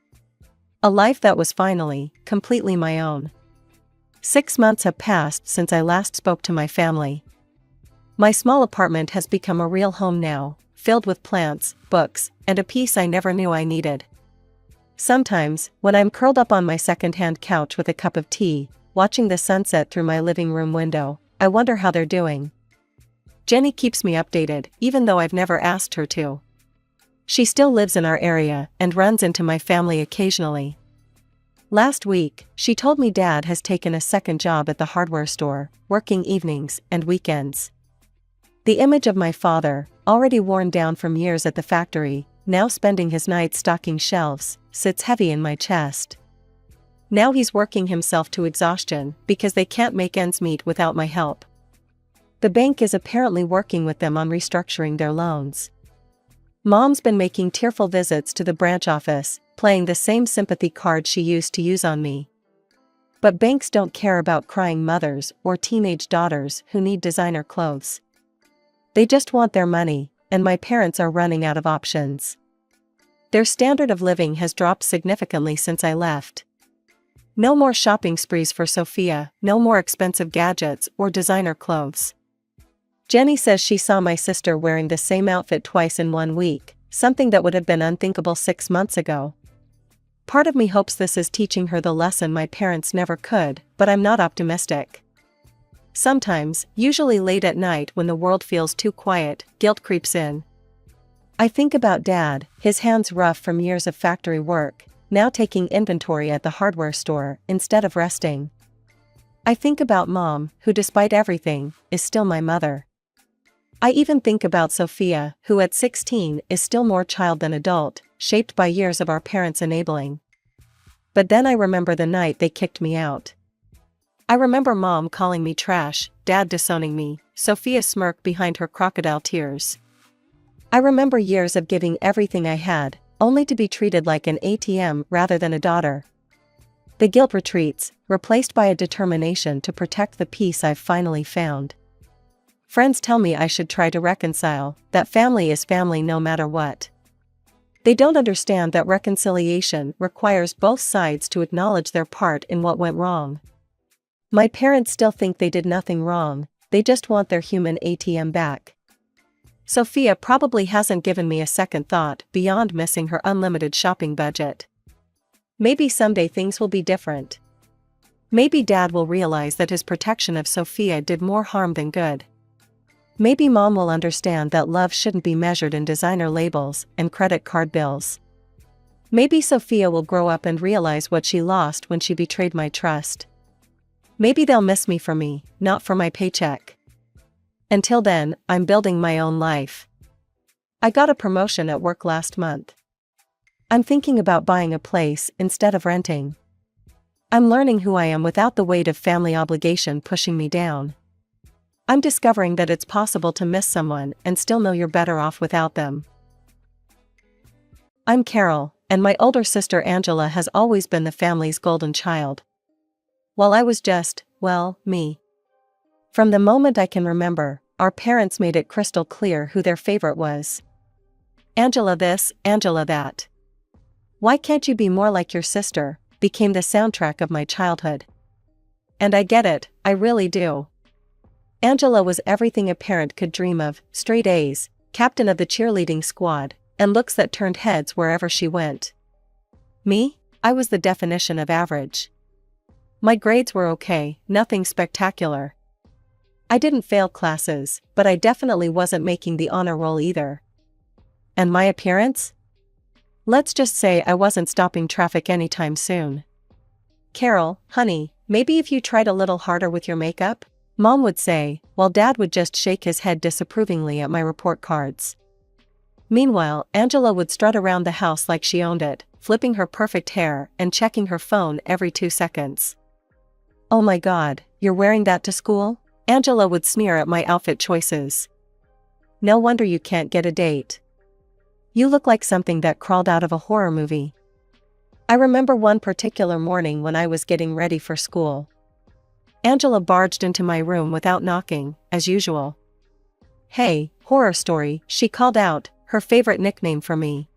A life that was finally, completely my own. 6 months have passed since I last spoke to my family. My small apartment has become a real home now, filled with plants, books, and a peace I never knew I needed. Sometimes, when I'm curled up on my second-hand couch with a cup of tea, watching the sunset through my living room window, I wonder how they're doing. Jenny keeps me updated, even though I've never asked her to. She still lives in our area and runs into my family occasionally. Last week, she told me Dad has taken a second job at the hardware store, working evenings and weekends. The image of my father, already worn down from years at the factory, now spending his nights stocking shelves, sits heavy in my chest. Now he's working himself to exhaustion because they can't make ends meet without my help. The bank is apparently working with them on restructuring their loans. Mom's been making tearful visits to the branch office, playing the same sympathy card she used to use on me. But banks don't care about crying mothers or teenage daughters who need designer clothes. They just want their money, and my parents are running out of options. Their standard of living has dropped significantly since I left. No more shopping sprees for Sophia, no more expensive gadgets or designer clothes. Jenny says she saw my sister wearing the same outfit twice in 1 week, something that would have been unthinkable 6 months ago. Part of me hopes this is teaching her the lesson my parents never could, but I'm not optimistic. Sometimes, usually late at night when the world feels too quiet, guilt creeps in. I think about Dad, his hands rough from years of factory work, now taking inventory at the hardware store instead of resting. I think about Mom, who despite everything, is still my mother. I even think about Sophia, who at 16 is still more child than adult, shaped by years of our parents' enabling. But then I remember the night they kicked me out. I remember Mom calling me trash, Dad disowning me, Sophia smirk behind her crocodile tears. I remember years of giving everything I had, only to be treated like an ATM rather than a daughter. The guilt retreats, replaced by a determination to protect the peace I've finally found. Friends tell me I should try to reconcile, that family is family no matter what. They don't understand that reconciliation requires both sides to acknowledge their part in what went wrong. My parents still think they did nothing wrong, they just want their human ATM back. Sophia probably hasn't given me a second thought beyond missing her unlimited shopping budget. Maybe someday things will be different. Maybe Dad will realize that his protection of Sophia did more harm than good. Maybe Mom will understand that love shouldn't be measured in designer labels and credit card bills. Maybe Sophia will grow up and realize what she lost when she betrayed my trust. Maybe they'll miss me for me, not for my paycheck. Until then, I'm building my own life. I got a promotion at work last month. I'm thinking about buying a place instead of renting. I'm learning who I am without the weight of family obligation pushing me down. I'm discovering that it's possible to miss someone and still know you're better off without them. I'm Carol, and my older sister Angela has always been the family's golden child. While I was just, well, me. From the moment I can remember, our parents made it crystal clear who their favorite was. Angela this, Angela that. Why can't you be more like your sister, became the soundtrack of my childhood. And I get it, I really do. Angela was everything a parent could dream of, straight A's, captain of the cheerleading squad, and looks that turned heads wherever she went. Me? I was the definition of average. My grades were okay, nothing spectacular. I didn't fail classes, but I definitely wasn't making the honor roll either. And my appearance? Let's just say I wasn't stopping traffic anytime soon. Carol, honey, maybe if you tried a little harder with your makeup? Mom would say, while Dad would just shake his head disapprovingly at my report cards. Meanwhile, Angela would strut around the house like she owned it, flipping her perfect hair and checking her phone every 2 seconds. Oh my God, you're wearing that to school? Angela would sneer at my outfit choices. No wonder you can't get a date. You look like something that crawled out of a horror movie. I remember one particular morning when I was getting ready for school. Angela barged into my room without knocking, as usual. Hey, horror story, she called out, her favorite nickname for me.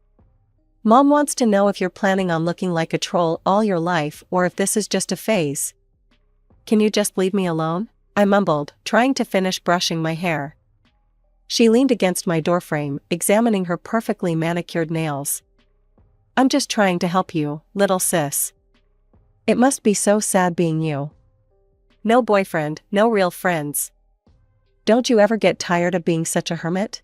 Mom wants to know if you're planning on looking like a troll all your life or if this is just a phase. Can you just leave me alone? I mumbled, trying to finish brushing my hair. She leaned against my doorframe, examining her perfectly manicured nails. I'm just trying to help you, little sis. It must be so sad being you. No boyfriend, no real friends. Don't you ever get tired of being such a hermit?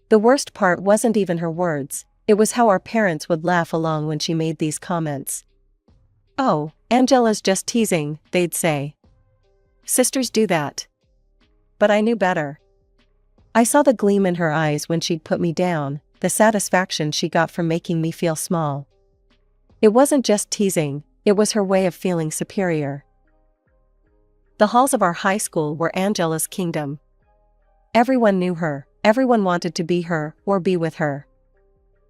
The worst part wasn't even her words, it was how our parents would laugh along when she made these comments. Oh, Angela's just teasing, they'd say. Sisters do that. But I knew better. I saw the gleam in her eyes when she'd put me down, the satisfaction she got from making me feel small. It wasn't just teasing, it was her way of feeling superior. The halls of our high school were Angela's kingdom. Everyone knew her, everyone wanted to be her or be with her.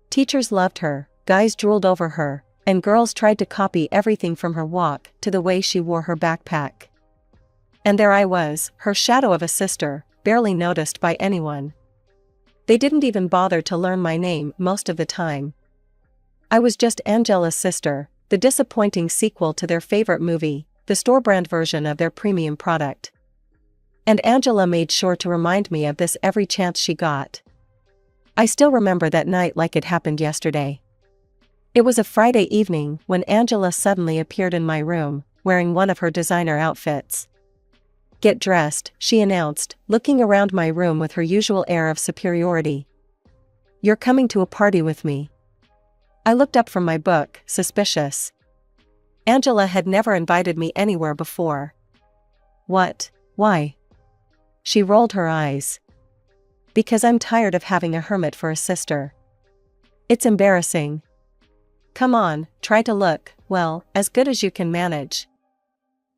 Teachers loved her, guys drooled over her, and girls tried to copy everything from her walk to the way she wore her backpack. And there I was, her shadow of a sister, barely noticed by anyone. They didn't even bother to learn my name most of the time. I was just Angela's sister, the disappointing sequel to their favorite movie, the store-brand version of their premium product. And Angela made sure to remind me of this every chance she got. I still remember that night like it happened yesterday. It was a Friday evening when Angela suddenly appeared in my room, wearing one of her designer outfits. Get dressed, she announced, looking around my room with her usual air of superiority. You're coming to a party with me. I looked up from my book, suspicious. Angela had never invited me anywhere before. What? Why? She rolled her eyes. Because I'm tired of having a hermit for a sister. It's embarrassing. Come on, try to look, well, as good as you can manage.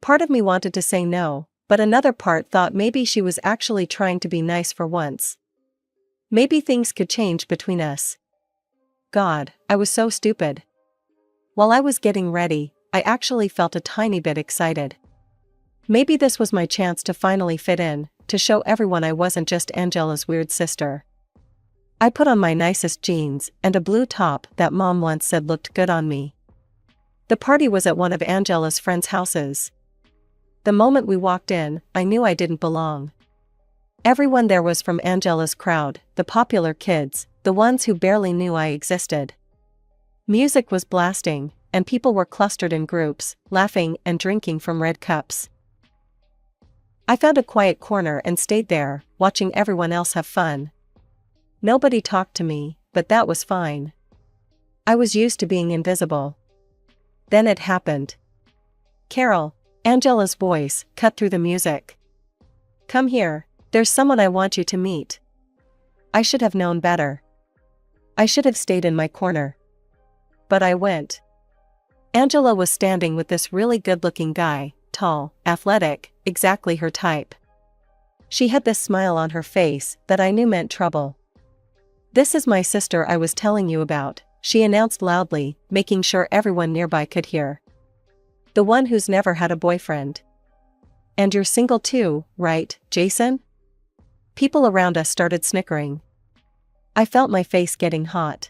Part of me wanted to say no, but another part thought maybe she was actually trying to be nice for once. Maybe things could change between us. God, I was so stupid. While I was getting ready, I actually felt a tiny bit excited. Maybe this was my chance to finally fit in, to show everyone I wasn't just Angela's weird sister. I put on my nicest jeans and a blue top that Mom once said looked good on me. The party was at one of Angela's friends' houses. The moment we walked in, I knew I didn't belong. Everyone there was from Angela's crowd, the popular kids, the ones who barely knew I existed. Music was blasting, and people were clustered in groups, laughing and drinking from red cups. I found a quiet corner and stayed there, watching everyone else have fun. Nobody talked to me, but that was fine. I was used to being invisible. Then it happened. Carol, Angela's voice, cut through the music. Come here, there's someone I want you to meet. I should have known better. I should have stayed in my corner. But I went. Angela was standing with this really good-looking guy, tall, athletic, exactly her type. She had this smile on her face that I knew meant trouble. This is my sister I was telling you about, she announced loudly, making sure everyone nearby could hear. The one who's never had a boyfriend. And you're single too, right, Jason? People around us started snickering. I felt my face getting hot.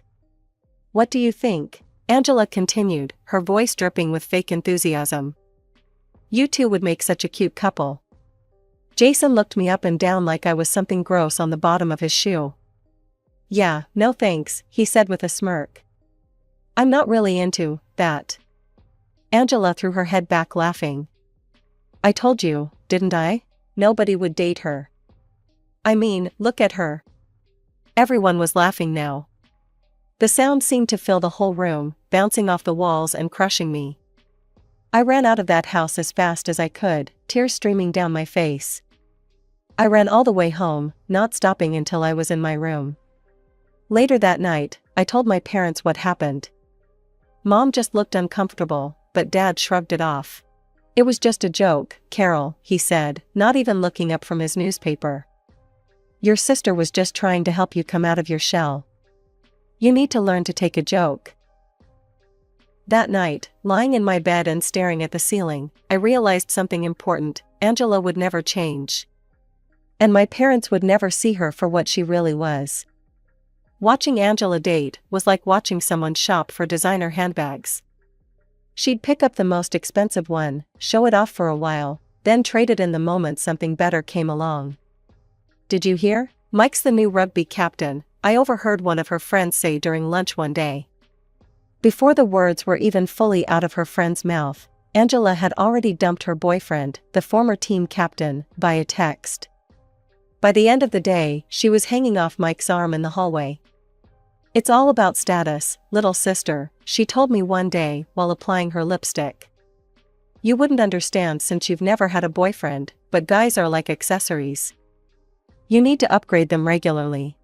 What do you think? Angela continued, her voice dripping with fake enthusiasm. You two would make such a cute couple. Jason looked me up and down like I was something gross on the bottom of his shoe. Yeah, no thanks, he said with a smirk. I'm not really into that. Angela threw her head back laughing. I told you, didn't I? Nobody would date her. I mean, look at her. Everyone was laughing now. The sound seemed to fill the whole room, bouncing off the walls and crushing me. I ran out of that house as fast as I could, tears streaming down my face. I ran all the way home, not stopping until I was in my room. Later that night, I told my parents what happened. Mom just looked uncomfortable, but Dad shrugged it off. It was just a joke, Carol, he said, not even looking up from his newspaper. Your sister was just trying to help you come out of your shell. You need to learn to take a joke. That night, lying in my bed and staring at the ceiling, I realized something important: Angela would never change. And my parents would never see her for what she really was. Watching Angela date was like watching someone shop for designer handbags. She'd pick up the most expensive one, show it off for a while, then trade it in the moment something better came along. "Did you hear? Mike's the new rugby captain," I overheard one of her friends say during lunch one day. Before the words were even fully out of her friend's mouth, Angela had already dumped her boyfriend, the former team captain, by a text. By the end of the day, she was hanging off Mike's arm in the hallway. "It's all about status, little sister," she told me one day while applying her lipstick. "You wouldn't understand since you've never had a boyfriend, but guys are like accessories. You need to upgrade them regularly."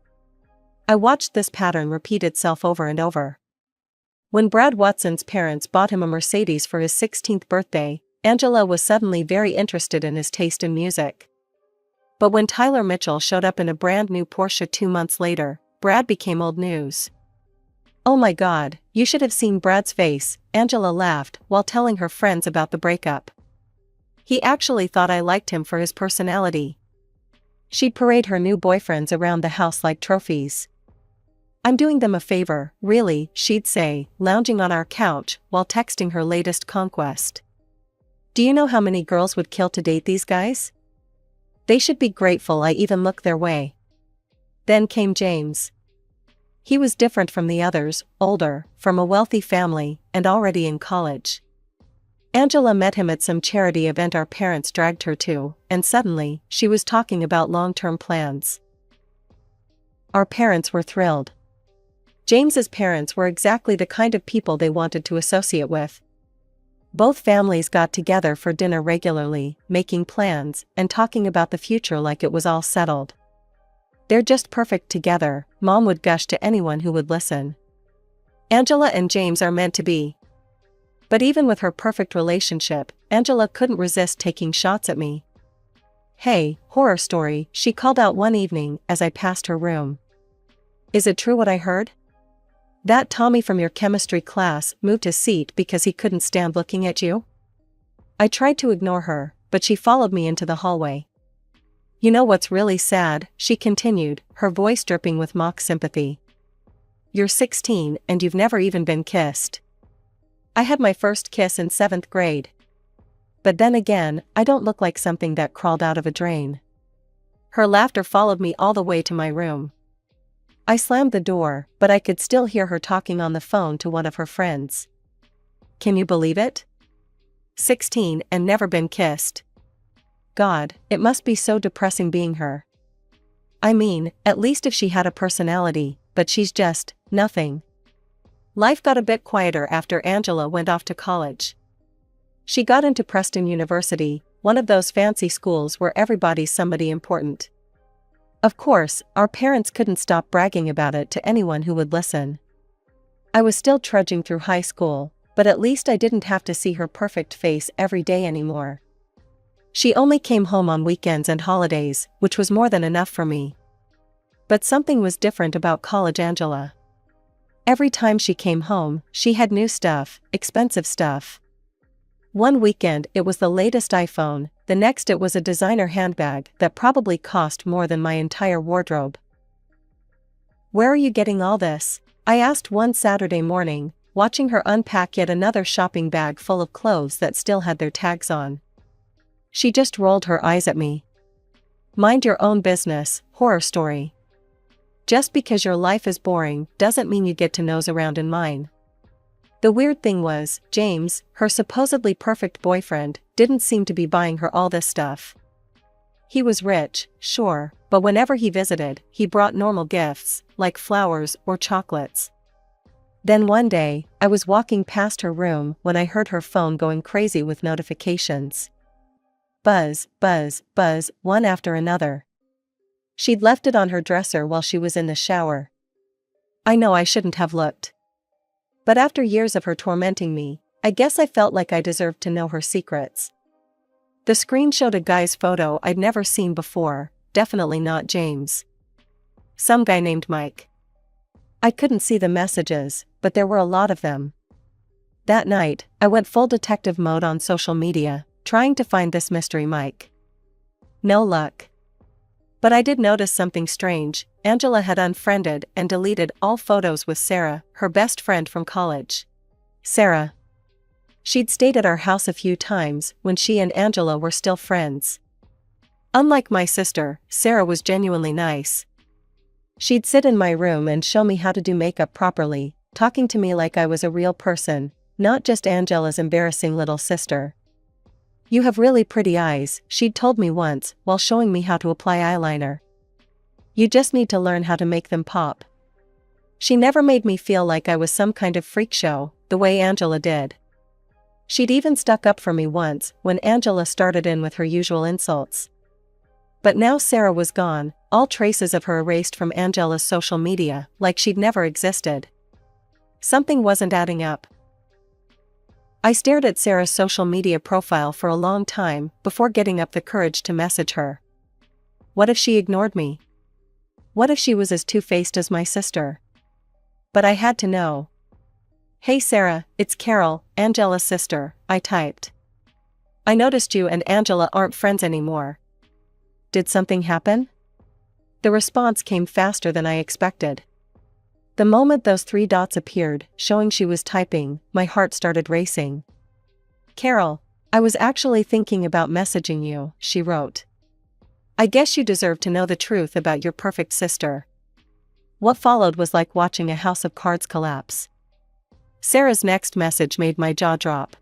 I watched this pattern repeat itself over and over. When Brad Watson's parents bought him a Mercedes for his 16th birthday, Angela was suddenly very interested in his taste in music. But when Tyler Mitchell showed up in a brand new Porsche 2 months later, Brad became old news. "Oh my God, you should have seen Brad's face," Angela laughed while telling her friends about the breakup. "He actually thought I liked him for his personality." She'd parade her new boyfriends around the house like trophies. "I'm doing them a favor, really," she'd say, lounging on our couch while texting her latest conquest. "Do you know how many girls would kill to date these guys? They should be grateful I even look their way." Then came James. He was different from the others, older, from a wealthy family, and already in college. Angela met him at some charity event our parents dragged her to, and suddenly, she was talking about long-term plans. Our parents were thrilled. James's parents were exactly the kind of people they wanted to associate with. Both families got together for dinner regularly, making plans, and talking about the future like it was all settled. "They're just perfect together," Mom would gush to anyone who would listen. "Angela and James are meant to be." But even with her perfect relationship, Angela couldn't resist taking shots at me. "Hey, horror story," she called out one evening as I passed her room. "Is it true what I heard? That Tommy from your chemistry class moved his seat because he couldn't stand looking at you?" I tried to ignore her, but she followed me into the hallway. "You know what's really sad," she continued, her voice dripping with mock sympathy. "You're 16 and you've never even been kissed. I had my first kiss in 7th grade. But then again, I don't look like something that crawled out of a drain." Her laughter followed me all the way to my room. I slammed the door, but I could still hear her talking on the phone to one of her friends. "Can you believe it? 16 and never been kissed. God, it must be so depressing being her. I mean, at least if she had a personality, but she's just nothing." Life got a bit quieter after Angela went off to college. She got into Preston University, one of those fancy schools where everybody's somebody important. Of course, our parents couldn't stop bragging about it to anyone who would listen. I was still trudging through high school, but at least I didn't have to see her perfect face every day anymore. She only came home on weekends and holidays, which was more than enough for me. But something was different about college Angela. Every time she came home, she had new stuff, expensive stuff. One weekend it was the latest iPhone, the next it was a designer handbag that probably cost more than my entire wardrobe. "Where are you getting all this?" I asked one Saturday morning, watching her unpack yet another shopping bag full of clothes that still had their tags on. She just rolled her eyes at me. "Mind your own business, horror story. Just because your life is boring doesn't mean you get to nose around in mine." The weird thing was, James, her supposedly perfect boyfriend, didn't seem to be buying her all this stuff. He was rich, sure, but whenever he visited, he brought normal gifts, like flowers or chocolates. Then one day, I was walking past her room when I heard her phone going crazy with notifications. Buzz, buzz, buzz, one after another. She'd left it on her dresser while she was in the shower. I know I shouldn't have looked. But after years of her tormenting me, I guess I felt like I deserved to know her secrets. The screen showed a guy's photo I'd never seen before, definitely not James. Some guy named Mike. I couldn't see the messages, but there were a lot of them. That night, I went full detective mode on social media, trying to find this mystery Mike. No luck. But I did notice something strange. Angela had unfriended and deleted all photos with Sarah, her best friend from college. Sarah. She'd stayed at our house a few times when she and Angela were still friends. Unlike my sister, Sarah was genuinely nice. She'd sit in my room and show me how to do makeup properly, talking to me like I was a real person, not just Angela's embarrassing little sister. "You have really pretty eyes," she'd told me once, while showing me how to apply eyeliner. "You just need to learn how to make them pop." She never made me feel like I was some kind of freak show, the way Angela did. She'd even stuck up for me once, when Angela started in with her usual insults. But now Sarah was gone, all traces of her erased from Angela's social media, like she'd never existed. Something wasn't adding up. I stared at Sarah's social media profile for a long time before getting up the courage to message her. What if she ignored me? What if she was as two-faced as my sister? But I had to know. "Hey Sarah, it's Carol, Angela's sister," I typed. "I noticed you and Angela aren't friends anymore. Did something happen?" The response came faster than I expected. The moment those 3 dots appeared, showing she was typing, my heart started racing. "Carol, I was actually thinking about messaging you," she wrote. "I guess you deserve to know the truth about your perfect sister." What followed was like watching a house of cards collapse. Sarah's next message made my jaw drop.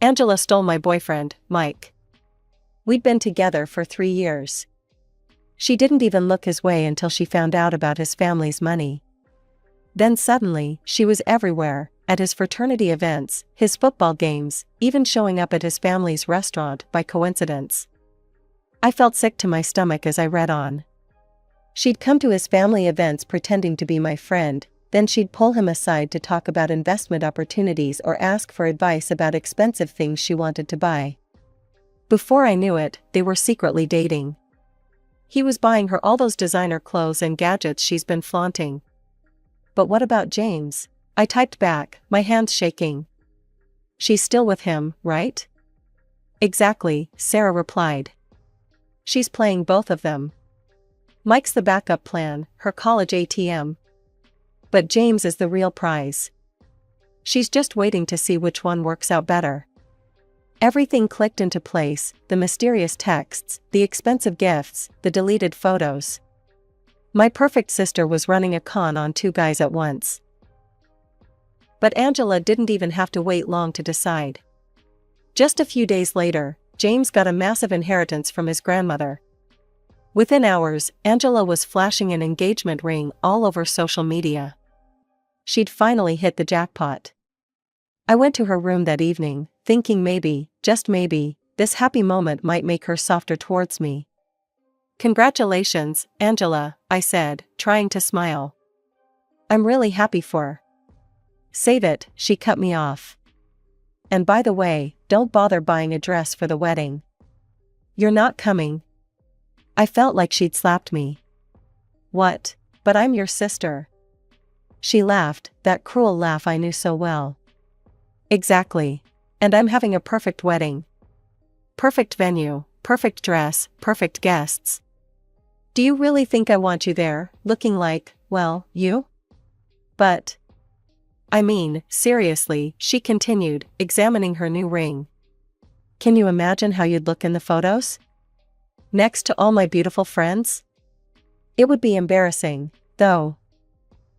"Angela stole my boyfriend, Mike. We'd been together for 3 years. She didn't even look his way until she found out about his family's money. Then suddenly, she was everywhere, at his fraternity events, his football games, even showing up at his family's restaurant by coincidence." I felt sick to my stomach as I read on. She'd come to his family events pretending to be my friend, then she'd pull him aside to talk about investment opportunities or ask for advice about expensive things she wanted to buy. Before I knew it, they were secretly dating. He was buying her all those designer clothes and gadgets she's been flaunting. "But what about James?" I typed back, my hands shaking. "She's still with him, right?" "Exactly," Sarah replied. "She's playing both of them. Mike's the backup plan, her college ATM. But James is the real prize. She's just waiting to see which one works out better." Everything clicked into place, the mysterious texts, the expensive gifts, the deleted photos. My perfect sister was running a con on 2 guys at once. But Angela didn't even have to wait long to decide. Just a few days later, James got a massive inheritance from his grandmother. Within hours, Angela was flashing an engagement ring all over social media. She'd finally hit the jackpot. I went to her room that evening, thinking maybe, just maybe, this happy moment might make her softer towards me. "Congratulations, Angela," I said, trying to smile. "I'm really happy for." "Save it," she cut me off. "And by the way, don't bother buying a dress for the wedding. You're not coming." I felt like she'd slapped me. "What? But I'm your sister." She laughed, that cruel laugh I knew so well. "Exactly. And I'm having a perfect wedding. Perfect venue, perfect dress, perfect guests. Do you really think I want you there, looking like, well, you? But I mean, seriously," she continued, examining her new ring. "Can you imagine how you'd look in the photos? Next to all my beautiful friends? It would be embarrassing, though."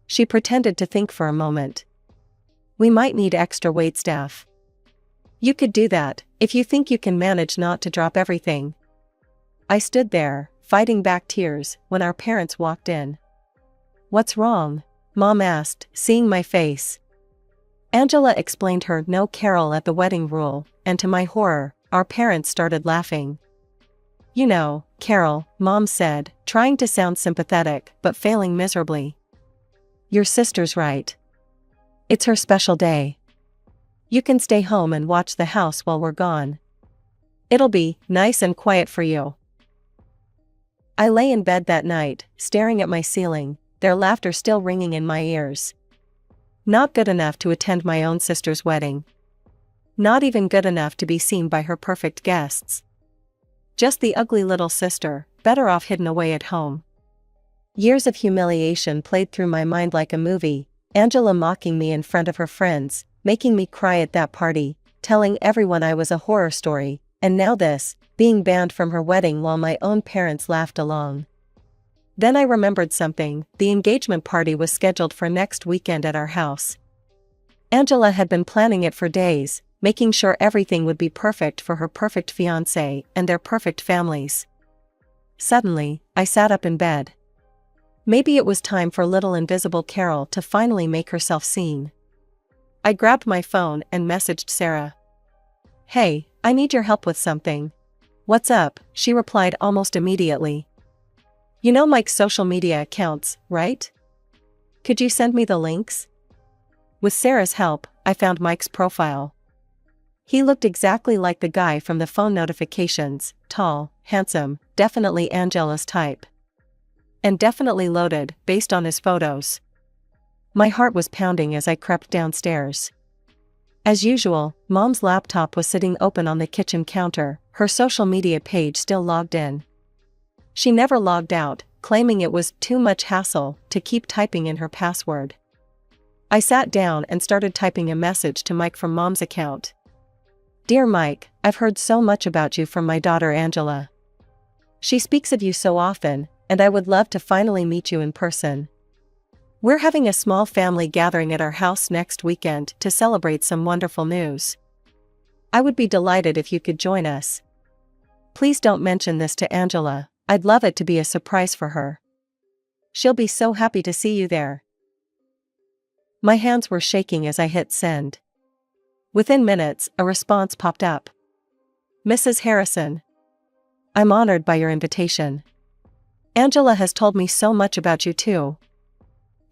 She pretended to think for a moment. "We might need extra waitstaff." "You could do that, if you think you can manage not to drop everything." I stood there, fighting back tears, when our parents walked in. "What's wrong?" Mom asked, seeing my face. Angela explained her "no Carol at the wedding" rule, and to my horror, our parents started laughing. "You know, Carol," Mom said, trying to sound sympathetic, but failing miserably. "Your sister's right. It's her special day. You can stay home and watch the house while we're gone. It'll be nice and quiet for you." I lay in bed that night, staring at my ceiling, their laughter still ringing in my ears. Not good enough to attend my own sister's wedding. Not even good enough to be seen by her perfect guests. Just the ugly little sister, better off hidden away at home. Years of humiliation played through my mind like a movie, Angela mocking me in front of her friends, making me cry at that party, telling everyone I was a horror story, and now this, being banned from her wedding while my own parents laughed along. Then I remembered something. The engagement party was scheduled for next weekend at our house. Angela had been planning it for days, making sure everything would be perfect for her perfect fiancé and their perfect families. Suddenly, I sat up in bed. Maybe it was time for little invisible Carol to finally make herself seen. I grabbed my phone and messaged Sarah. "Hey, I need your help with something." "What's up?" she replied almost immediately. "You know Mike's social media accounts, right? Could you send me the links?" With Sarah's help, I found Mike's profile. He looked exactly like the guy from the phone notifications, tall, handsome, definitely Angela's type. And definitely loaded, based on his photos. My heart was pounding as I crept downstairs. As usual, Mom's laptop was sitting open on the kitchen counter, her social media page still logged in. She never logged out, claiming it was too much hassle to keep typing in her password. I sat down and started typing a message to Mike from Mom's account. "Dear Mike, I've heard so much about you from my daughter Angela. She speaks of you so often, and I would love to finally meet you in person. We're having a small family gathering at our house next weekend to celebrate some wonderful news. I would be delighted if you could join us. Please don't mention this to Angela, I'd love it to be a surprise for her. She'll be so happy to see you there." My hands were shaking as I hit send. Within minutes, a response popped up. "Mrs. Harrison, I'm honored by your invitation. Angela has told me so much about you too.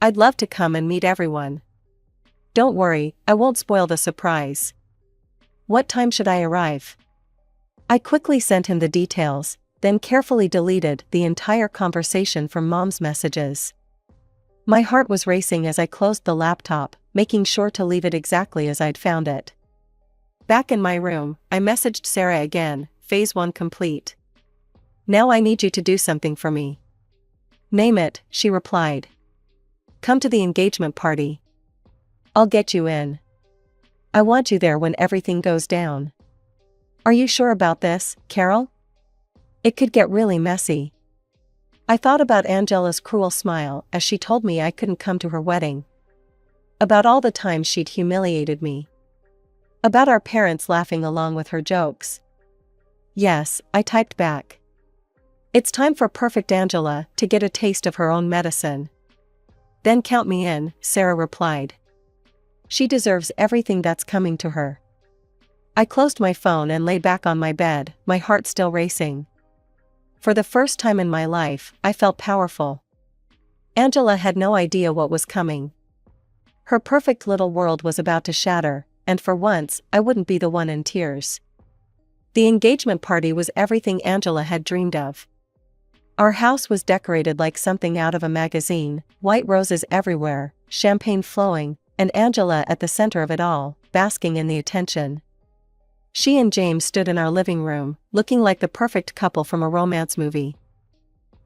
I'd love to come and meet everyone. Don't worry, I won't spoil the surprise. What time should I arrive?" I quickly sent him the details, then carefully deleted the entire conversation from Mom's messages. My heart was racing as I closed the laptop, making sure to leave it exactly as I'd found it. Back in my room, I messaged Sarah again, phase 1 complete. "Now I need you to do something for me." "Name it," she replied. "Come to the engagement party. I'll get you in. I want you there when everything goes down." "Are you sure about this, Carol? It could get really messy." I thought about Angela's cruel smile as she told me I couldn't come to her wedding. About all the times she'd humiliated me. About our parents laughing along with her jokes. "Yes," I typed back. "It's time for perfect Angela to get a taste of her own medicine." "Then count me in," Sarah replied. "She deserves everything that's coming to her." I closed my phone and lay back on my bed, my heart still racing. For the first time in my life, I felt powerful. Angela had no idea what was coming. Her perfect little world was about to shatter, and for once, I wouldn't be the one in tears. The engagement party was everything Angela had dreamed of. Our house was decorated like something out of a magazine, white roses everywhere, champagne flowing, and Angela at the center of it all, basking in the attention. She and James stood in our living room, looking like the perfect couple from a romance movie.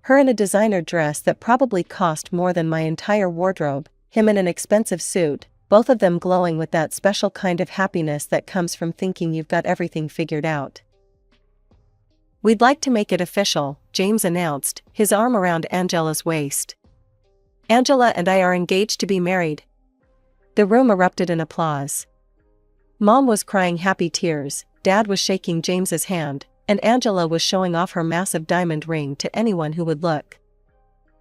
Her in a designer dress that probably cost more than my entire wardrobe, him in an expensive suit, both of them glowing with that special kind of happiness that comes from thinking you've got everything figured out. "We'd like to make it official," James announced, his arm around Angela's waist. "Angela and I are engaged to be married." The room erupted in applause. Mom was crying happy tears, Dad was shaking James's hand, and Angela was showing off her massive diamond ring to anyone who would look.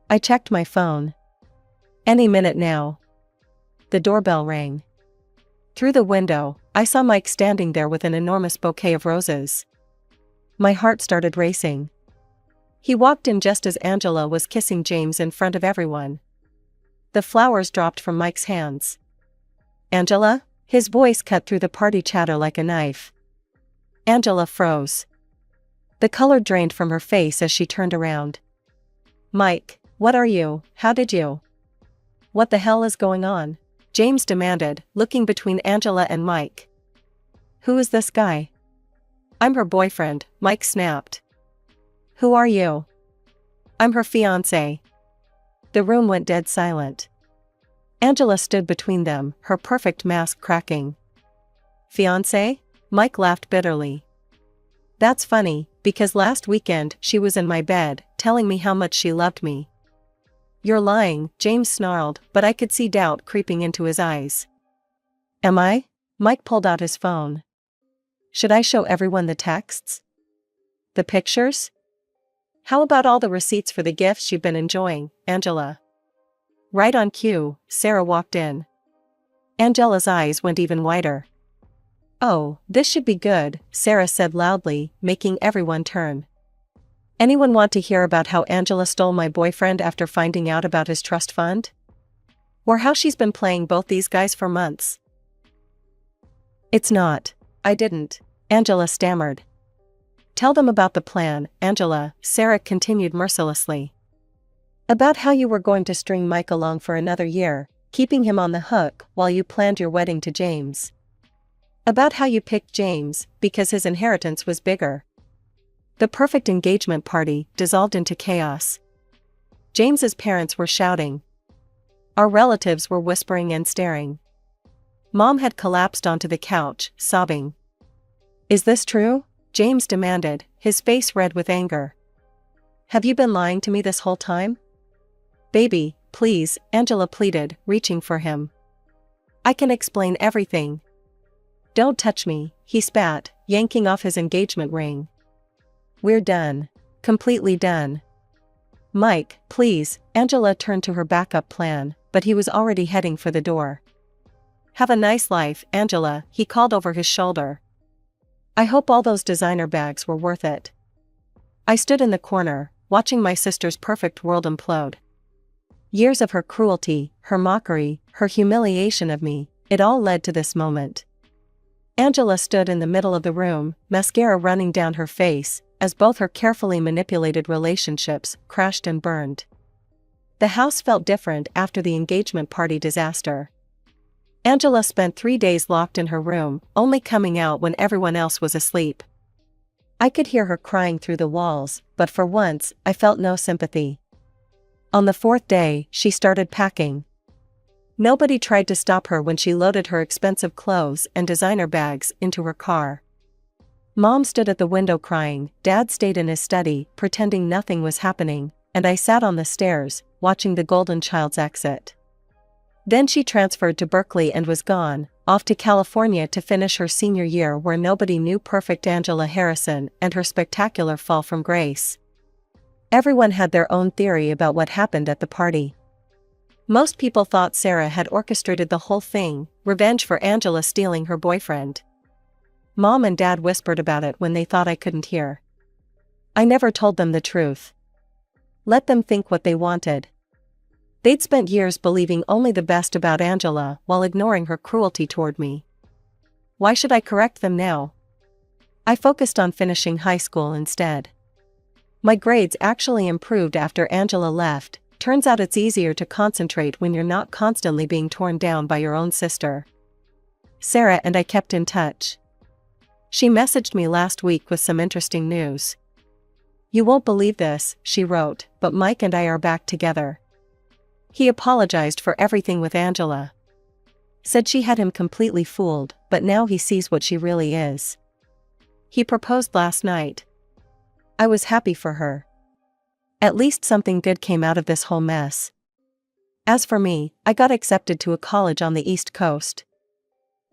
I checked my phone. Any minute now. The doorbell rang. Through the window, I saw Mike standing there with an enormous bouquet of roses. My heart started racing. He walked in just as Angela was kissing James in front of everyone. The flowers dropped from Mike's hands. "Angela?" His voice cut through the party chatter like a knife. Angela froze. The color drained from her face as she turned around. "Mike, what are you? How did you? What the hell is going on?" James demanded, looking between Angela and Mike. "Who is this guy?" "I'm her boyfriend," Mike snapped. "Who are you?" "I'm her fiancé." The room went dead silent. Angela stood between them, her perfect mask cracking. "Fiancé? Mike laughed bitterly. That's funny, because last weekend she was in my bed, telling me how much she loved me. You're lying, James snarled, but I could see doubt creeping into his eyes. Am I? Mike pulled out his phone. Should I show everyone the texts? The pictures? How about all the receipts for the gifts you've been enjoying, Angela? Right on cue, Sarah walked in. Angela's eyes went even wider. Oh, this should be good, Sarah said loudly, making everyone turn. Anyone want to hear about how Angela stole my boyfriend after finding out about his trust fund? Or how she's been playing both these guys for months? It's not. I didn't, Angela stammered. Tell them about the plan, Angela, Sarah continued mercilessly. About how you were going to string Mike along for another year, keeping him on the hook while you planned your wedding to James. About how you picked James because his inheritance was bigger. The perfect engagement party dissolved into chaos. James's parents were shouting. Our relatives were whispering and staring. Mom had collapsed onto the couch, sobbing. Is this true? James demanded, his face red with anger. Have you been lying to me this whole time? Baby, please, Angela pleaded, reaching for him. I can explain everything. Don't touch me, he spat, yanking off his engagement ring. We're done. Completely done. Mike, please, Angela turned to her backup plan, but he was already heading for the door. Have a nice life, Angela, he called over his shoulder. I hope all those designer bags were worth it. I stood in the corner, watching my sister's perfect world implode. Years of her cruelty, her mockery, her humiliation of me, it all led to this moment. Angela stood in the middle of the room, mascara running down her face, as both her carefully manipulated relationships crashed and burned. The house felt different after the engagement party disaster. Angela spent 3 days locked in her room, only coming out when everyone else was asleep. I could hear her crying through the walls, but for once, I felt no sympathy. On the 4th day, she started packing. Nobody tried to stop her when she loaded her expensive clothes and designer bags into her car. Mom stood at the window crying, Dad stayed in his study, pretending nothing was happening, and I sat on the stairs, watching the golden child's exit. Then she transferred to Berkeley and was gone, off to California to finish her senior year where nobody knew perfect Angela Harrison and her spectacular fall from grace. Everyone had their own theory about what happened at the party. Most people thought Sarah had orchestrated the whole thing, revenge for Angela stealing her boyfriend. Mom and Dad whispered about it when they thought I couldn't hear. I never told them the truth. Let them think what they wanted. They'd spent years believing only the best about Angela while ignoring her cruelty toward me. Why should I correct them now? I focused on finishing high school instead. My grades actually improved after Angela left. Turns out it's easier to concentrate when you're not constantly being torn down by your own sister. Sarah and I kept in touch. She messaged me last week with some interesting news. You won't believe this, she wrote, but Mike and I are back together. He apologized for everything with Angela. Said she had him completely fooled, but now he sees what she really is. He proposed last night. I was happy for her. At least something good came out of this whole mess. As for me, I got accepted to a college on the East Coast.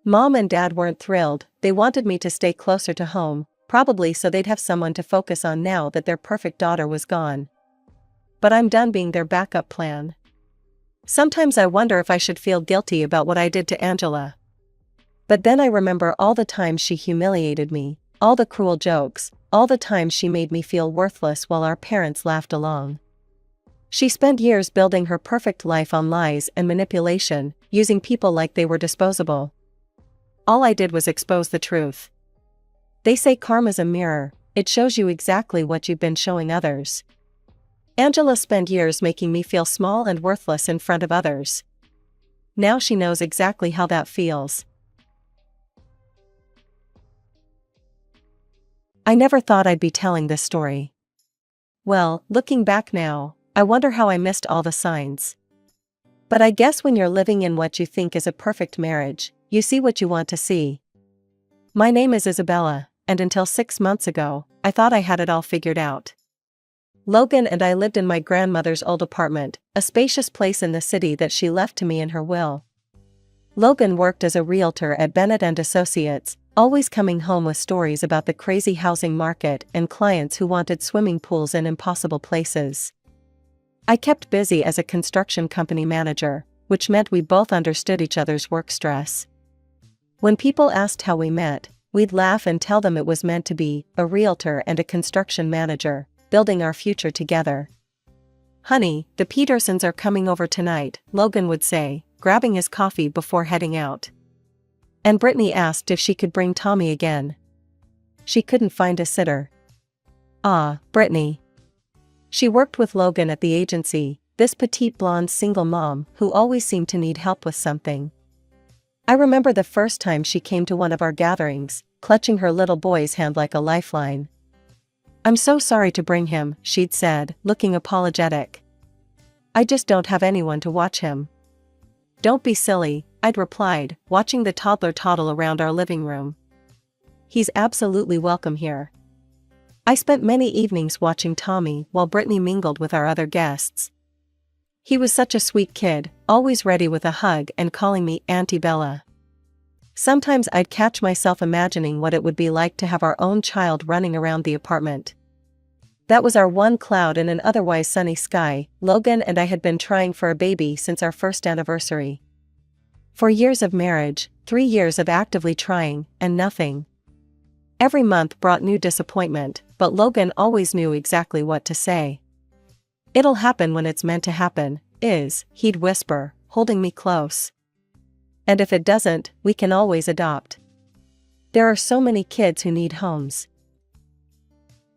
Mom and Dad weren't thrilled, they wanted me to stay closer to home, probably so they'd have someone to focus on now that their perfect daughter was gone. But I'm done being their backup plan. Sometimes I wonder if I should feel guilty about what I did to Angela. But then I remember all the times she humiliated me, all the cruel jokes, all the times she made me feel worthless while our parents laughed along. She spent years building her perfect life on lies and manipulation, using people like they were disposable. All I did was expose the truth. They say karma's a mirror, it shows you exactly what you've been showing others. Angela spent years making me feel small and worthless in front of others. Now she knows exactly how that feels. I never thought I'd be telling this story. Well, looking back now, I wonder how I missed all the signs. But I guess when you're living in what you think is a perfect marriage, you see what you want to see. My name is Isabella, and until 6 months ago, I thought I had it all figured out. Logan and I lived in my grandmother's old apartment, a spacious place in the city that she left to me in her will. Logan worked as a realtor at Bennett and Associates, always coming home with stories about the crazy housing market and clients who wanted swimming pools in impossible places. I kept busy as a construction company manager, which meant we both understood each other's work stress. When people asked how we met, we'd laugh and tell them it was meant to be, a realtor and a construction manager, building our future together. "Honey, the Petersons are coming over tonight," Logan would say, grabbing his coffee before heading out. And Brittany asked if she could bring Tommy again. She couldn't find a sitter. Ah, Brittany. She worked with Logan at the agency, this petite blonde single mom who always seemed to need help with something. I remember the first time she came to one of our gatherings, clutching her little boy's hand like a lifeline. "I'm so sorry to bring him," she'd said, looking apologetic. "I just don't have anyone to watch him." "Don't be silly," I'd replied, watching the toddler toddle around our living room. "He's absolutely welcome here." I spent many evenings watching Tommy while Brittany mingled with our other guests. He was such a sweet kid, always ready with a hug and calling me Auntie Bella. Sometimes I'd catch myself imagining what it would be like to have our own child running around the apartment. That was our one cloud in an otherwise sunny sky. Logan and I had been trying for a baby since our first anniversary. 4 years of marriage, 3 years of actively trying, and nothing. Every month brought new disappointment, but Logan always knew exactly what to say. "It'll happen when it's meant to happen, he'd whisper, holding me close. "And if it doesn't, we can always adopt. There are so many kids who need homes."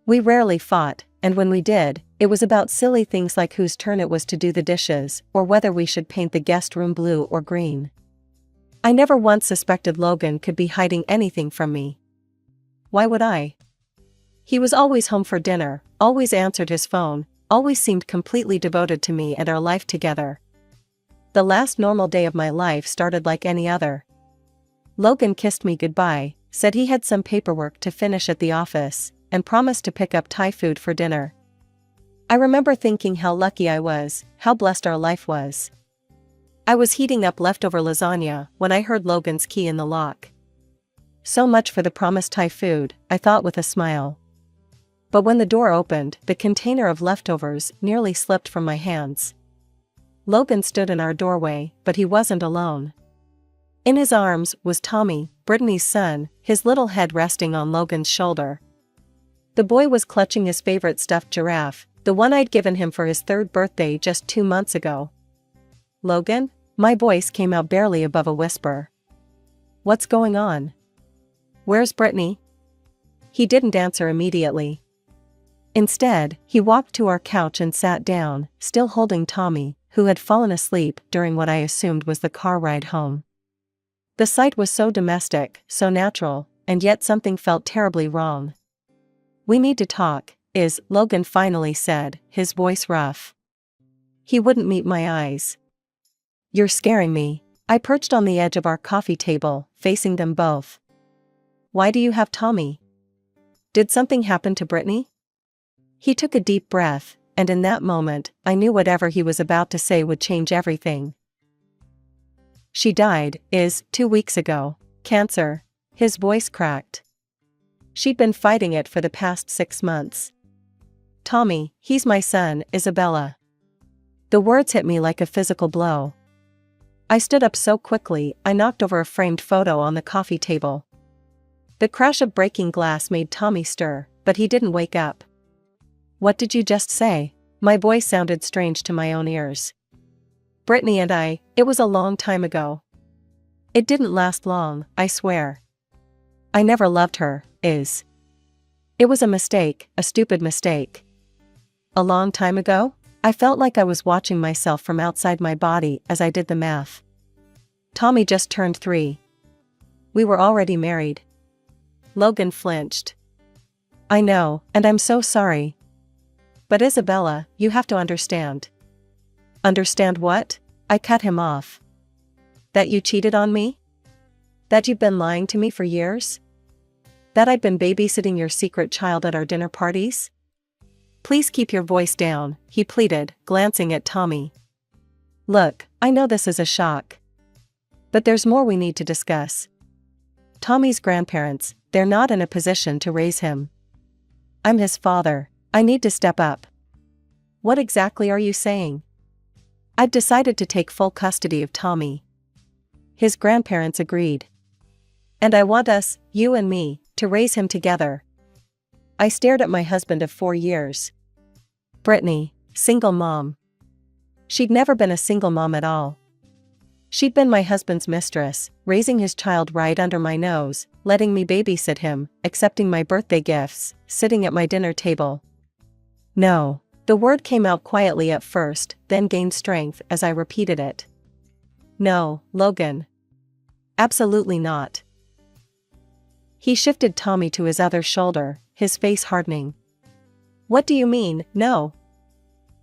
We rarely fought, and when we did, it was about silly things like whose turn it was to do the dishes, or whether we should paint the guest room blue or green. I never once suspected Logan could be hiding anything from me. Why would I? He was always home for dinner, always answered his phone, always seemed completely devoted to me and our life together. The last normal day of my life started like any other. Logan kissed me goodbye, said he had some paperwork to finish at the office, and promised to pick up Thai food for dinner. I remember thinking how lucky I was, how blessed our life was. I was heating up leftover lasagna when I heard Logan's key in the lock. So much for the promised Thai food, I thought with a smile. But when the door opened, the container of leftovers nearly slipped from my hands. Logan stood in our doorway, but he wasn't alone. In his arms was Tommy, Brittany's son, his little head resting on Logan's shoulder. The boy was clutching his favorite stuffed giraffe, the one I'd given him for his 3rd birthday just 2 months ago. "Logan?" My voice came out barely above a whisper. "What's going on? Where's Brittany?" He didn't answer immediately. Instead, he walked to our couch and sat down, still holding Tommy, who had fallen asleep during what I assumed was the car ride home. The sight was so domestic, so natural, and yet something felt terribly wrong. "We need to talk," Logan finally said, his voice rough. He wouldn't meet my eyes. "You're scaring me." I perched on the edge of our coffee table, facing them both. "Why do you have Tommy? Did something happen to Brittany?" He took a deep breath, and in that moment, I knew whatever he was about to say would change everything. "She died, 2 weeks ago. Cancer." His voice cracked. "She'd been fighting it for the past 6 months. Tommy, he's my son, Isabella." The words hit me like a physical blow. I stood up so quickly, I knocked over a framed photo on the coffee table. The crash of breaking glass made Tommy stir, but he didn't wake up. "What did you just say?" My voice sounded strange to my own ears. "Brittany and it was a long time ago. It didn't last long, I swear. I never loved her, It was a mistake, a stupid mistake." "A long time ago?" I felt like I was watching myself from outside my body as I did the math. "Tommy just turned 3. We were already married." Logan flinched. "I know, and I'm so sorry. But Isabella, you have to understand." "Understand what?" I cut him off. "That you cheated on me? That you've been lying to me for years?" That I'd been babysitting your secret child at our dinner parties? Please keep your voice down, he pleaded, glancing at Tommy. Look, I know this is a shock. But there's more we need to discuss. Tommy's grandparents, they're not in a position to raise him. I'm his father. I need to step up. What exactly are you saying? I've decided to take full custody of Tommy. His grandparents agreed. And I want us, you and me, to raise him together. I stared at my husband of 4 years. Brittany, single mom. She'd never been a single mom at all. She'd been my husband's mistress, raising his child right under my nose, letting me babysit him, accepting my birthday gifts, sitting at my dinner table. No. The word came out quietly at first, then gained strength as I repeated it. No, Logan. Absolutely not. He shifted Tommy to his other shoulder, his face hardening. What do you mean, no?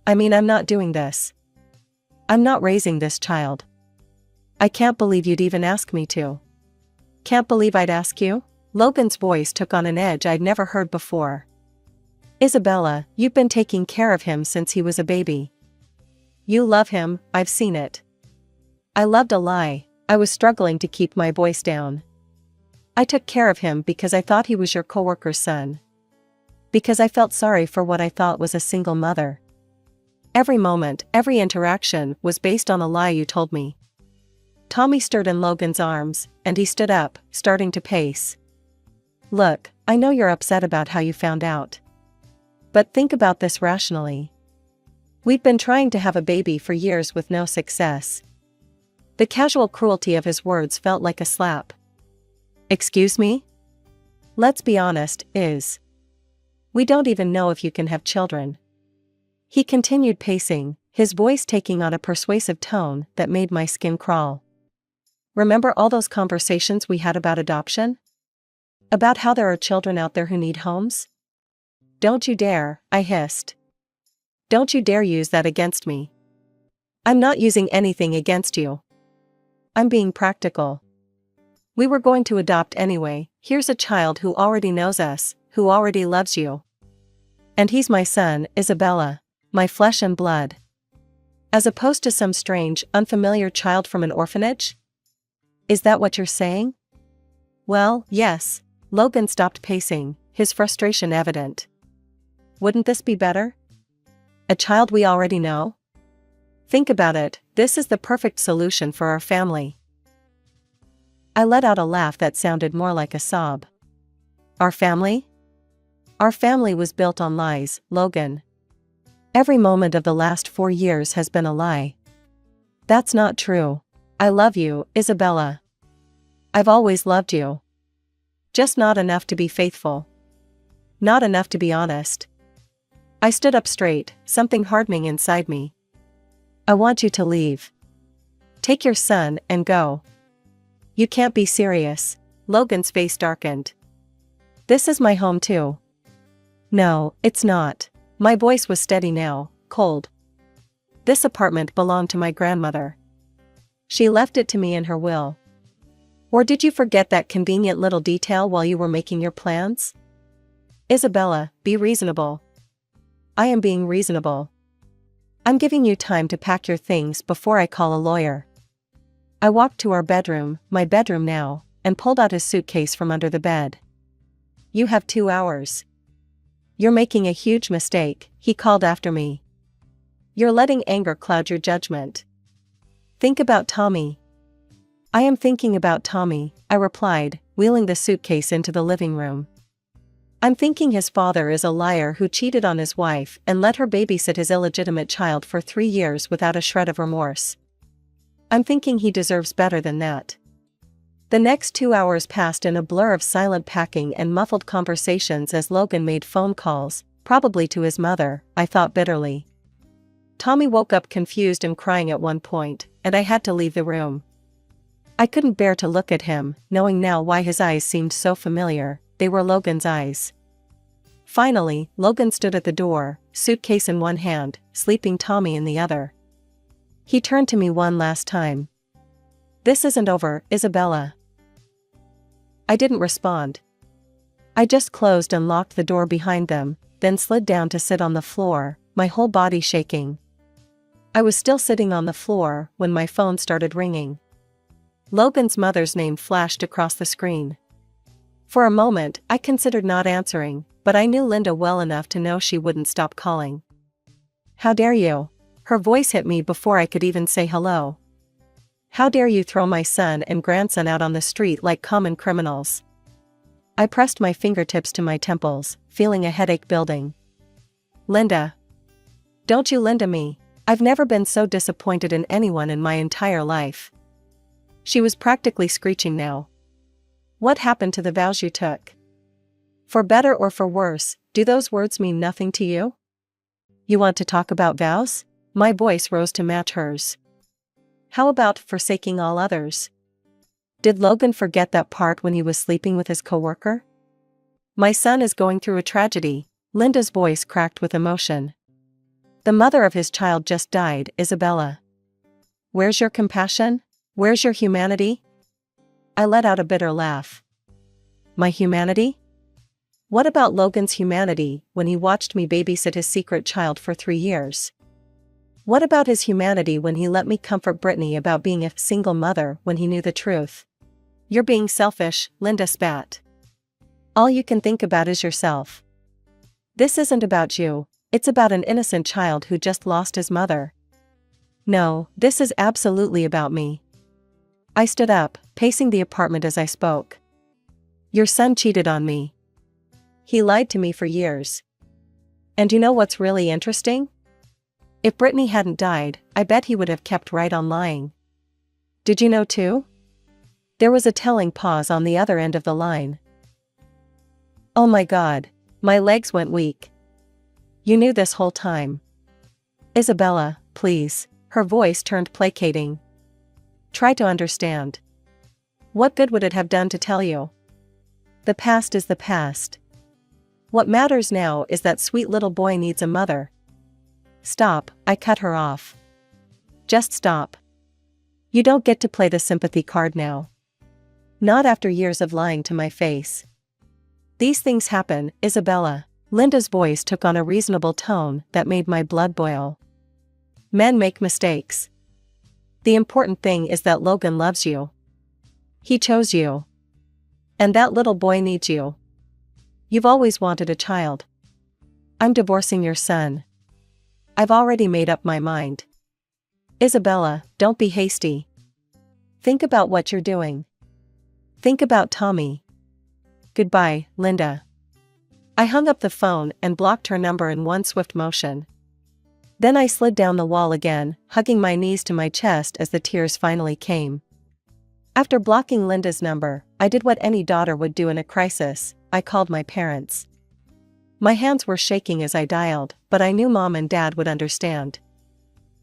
I mean, I'm not doing this. I'm not raising this child. I can't believe you'd even ask me to. Can't believe I'd ask you? Logan's voice took on an edge I'd never heard before. Isabella, you've been taking care of him since he was a baby. You love him, I've seen it. I loved a lie. I was struggling to keep my voice down. I took care of him because I thought he was your coworker's son. Because I felt sorry for what I thought was a single mother. Every moment, every interaction was based on a lie you told me. Tommy stirred in Logan's arms, and he stood up, starting to pace. Look, I know you're upset about how you found out. But think about this rationally. We've been trying to have a baby for years with no success. The casual cruelty of his words felt like a slap. Excuse me? Let's be honest, we don't even know if you can have children. He continued pacing, his voice taking on a persuasive tone that made my skin crawl. Remember all those conversations we had about adoption? About how there are children out there who need homes? Don't you dare, I hissed. Don't you dare use that against me. I'm not using anything against you. I'm being practical. We were going to adopt anyway. Here's a child who already knows us, who already loves you. And he's my son, Isabella, my flesh and blood. As opposed to some strange, unfamiliar child from an orphanage? Is that what you're saying? Well, yes. Logan stopped pacing, his frustration evident. Wouldn't this be better? A child we already know? Think about it, this is the perfect solution for our family. I let out a laugh that sounded more like a sob. Our family? Our family was built on lies, Logan. Every moment of the last 4 years has been a lie. That's not true. I love you, Isabella. I've always loved you. Just not enough to be faithful. Not enough to be honest. I stood up straight, something hardening inside me. I want you to leave. Take your son and go. You can't be serious. Logan's face darkened. This is my home too. No, it's not. My voice was steady now, cold. This apartment belonged to my grandmother. She left it to me in her will. Or did you forget that convenient little detail while you were making your plans? Isabella, be reasonable. I am being reasonable. I'm giving you time to pack your things before I call a lawyer. I walked to our bedroom, my bedroom now, and pulled out his suitcase from under the bed. You have 2 hours. You're making a huge mistake, he called after me. You're letting anger cloud your judgment. Think about Tommy. I am thinking about Tommy, I replied, wheeling the suitcase into the living room. I'm thinking his father is a liar who cheated on his wife and let her babysit his illegitimate child for 3 years without a shred of remorse. I'm thinking he deserves better than that. The next 2 hours passed in a blur of silent packing and muffled conversations as Logan made phone calls, probably to his mother, I thought bitterly. Tommy woke up confused and crying at one point, and I had to leave the room. I couldn't bear to look at him, knowing now why his eyes seemed so familiar. They were Logan's eyes. Finally, Logan stood at the door, suitcase in one hand, sleeping Tommy in the other. He turned to me one last time. This isn't over, Isabella. I didn't respond. I just closed and locked the door behind them, then slid down to sit on the floor, my whole body shaking. I was still sitting on the floor when my phone started ringing. Logan's mother's name flashed across the screen. For a moment, I considered not answering, but I knew Linda well enough to know she wouldn't stop calling. "How dare you?" Her voice hit me before I could even say hello. "How dare you throw my son and grandson out on the street like common criminals?" I pressed my fingertips to my temples, feeling a headache building. "Linda. Don't you Linda me. I've never been so disappointed in anyone in my entire life." She was practically screeching now. "What happened to the vows you took? For better or for worse, do those words mean nothing to you? You want to talk about vows?" My voice rose to match hers. "How about forsaking all others? Did Logan forget that part when he was sleeping with his coworker? My son is going through a tragedy." Linda's voice cracked with emotion. "The mother of his child just died, Isabella. Where's your compassion? Where's your humanity?" I let out a bitter laugh. "My humanity? What about Logan's humanity when he watched me babysit his secret child for 3 years? What about his humanity when he let me comfort Brittany about being a single mother when he knew the truth?" "You're being selfish," Linda spat. "All you can think about is yourself. This isn't about you, it's about an innocent child who just lost his mother. No, this is absolutely about me." I stood up, pacing the apartment as I spoke. "Your son cheated on me. He lied to me for years. And you know what's really interesting? If Brittany hadn't died, I bet he would have kept right on lying. Did you know too?" There was a telling pause on the other end of the line. "Oh my God." My legs went weak. "You knew this whole time." "Isabella, please." Her voice turned placating. "Try to understand. What good would it have done to tell you? The past is the past. What matters now is that sweet little boy needs a mother." "Stop," I cut her off. "Just stop. You don't get to play the sympathy card now. Not after years of lying to my face. These things happen, Isabella." Linda's voice took on a reasonable tone that made my blood boil. "Men make mistakes. The important thing is that Logan loves you. He chose you. And that little boy needs you. You've always wanted a child. I'm divorcing your son. I've already made up my mind." "Isabella, don't be hasty. Think about what you're doing. Think about Tommy." "Goodbye, Linda." I hung up the phone and blocked her number in one swift motion. Then I slid down the wall again, hugging my knees to my chest as the tears finally came. After blocking Linda's number, I did what any daughter would do in a crisis. I called my parents. My hands were shaking as I dialed, but I knew Mom and Dad would understand.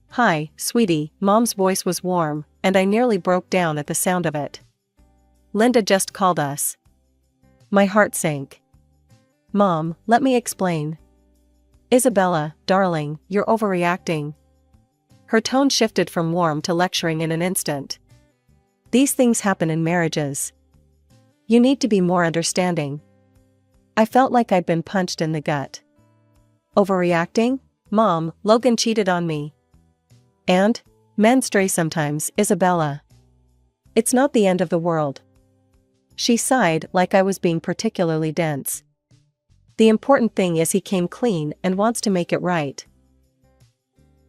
"Hi, sweetie." Mom's voice was warm, and I nearly broke down at the sound of it. "Linda just called us." My heart sank. "Mom, let me explain." "Isabella, darling, you're overreacting." Her tone shifted from warm to lecturing in an instant. "These things happen in marriages. You need to be more understanding." I felt like I'd been punched in the gut. "Overreacting? Mom, Logan cheated on me. And? Men stray sometimes, Isabella. It's not the end of the world." She sighed like I was being particularly dense. "The important thing is he came clean and wants to make it right."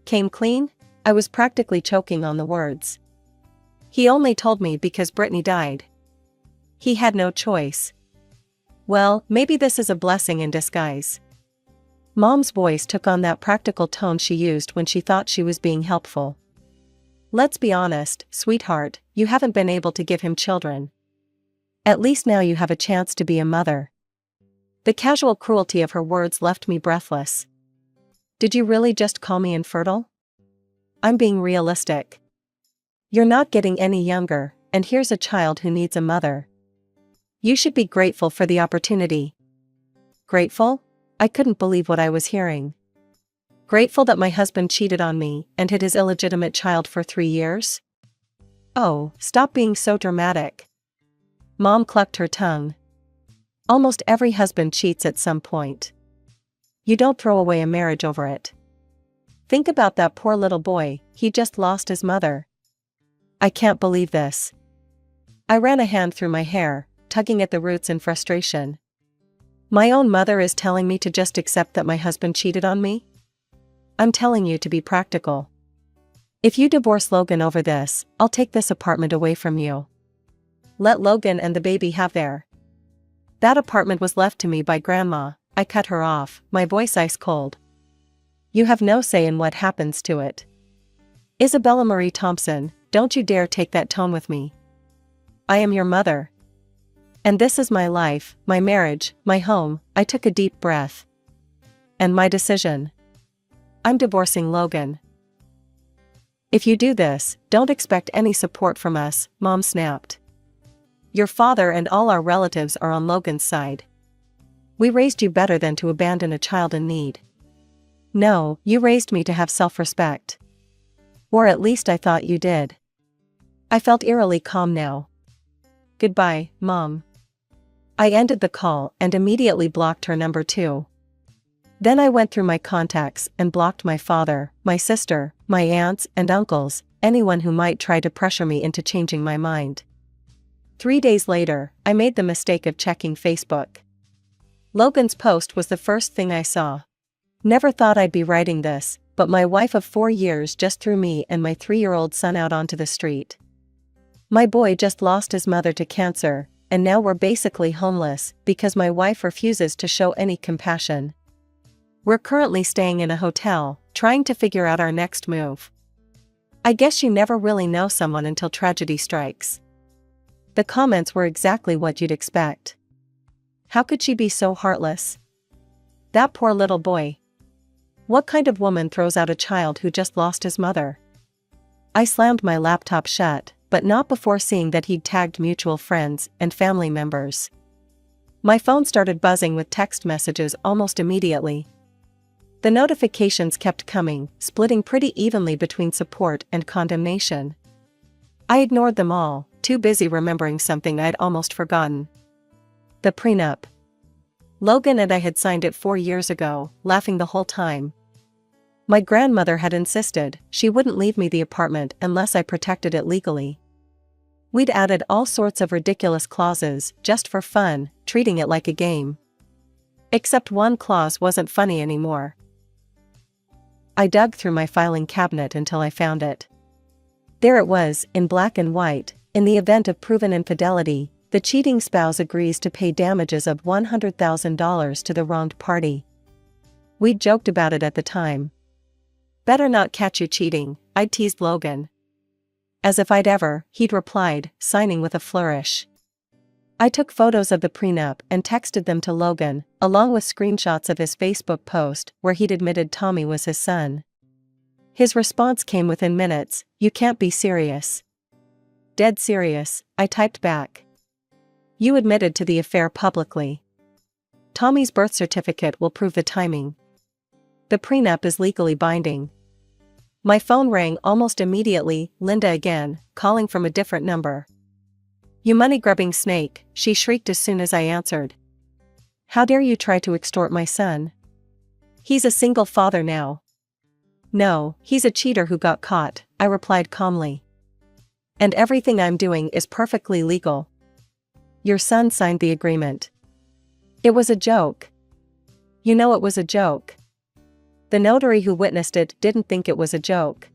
"Came clean?" I was practically choking on the words. "He only told me because Brittany died. He had no choice." "Well, maybe this is a blessing in disguise." Mom's voice took on that practical tone she used when she thought she was being helpful. "Let's be honest, sweetheart, you haven't been able to give him children. At least now you have a chance to be a mother." The casual cruelty of her words left me breathless. "Did you really just call me infertile?" "I'm being realistic. You're not getting any younger, and here's a child who needs a mother. You should be grateful for the opportunity." "Grateful?" I couldn't believe what I was hearing. "Grateful that my husband cheated on me and hid his illegitimate child for 3 years? Oh, stop being so dramatic." Mom clucked her tongue. Almost every husband cheats at some point. You don't throw away a marriage over it. Think about that poor little boy, he just lost his mother. I can't believe this. I ran a hand through my hair, tugging at the roots in frustration. My own mother is telling me to just accept that my husband cheated on me? I'm telling you to be practical. If you divorce Logan over this, I'll take this apartment away from you. Let Logan and the baby have their. That apartment was left to me by Grandma. I cut her off, my voice ice cold. You have no say in what happens to it. Isabella Marie Thompson, don't you dare take that tone with me. I am your mother. And this is my life, my marriage, my home. I took a deep breath. And my decision. I'm divorcing Logan. If you do this, don't expect any support from us, Mom snapped. Your father and all our relatives are on Logan's side. We raised you better than to abandon a child in need. No, you raised me to have self-respect. Or at least I thought you did. I felt eerily calm now. Goodbye, Mom. I ended the call and immediately blocked her number too. Then I went through my contacts and blocked my father, my sister, my aunts and uncles, anyone who might try to pressure me into changing my mind. 3 days later, I made the mistake of checking Facebook. Logan's post was the first thing I saw. Never thought I'd be writing this, but my wife of 4 years just threw me and my 3-year-old son out onto the street. My boy just lost his mother to cancer, and now we're basically homeless because my wife refuses to show any compassion. We're currently staying in a hotel, trying to figure out our next move. I guess you never really know someone until tragedy strikes. The comments were exactly what you'd expect. How could she be so heartless? That poor little boy. What kind of woman throws out a child who just lost his mother? I slammed my laptop shut, but not before seeing that he'd tagged mutual friends and family members. My phone started buzzing with text messages almost immediately. The notifications kept coming, splitting pretty evenly between support and condemnation. I ignored them all, too busy remembering something I'd almost forgotten. The prenup. Logan and I had signed it 4 years ago, laughing the whole time. My grandmother had insisted she wouldn't leave me the apartment unless I protected it legally. We'd added all sorts of ridiculous clauses, just for fun, treating it like a game. Except one clause wasn't funny anymore. I dug through my filing cabinet until I found it. There it was, in black and white. In the event of proven infidelity, the cheating spouse agrees to pay damages of $100,000 to the wronged party. We'd joked about it at the time. Better not catch you cheating, I'd teased Logan. As if I'd ever, he'd replied, signing with a flourish. I took photos of the prenup and texted them to Logan, along with screenshots of his Facebook post where he'd admitted Tommy was his son. His response came within minutes, "You can't be serious." "Dead serious," I typed back. "You admitted to the affair publicly. Tommy's birth certificate will prove the timing. The prenup is legally binding." My phone rang almost immediately, Linda again, calling from a different number. "You money-grubbing snake," she shrieked as soon as I answered. "How dare you try to extort my son? He's a single father now." "No, he's a cheater who got caught," I replied calmly. "And everything I'm doing is perfectly legal. Your son signed the agreement." "It was a joke." "You know it was a joke." "The notary who witnessed it didn't think it was a joke.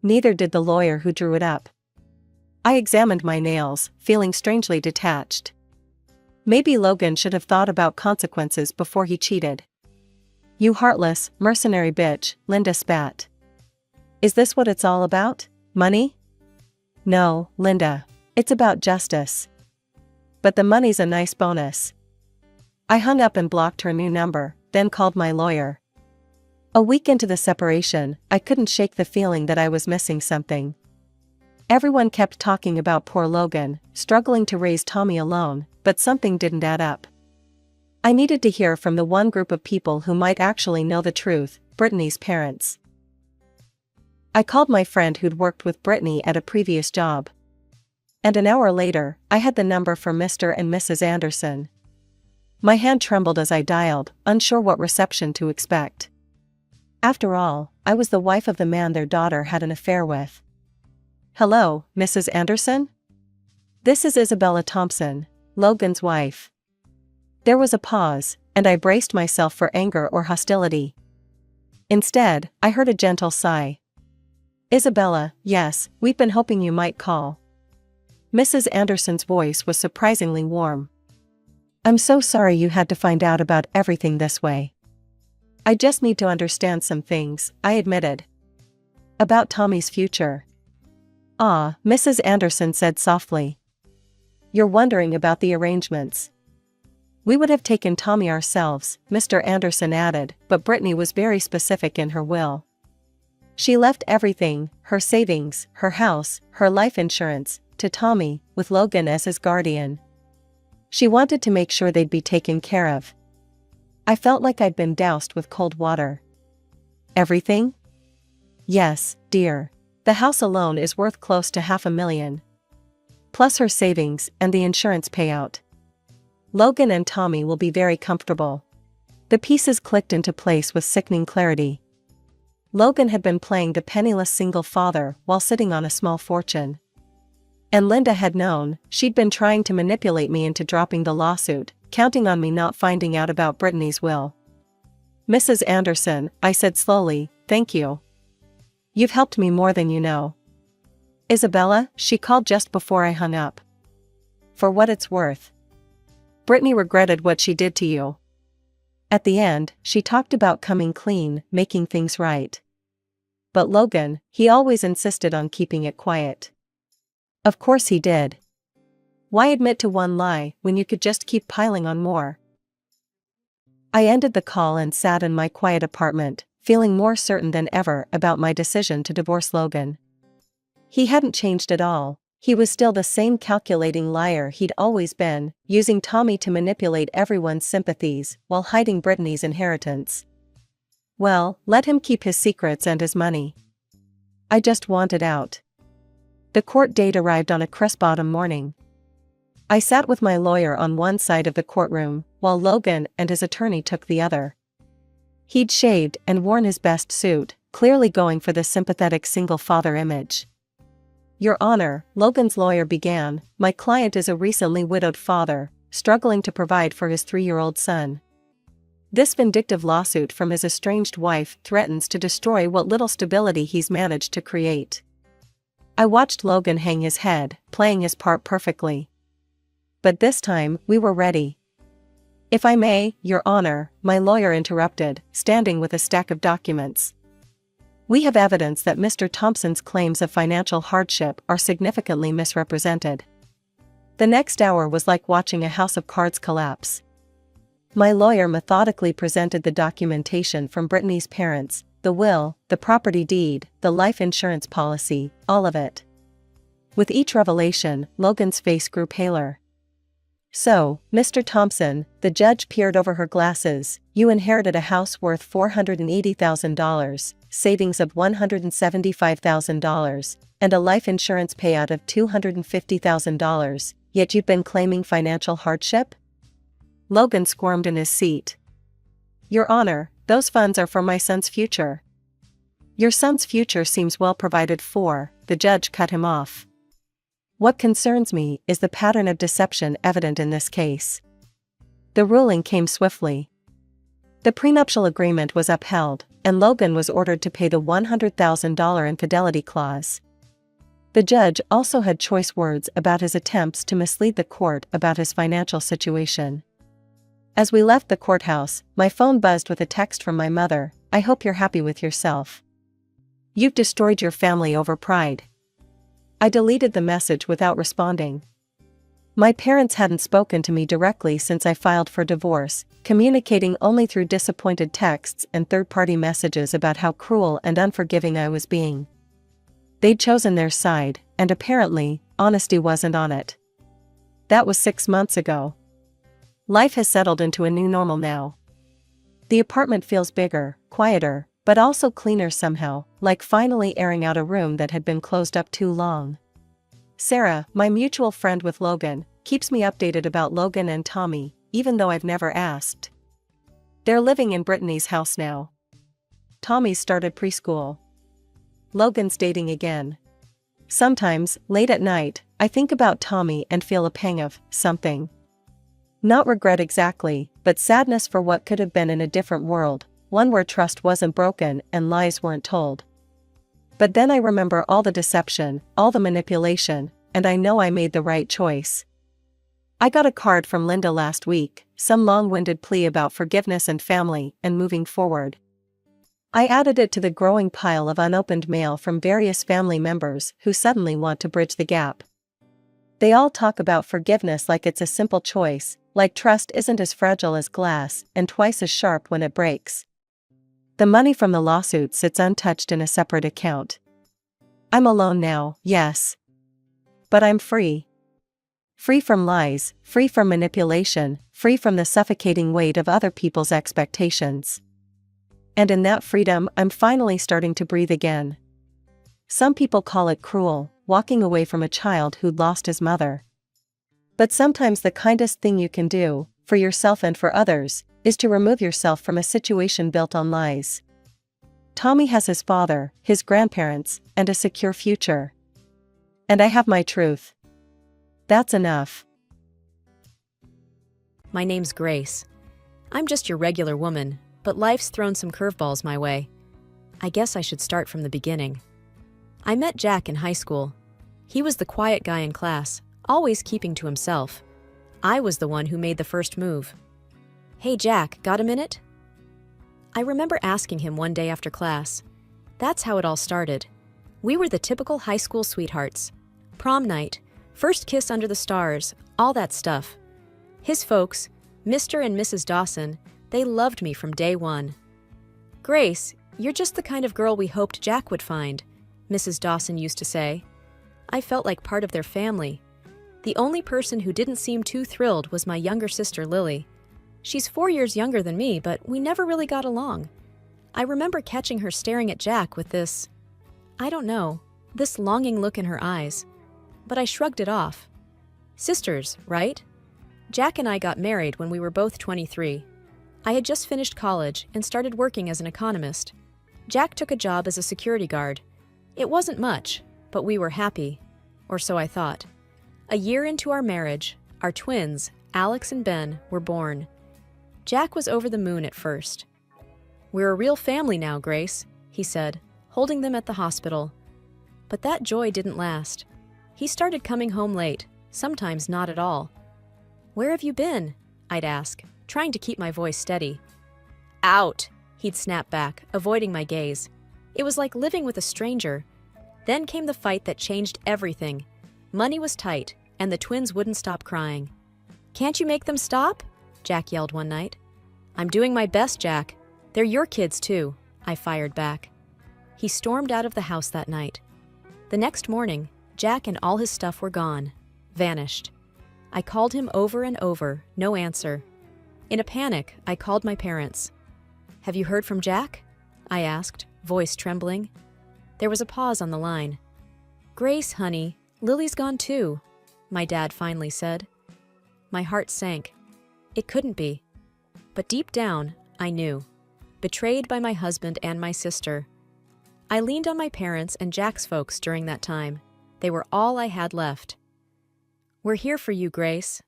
Neither did the lawyer who drew it up." I examined my nails, feeling strangely detached. Maybe Logan should have thought about consequences before he cheated. "You heartless, mercenary bitch," Linda spat. "Is this what it's all about? Money?" "No, Linda. It's about justice. But the money's a nice bonus." I hung up and blocked her new number, then called my lawyer. A week into the separation, I couldn't shake the feeling that I was missing something. Everyone kept talking about poor Logan, struggling to raise Tommy alone, but something didn't add up. I needed to hear from the one group of people who might actually know the truth, Brittany's parents. I called my friend who'd worked with Brittany at a previous job. And an hour later, I had the number for Mr. and Mrs. Anderson. My hand trembled as I dialed, unsure what reception to expect. After all, I was the wife of the man their daughter had an affair with. "Hello, Mrs. Anderson? This is Isabella Thompson, Logan's wife." There was a pause, and I braced myself for anger or hostility. Instead, I heard a gentle sigh. "Isabella, yes, we've been hoping you might call." Mrs. Anderson's voice was surprisingly warm. "I'm so sorry you had to find out about everything this way. I just need to understand some things," I admitted. "About Tommy's future." "Ah," Mrs. Anderson said softly. "You're wondering about the arrangements." "We would have taken Tommy ourselves," Mr. Anderson added, "but Brittany was very specific in her will. She left everything, her savings, her house, her life insurance, to Tommy, with Logan as his guardian. She wanted to make sure they'd be taken care of." I felt like I'd been doused with cold water. "Everything?" "Yes, dear. The house alone is worth close to $500,000. Plus her savings and the insurance payout. Logan and Tommy will be very comfortable." The pieces clicked into place with sickening clarity. Logan had been playing the penniless single father while sitting on a small fortune. And Linda had known. She'd been trying to manipulate me into dropping the lawsuit, counting on me not finding out about Brittany's will. "Mrs. Anderson," I said slowly, "thank you. You've helped me more than you know." "Isabella," she called just before I hung up. "For what it's worth. Brittany regretted what she did to you. At the end, she talked about coming clean, making things right. But Logan, he always insisted on keeping it quiet." "Of course he did. Why admit to one lie when you could just keep piling on more?" I ended the call and sat in my quiet apartment, feeling more certain than ever about my decision to divorce Logan. He hadn't changed at all. He was still the same calculating liar he'd always been, using Tommy to manipulate everyone's sympathies while hiding Brittany's inheritance. Well, let him keep his secrets and his money. I just wanted out. The court date arrived on a crisp autumn morning. I sat with my lawyer on one side of the courtroom, while Logan and his attorney took the other. He'd shaved and worn his best suit, clearly going for the sympathetic single father image. "Your Honor," Logan's lawyer began, "my client is a recently widowed father, struggling to provide for his 3-year-old son. This vindictive lawsuit from his estranged wife threatens to destroy what little stability he's managed to create." I watched Logan hang his head, playing his part perfectly. But this time, we were ready. "If I may, Your Honor," my lawyer interrupted, standing with a stack of documents. "We have evidence that Mr. Thompson's claims of financial hardship are significantly misrepresented." The next hour was like watching a house of cards collapse. My lawyer methodically presented the documentation from Brittany's parents, the will, the property deed, the life insurance policy, all of it. With each revelation, Logan's face grew paler. "So, Mr. Thompson," the judge peered over her glasses, "you inherited a house worth $480,000, savings of $175,000, and a life insurance payout of $250,000, yet you've been claiming financial hardship?" Logan squirmed in his seat. "Your Honor, those funds are for my son's future." "Your son's future seems well provided for," the judge cut him off. "What concerns me is the pattern of deception evident in this case." The ruling came swiftly. The prenuptial agreement was upheld, and Logan was ordered to pay the $100,000 infidelity clause. The judge also had choice words about his attempts to mislead the court about his financial situation. As we left the courthouse, my phone buzzed with a text from my mother. "I hope you're happy with yourself. You've destroyed your family over pride." I deleted the message without responding. My parents hadn't spoken to me directly since I filed for divorce, communicating only through disappointed texts and third-party messages about how cruel and unforgiving I was being. They'd chosen their side, and apparently, honesty wasn't on it. That was 6 months ago. Life has settled into a new normal now. The apartment feels bigger, quieter, but also cleaner somehow, like finally airing out a room that had been closed up too long. Sarah, my mutual friend with Logan, keeps me updated about Logan and Tommy, even though I've never asked. They're living in Brittany's house now. Tommy's started preschool. Logan's dating again. Sometimes, late at night, I think about Tommy and feel a pang of something. Not regret exactly, but sadness for what could have been in a different world, one where trust wasn't broken and lies weren't told. But then I remember all the deception, all the manipulation, and I know I made the right choice. I got a card from Linda last week, some long-winded plea about forgiveness and family and moving forward. I added it to the growing pile of unopened mail from various family members who suddenly want to bridge the gap. They all talk about forgiveness like it's a simple choice, like trust isn't as fragile as glass and twice as sharp when it breaks. The money from the lawsuit sits untouched in a separate account. I'm alone now, yes. But I'm free. Free from lies, free from manipulation, free from the suffocating weight of other people's expectations. And in that freedom, I'm finally starting to breathe again. Some people call it cruel, walking away from a child who'd lost his mother. But sometimes the kindest thing you can do, for yourself and for others, is to remove yourself from a situation built on lies. Tommy has his father, his grandparents, and a secure future. And I have my truth. That's enough. My name's Grace. I'm just your regular woman, but life's thrown some curveballs my way. I guess I should start from the beginning. I met Jack in high school. He was the quiet guy in class, always keeping to himself. I was the one who made the first move. "Hey Jack, got a minute?" I remember asking him one day after class. That's how it all started. We were the typical high school sweethearts. Prom night, first kiss under the stars, all that stuff. His folks, Mr. and Mrs. Dawson, they loved me from day one. "Grace, you're just the kind of girl we hoped Jack would find," Mrs. Dawson used to say. I felt like part of their family. The only person who didn't seem too thrilled was my younger sister Lily. She's 4 years younger than me, but we never really got along. I remember catching her staring at Jack with this, I don't know, this longing look in her eyes. But I shrugged it off. Sisters, right? Jack and I got married when we were both 23. I had just finished college and started working as an economist. Jack took a job as a security guard. It wasn't much, but we were happy, or so I thought. A year into our marriage, our twins, Alex and Ben, were born. Jack was over the moon at first. "We're a real family now, Grace," he said, holding them at the hospital. But that joy didn't last. He started coming home late, sometimes not at all. "Where have you been?" I'd ask, trying to keep my voice steady. "Out," he'd snap back, avoiding my gaze. It was like living with a stranger. Then came the fight that changed everything. Money was tight, and the twins wouldn't stop crying. "Can't you make them stop?" Jack yelled one night. "I'm doing my best, Jack. They're your kids, too," I fired back. He stormed out of the house that night. The next morning, Jack and all his stuff were gone, vanished. I called him over and over, no answer. In a panic, I called my parents. "Have you heard from Jack?" I asked, voice trembling. There was a pause on the line. "Grace, honey, Lily's gone too," my dad finally said. My heart sank. It couldn't be. But deep down, I knew. Betrayed by my husband and my sister. I leaned on my parents and Jack's folks during that time. They were all I had left. "We're here for you, Grace,"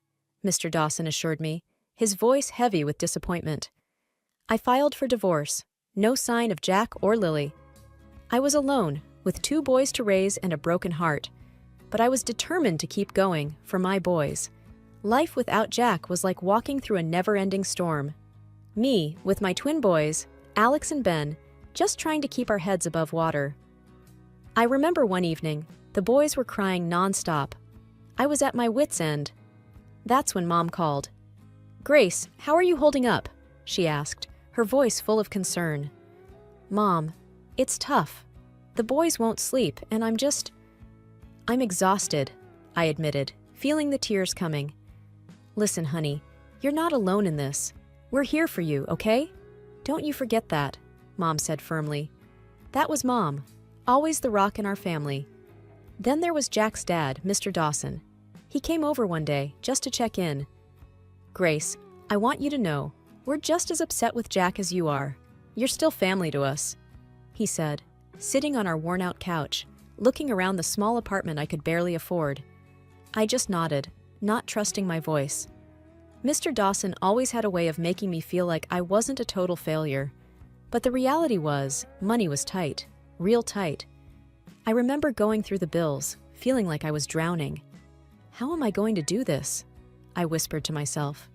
Mr. Dawson assured me, his voice heavy with disappointment. I filed for divorce. No sign of Jack or Lily. I was alone, with 2 boys to raise and a broken heart. But I was determined to keep going, for my boys. Life without Jack was like walking through a never-ending storm. Me, with my twin boys, Alex and Ben, just trying to keep our heads above water. I remember one evening, the boys were crying non-stop. I was at my wit's end. That's when Mom called. "Grace, how are you holding up?" she asked, her voice full of concern. "Mom, it's tough. The boys won't sleep, and I'm exhausted," I admitted, feeling the tears coming. "Listen, honey, you're not alone in this. We're here for you, okay? Don't you forget that," Mom said firmly. That was Mom, always the rock in our family. Then there was Jack's dad, Mr. Dawson. He came over one day just to check in. "Grace, I want you to know, we're just as upset with Jack as you are. You're still family to us," he said, sitting on our worn-out couch, looking around the small apartment I could barely afford. I just nodded, not trusting my voice. Mr. Dawson always had a way of making me feel like I wasn't a total failure. But the reality was, money was tight, real tight. I remember going through the bills, feeling like I was drowning. "How am I going to do this?" I whispered to myself.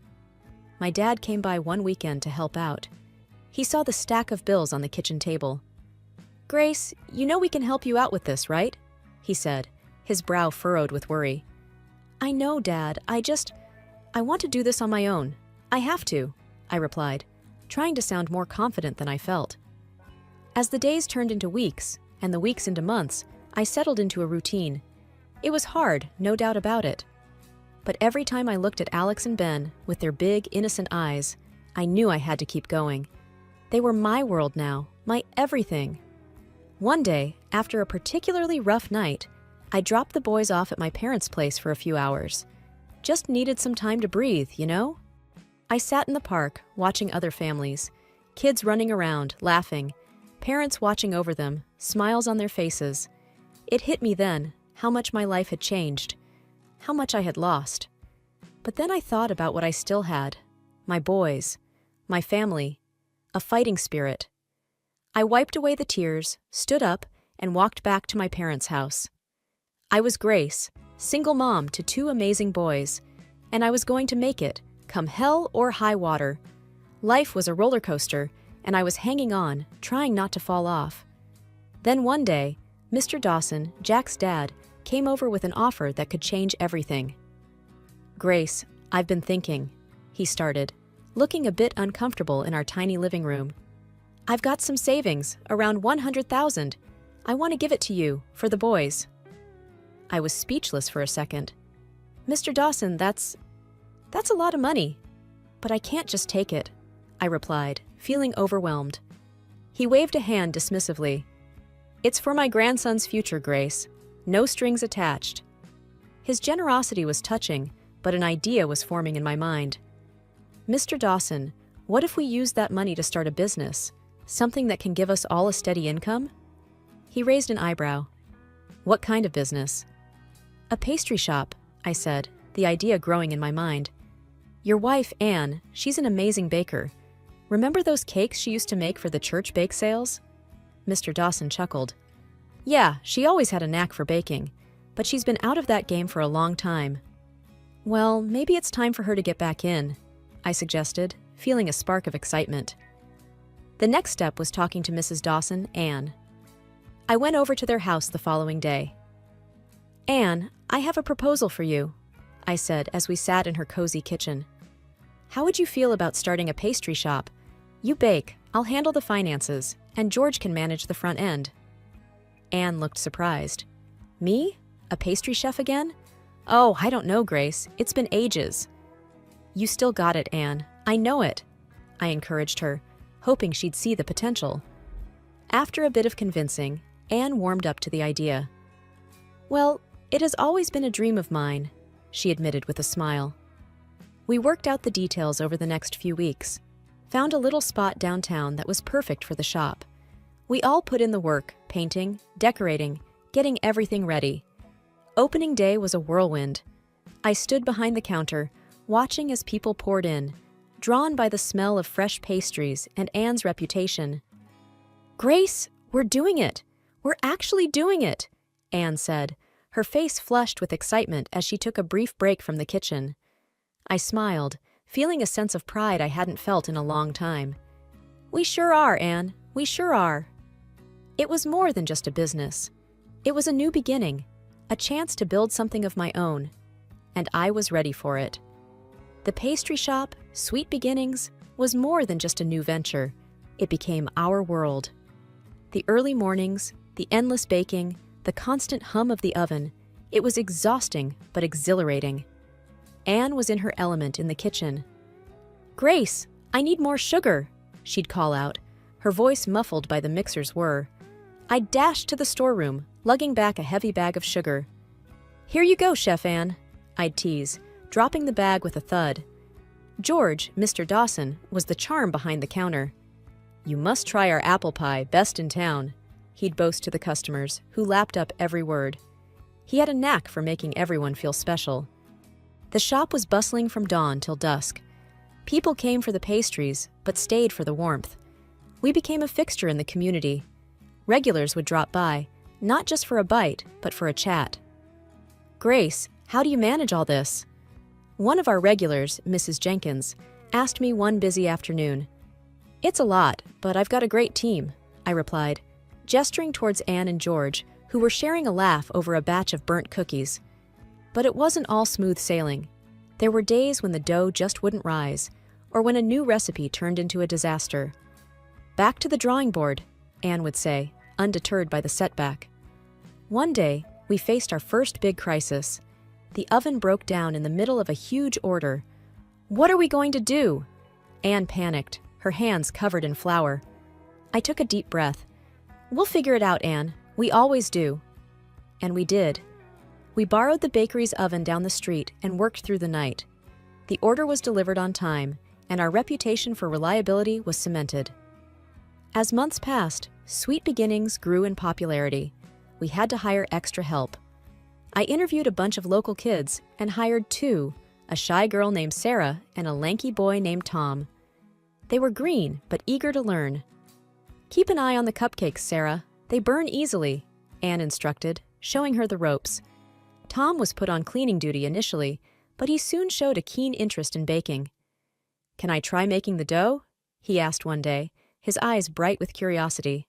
My dad came by one weekend to help out. He saw the stack of bills on the kitchen table. "Grace, you know we can help you out with this, right?" he said, his brow furrowed with worry. "I know, Dad. I want to do this on my own. I have to," I replied, trying to sound more confident than I felt. As the days turned into weeks, and the weeks into months, I settled into a routine. It was hard, no doubt about it. But every time I looked at Alex and Ben with their big, innocent eyes, I knew I had to keep going. They were my world now, my everything. One day, after a particularly rough night, I dropped the boys off at my parents' place for a few hours. Just needed some time to breathe, you know? I sat in the park, watching other families, kids running around, laughing, parents watching over them, smiles on their faces. It hit me then, how much my life had changed, how much I had lost. But then I thought about what I still had, my boys, my family, a fighting spirit. I wiped away the tears, stood up, and walked back to my parents' house. I was Grace, single mom to 2 amazing boys, and I was going to make it, come hell or high water. Life was a roller coaster, and I was hanging on, trying not to fall off. Then one day, Mr. Dawson, Jack's dad, came over with an offer that could change everything. "Grace, I've been thinking," he started, looking a bit uncomfortable in our tiny living room. "I've got some savings, around $100,000. I want to give it to you, for the boys." I was speechless for a second. "Mr. Dawson, that's a lot of money. But I can't just take it," I replied, feeling overwhelmed. He waved a hand dismissively. "It's for my grandson's future, Grace. No strings attached." His generosity was touching, but an idea was forming in my mind. "Mr. Dawson, what if we use that money to start a business? Something that can give us all a steady income?" He raised an eyebrow. "What kind of business?" "A pastry shop," I said, the idea growing in my mind. "Your wife, Anne, she's an amazing baker. Remember those cakes she used to make for the church bake sales?" Mr. Dawson chuckled. "Yeah, she always had a knack for baking, but she's been out of that game for a long time." "Well, maybe it's time for her to get back in," I suggested, feeling a spark of excitement. The next step was talking to Mrs. Dawson, Anne. I went over to their house the following day. "Anne, I have a proposal for you," I said as we sat in her cozy kitchen. "How would you feel about starting a pastry shop? You bake, I'll handle the finances, and George can manage the front end." Anne looked surprised. "Me? A pastry chef again? Oh, I don't know, Grace. It's been ages." "You still got it, Anne. I know it," I encouraged her, hoping she'd see the potential. After a bit of convincing, Anne warmed up to the idea. "Well, it has always been a dream of mine," she admitted with a smile. We worked out the details over the next few weeks, found a little spot downtown that was perfect for the shop. We all put in the work, painting, decorating, getting everything ready. Opening day was a whirlwind. I stood behind the counter, watching as people poured in, drawn by the smell of fresh pastries and Anne's reputation. "Grace, we're doing it! We're actually doing it!" Anne said, her face flushed with excitement as she took a brief break from the kitchen. I smiled, feeling a sense of pride I hadn't felt in a long time. "We sure are, Anne. We sure are." It was more than just a business. It was a new beginning, a chance to build something of my own, and I was ready for it. The pastry shop, Sweet Beginnings, was more than just a new venture. It became our world. The early mornings, the endless baking, the constant hum of the oven, it was exhausting but exhilarating. Anne was in her element in the kitchen. "Grace, I need more sugar," she'd call out, her voice muffled by the mixer's whir. I'd dash to the storeroom, lugging back a heavy bag of sugar. "Here you go, Chef Anne," I'd tease, dropping the bag with a thud. George, Mr. Dawson, was the charm behind the counter. "You must try our apple pie, best in town," he'd boast to the customers, who lapped up every word. He had a knack for making everyone feel special. The shop was bustling from dawn till dusk. People came for the pastries, but stayed for the warmth. We became a fixture in the community. Regulars would drop by, not just for a bite, but for a chat. "Grace, how do you manage all this?" One of our regulars, Mrs. Jenkins, asked me one busy afternoon. "It's a lot, but I've got a great team," I replied, gesturing towards Anne and George, who were sharing a laugh over a batch of burnt cookies. But it wasn't all smooth sailing. There were days when the dough just wouldn't rise, or when a new recipe turned into a disaster. "Back to the drawing board," Anne would say, undeterred by the setback. One day, we faced our first big crisis. The oven broke down in the middle of a huge order. "What are we going to do?" Anne panicked, her hands covered in flour. I took a deep breath. "We'll figure it out, Anne. We always do." And we did. We borrowed the bakery's oven down the street and worked through the night. The order was delivered on time, and our reputation for reliability was cemented. As months passed, Sweet Beginnings grew in popularity. We had to hire extra help. I interviewed a bunch of local kids and hired two, a shy girl named Sarah and a lanky boy named Tom. They were green, but eager to learn. "Keep an eye on the cupcakes, Sarah. They burn easily," Anne instructed, showing her the ropes. Tom was put on cleaning duty initially, but he soon showed a keen interest in baking. "Can I try making the dough?" he asked one day, his eyes bright with curiosity.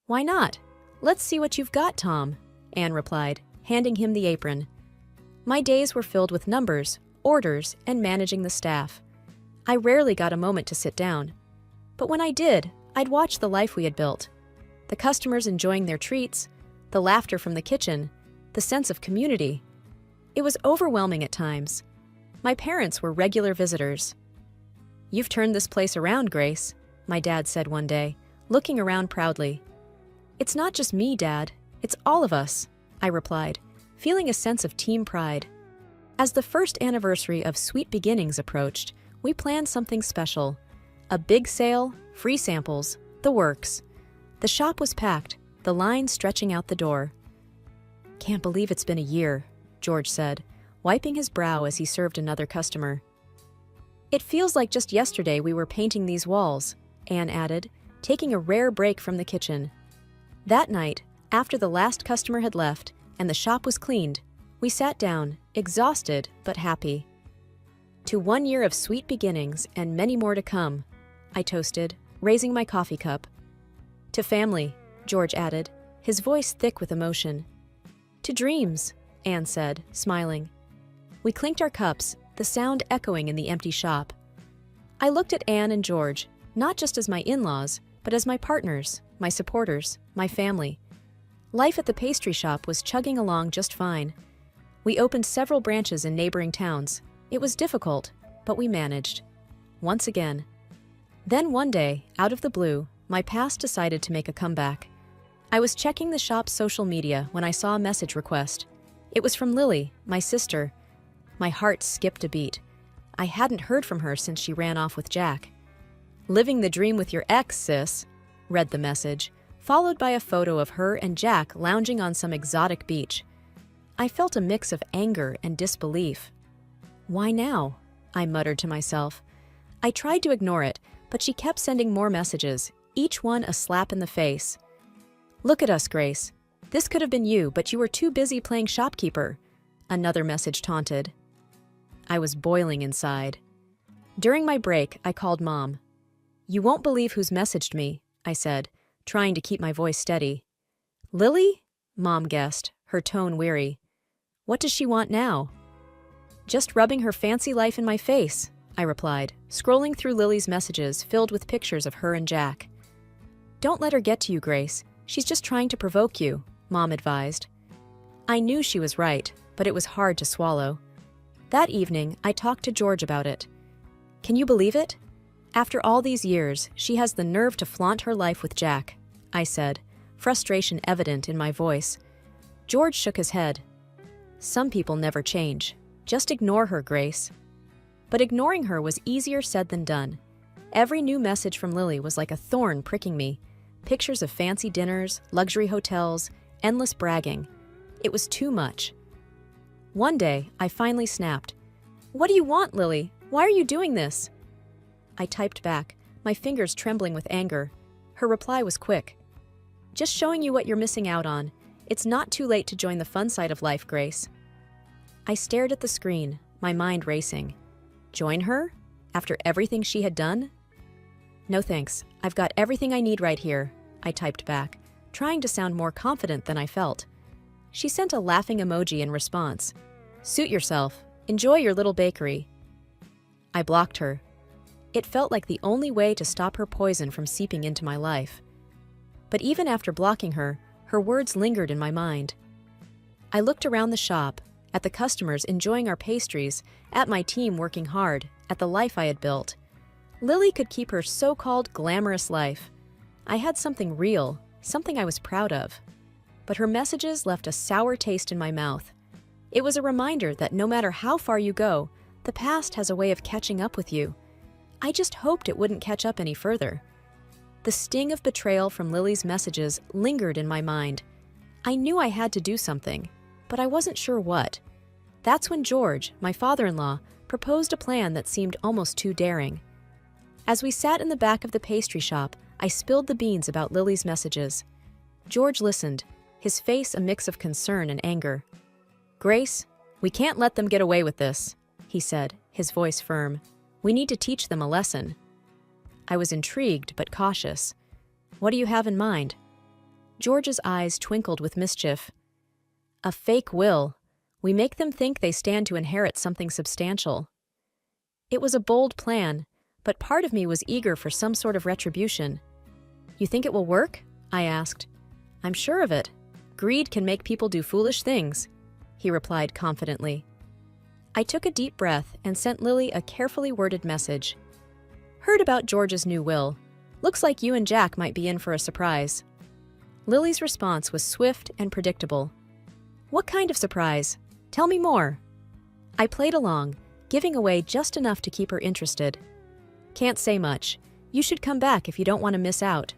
"Why not? Let's see what you've got, Tom," Anne replied, handing him the apron. My days were filled with numbers, orders, and managing the staff. I rarely got a moment to sit down. But when I did, I'd watch the life we had built. The customers enjoying their treats, the laughter from the kitchen, the sense of community. It was overwhelming at times. My parents were regular visitors. "You've turned this place around, Grace," my dad said one day, looking around proudly. "It's not just me, Dad. It's all of us," I replied, feeling a sense of team pride. As the first anniversary of Sweet Beginnings approached, we planned something special. A big sale, free samples, the works. The shop was packed, the line stretching out the door. "Can't believe it's been a year," George said, wiping his brow as he served another customer. "It feels like just yesterday we were painting these walls," Anne added, taking a rare break from the kitchen. That night, after the last customer had left and the shop was cleaned, we sat down, exhausted but happy. "To 1 year of Sweet Beginnings and many more to come," I toasted, raising my coffee cup. "To family," George added, his voice thick with emotion. "To dreams," Anne said, smiling. We clinked our cups, the sound echoing in the empty shop. I looked at Anne and George, not just as my in-laws, but as my partners, my supporters, my family. Life at the pastry shop was chugging along just fine. We opened several branches in neighboring towns. It was difficult, but we managed. Once again. Then one day, out of the blue, my past decided to make a comeback. I was checking the shop's social media when I saw a message request. It was from Lily, my sister. My heart skipped a beat. I hadn't heard from her since she ran off with Jack. "Living the dream with your ex, sis," read the message, followed by a photo of her and Jack lounging on some exotic beach. I felt a mix of anger and disbelief. "Why now?" I muttered to myself. I tried to ignore it, but she kept sending more messages, each one a slap in the face. "Look at us, Grace. This could have been you, but you were too busy playing shopkeeper," another message taunted. I was boiling inside. During my break, I called Mom. "You won't believe who's messaged me," I said, trying to keep my voice steady. "Lily?" Mom guessed, her tone weary. "What does she want now?" "Just rubbing her fancy life in my face," I replied, scrolling through Lily's messages filled with pictures of her and Jack. "Don't let her get to you, Grace. She's just trying to provoke you," Mom advised. I knew she was right, but it was hard to swallow. That evening, I talked to George about it. "Can you believe it? After all these years, she has the nerve to flaunt her life with Jack," I said, frustration evident in my voice. George shook his head. "Some people never change. Just ignore her, Grace." But ignoring her was easier said than done. Every new message from Lily was like a thorn pricking me. Pictures of fancy dinners, luxury hotels, endless bragging. It was too much. One day, I finally snapped. "What do you want, Lily? Why are you doing this?" I typed back, my fingers trembling with anger. Her reply was quick. "Just showing you what you're missing out on. It's not too late to join the fun side of life, Grace." I stared at the screen, my mind racing. Join her? After everything she had done? "No thanks, I've got everything I need right here," I typed back, trying to sound more confident than I felt. She sent a laughing emoji in response. "Suit yourself. Enjoy your little bakery." I blocked her. It felt like the only way to stop her poison from seeping into my life. But even after blocking her, her words lingered in my mind. I looked around the shop, at the customers enjoying our pastries, at my team working hard, at the life I had built. Lily could keep her so-called glamorous life. I had something real, something I was proud of. But her messages left a sour taste in my mouth. It was a reminder that no matter how far you go, the past has a way of catching up with you. I just hoped it wouldn't catch up any further. The sting of betrayal from Lily's messages lingered in my mind. I knew I had to do something, but I wasn't sure what. That's when George, my father-in-law, proposed a plan that seemed almost too daring. As we sat in the back of the pastry shop, I spilled the beans about Lily's messages. George listened, his face a mix of concern and anger. "Grace, we can't let them get away with this," he said, his voice firm. "We need to teach them a lesson." I was intrigued but cautious. "What do you have in mind?" George's eyes twinkled with mischief. "A fake will. We make them think they stand to inherit something substantial." It was a bold plan, but part of me was eager for some sort of retribution. "You think it will work?" I asked. "I'm sure of it. Greed can make people do foolish things," he replied confidently. I took a deep breath and sent Lily a carefully worded message. "Heard about George's new will. Looks like you and Jack might be in for a surprise." Lily's response was swift and predictable. "What kind of surprise? Tell me more." I played along, giving away just enough to keep her interested. "Can't say much. You should come back if you don't want to miss out."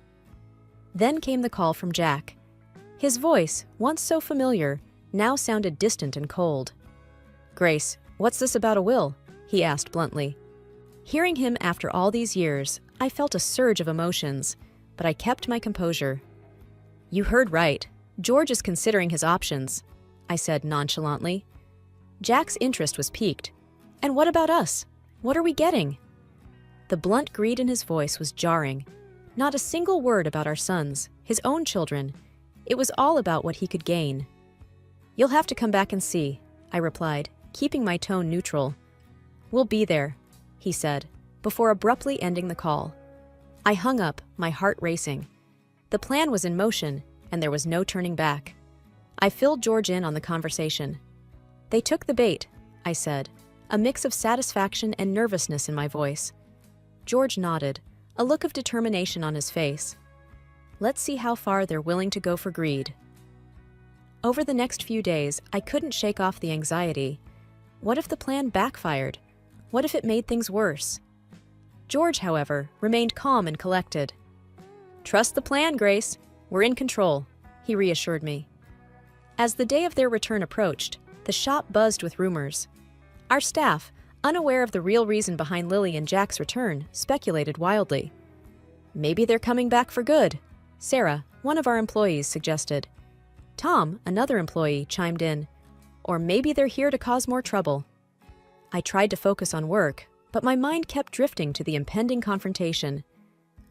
Then came the call from Jack. His voice, once so familiar, now sounded distant and cold. "Grace, what's this about a will?" he asked bluntly. Hearing him after all these years, I felt a surge of emotions, but I kept my composure. "You heard right. George is considering his options," I said nonchalantly. Jack's interest was piqued. "And what about us? What are we getting?" The blunt greed in his voice was jarring. Not a single word about our sons, his own children. It was all about what he could gain. "You'll have to come back and see," I replied, keeping my tone neutral. "We'll be there," he said, before abruptly ending the call. I hung up, my heart racing. The plan was in motion, and there was no turning back. I filled George in on the conversation. "They took the bait," I said, a mix of satisfaction and nervousness in my voice. George nodded, a look of determination on his face. Let's see how far they're willing to go for greed. Over the next few days, I couldn't shake off the anxiety. What if the plan backfired? What if it made things worse? George, however, remained calm and collected. "Trust the plan, Grace. We're in control," he reassured me. As the day of their return approached, the shop buzzed with rumors. Our staff, unaware of the real reason behind Lily and Jack's return, speculated wildly. "Maybe they're coming back for good," Sarah, one of our employees, suggested. Tom, another employee, chimed in. "Or maybe they're here to cause more trouble." I tried to focus on work, but my mind kept drifting to the impending confrontation.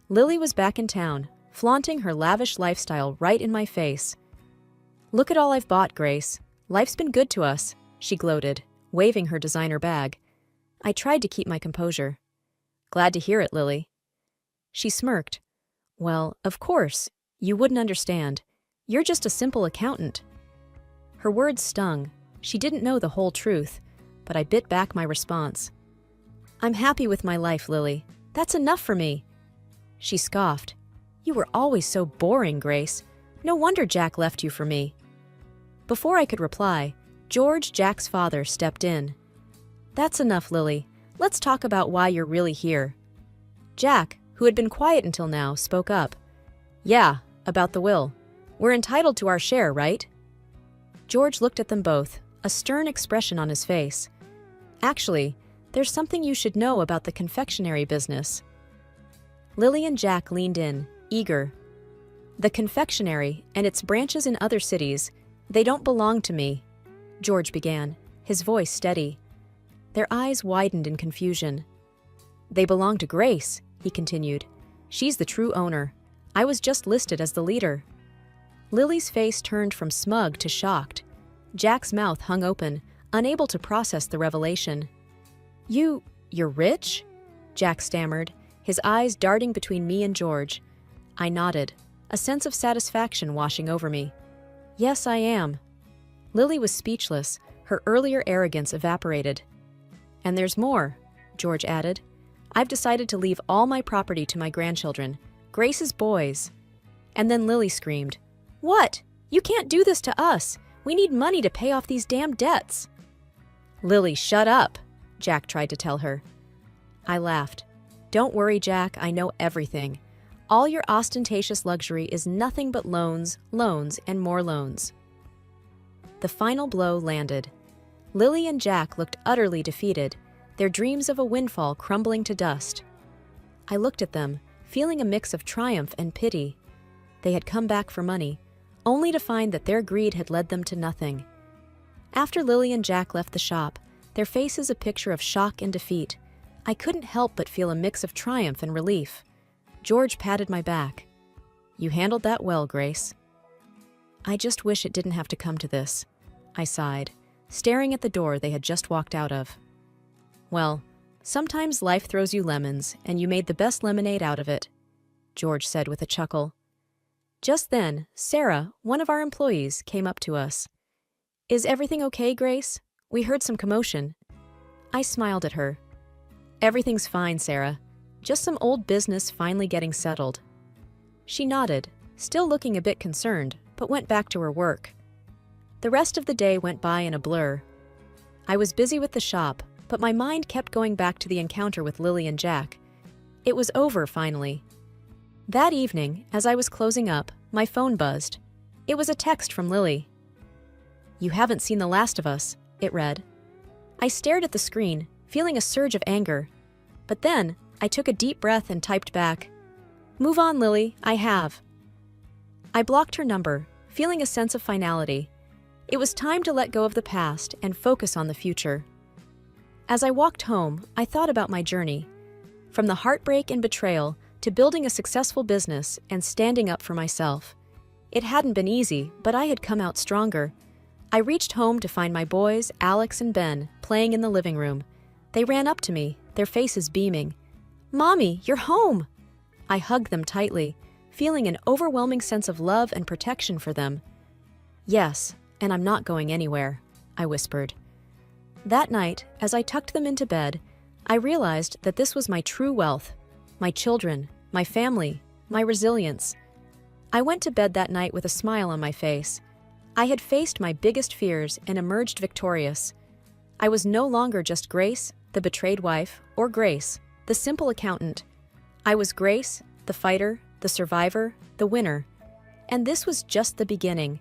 Lily was back in town, flaunting her lavish lifestyle right in my face. "Look at all I've bought, Grace. Life's been good to us," she gloated, waving her designer bag. I tried to keep my composure. "Glad to hear it, Lily." She smirked. "Well, of course, you wouldn't understand. You're just a simple accountant." Her words stung. She didn't know the whole truth, but I bit back my response. "I'm happy with my life, Lily. That's enough for me." She scoffed. "You were always so boring, Grace. No wonder Jack left you for me." Before I could reply, George, Jack's father, stepped in. "That's enough, Lily. let's talk about why you're really here." Jack, who had been quiet until now, spoke up. "Yeah, about the will. We're entitled to our share, right?" George looked at them both, a stern expression on his face. "Actually, there's something you should know about the confectionery business." Lily and Jack leaned in, eager. "The confectionery and its branches in other cities, they don't belong to me," George began, his voice steady. Their eyes widened in confusion. "They belong to Grace," he continued. "She's the true owner. I was just listed as the leader." Lily's face turned from smug to shocked. Jack's mouth hung open, unable to process the revelation. You're rich?" Jack stammered, his eyes darting between me and George. I nodded, a sense of satisfaction washing over me. "Yes, I am." Lily was speechless, her earlier arrogance evaporated. "And there's more," George added. "I've decided to leave all my property to my grandchildren, Grace's boys." And then Lily screamed, "What? You can't do this to us. We need money to pay off these damn debts." "Lily, shut up," Jack tried to tell her. I laughed. "Don't worry, Jack, I know everything. All your ostentatious luxury is nothing but loans, loans, and more loans." The final blow landed. Lily and Jack looked utterly defeated, their dreams of a windfall crumbling to dust. I looked at them, feeling a mix of triumph and pity. They had come back for money, only to find that their greed had led them to nothing. After Lily and Jack left the shop, their faces a picture of shock and defeat, I couldn't help but feel a mix of triumph and relief. George patted my back. "You handled that well, Grace." "I just wish it didn't have to come to this," I sighed, staring at the door they had just walked out of. "Well, sometimes life throws you lemons, and you made the best lemonade out of it," George said with a chuckle. Just then, Sarah, one of our employees, came up to us. "Is everything okay, Grace? We heard some commotion." I smiled at her. "Everything's fine, Sarah. Just some old business finally getting settled." She nodded, still looking a bit concerned, but went back to her work. The rest of the day went by in a blur. I was busy with the shop, but my mind kept going back to the encounter with Lily and Jack. It was over, finally. That evening, as I was closing up, my phone buzzed. It was a text from Lily. "You haven't seen the last of us," it read. I stared at the screen, feeling a surge of anger. But then, I took a deep breath and typed back, "Move on, Lily, I have." I blocked her number, feeling a sense of finality. It was time to let go of the past and focus on the future. As I walked home, I thought about my journey. From the heartbreak and betrayal to building a successful business and standing up for myself. It hadn't been easy, but I had come out stronger. I reached home to find my boys, Alex and Ben, playing in the living room. They ran up to me, their faces beaming. "Mommy, you're home!" I hugged them tightly, feeling an overwhelming sense of love and protection for them. "Yes, and I'm not going anywhere," I whispered. That night, as I tucked them into bed, I realized that this was my true wealth. My children, my family, my resilience. I went to bed that night with a smile on my face. I had faced my biggest fears and emerged victorious. I was no longer just Grace, the betrayed wife, or Grace, the simple accountant. I was Grace, the fighter, the survivor, the winner. And this was just the beginning.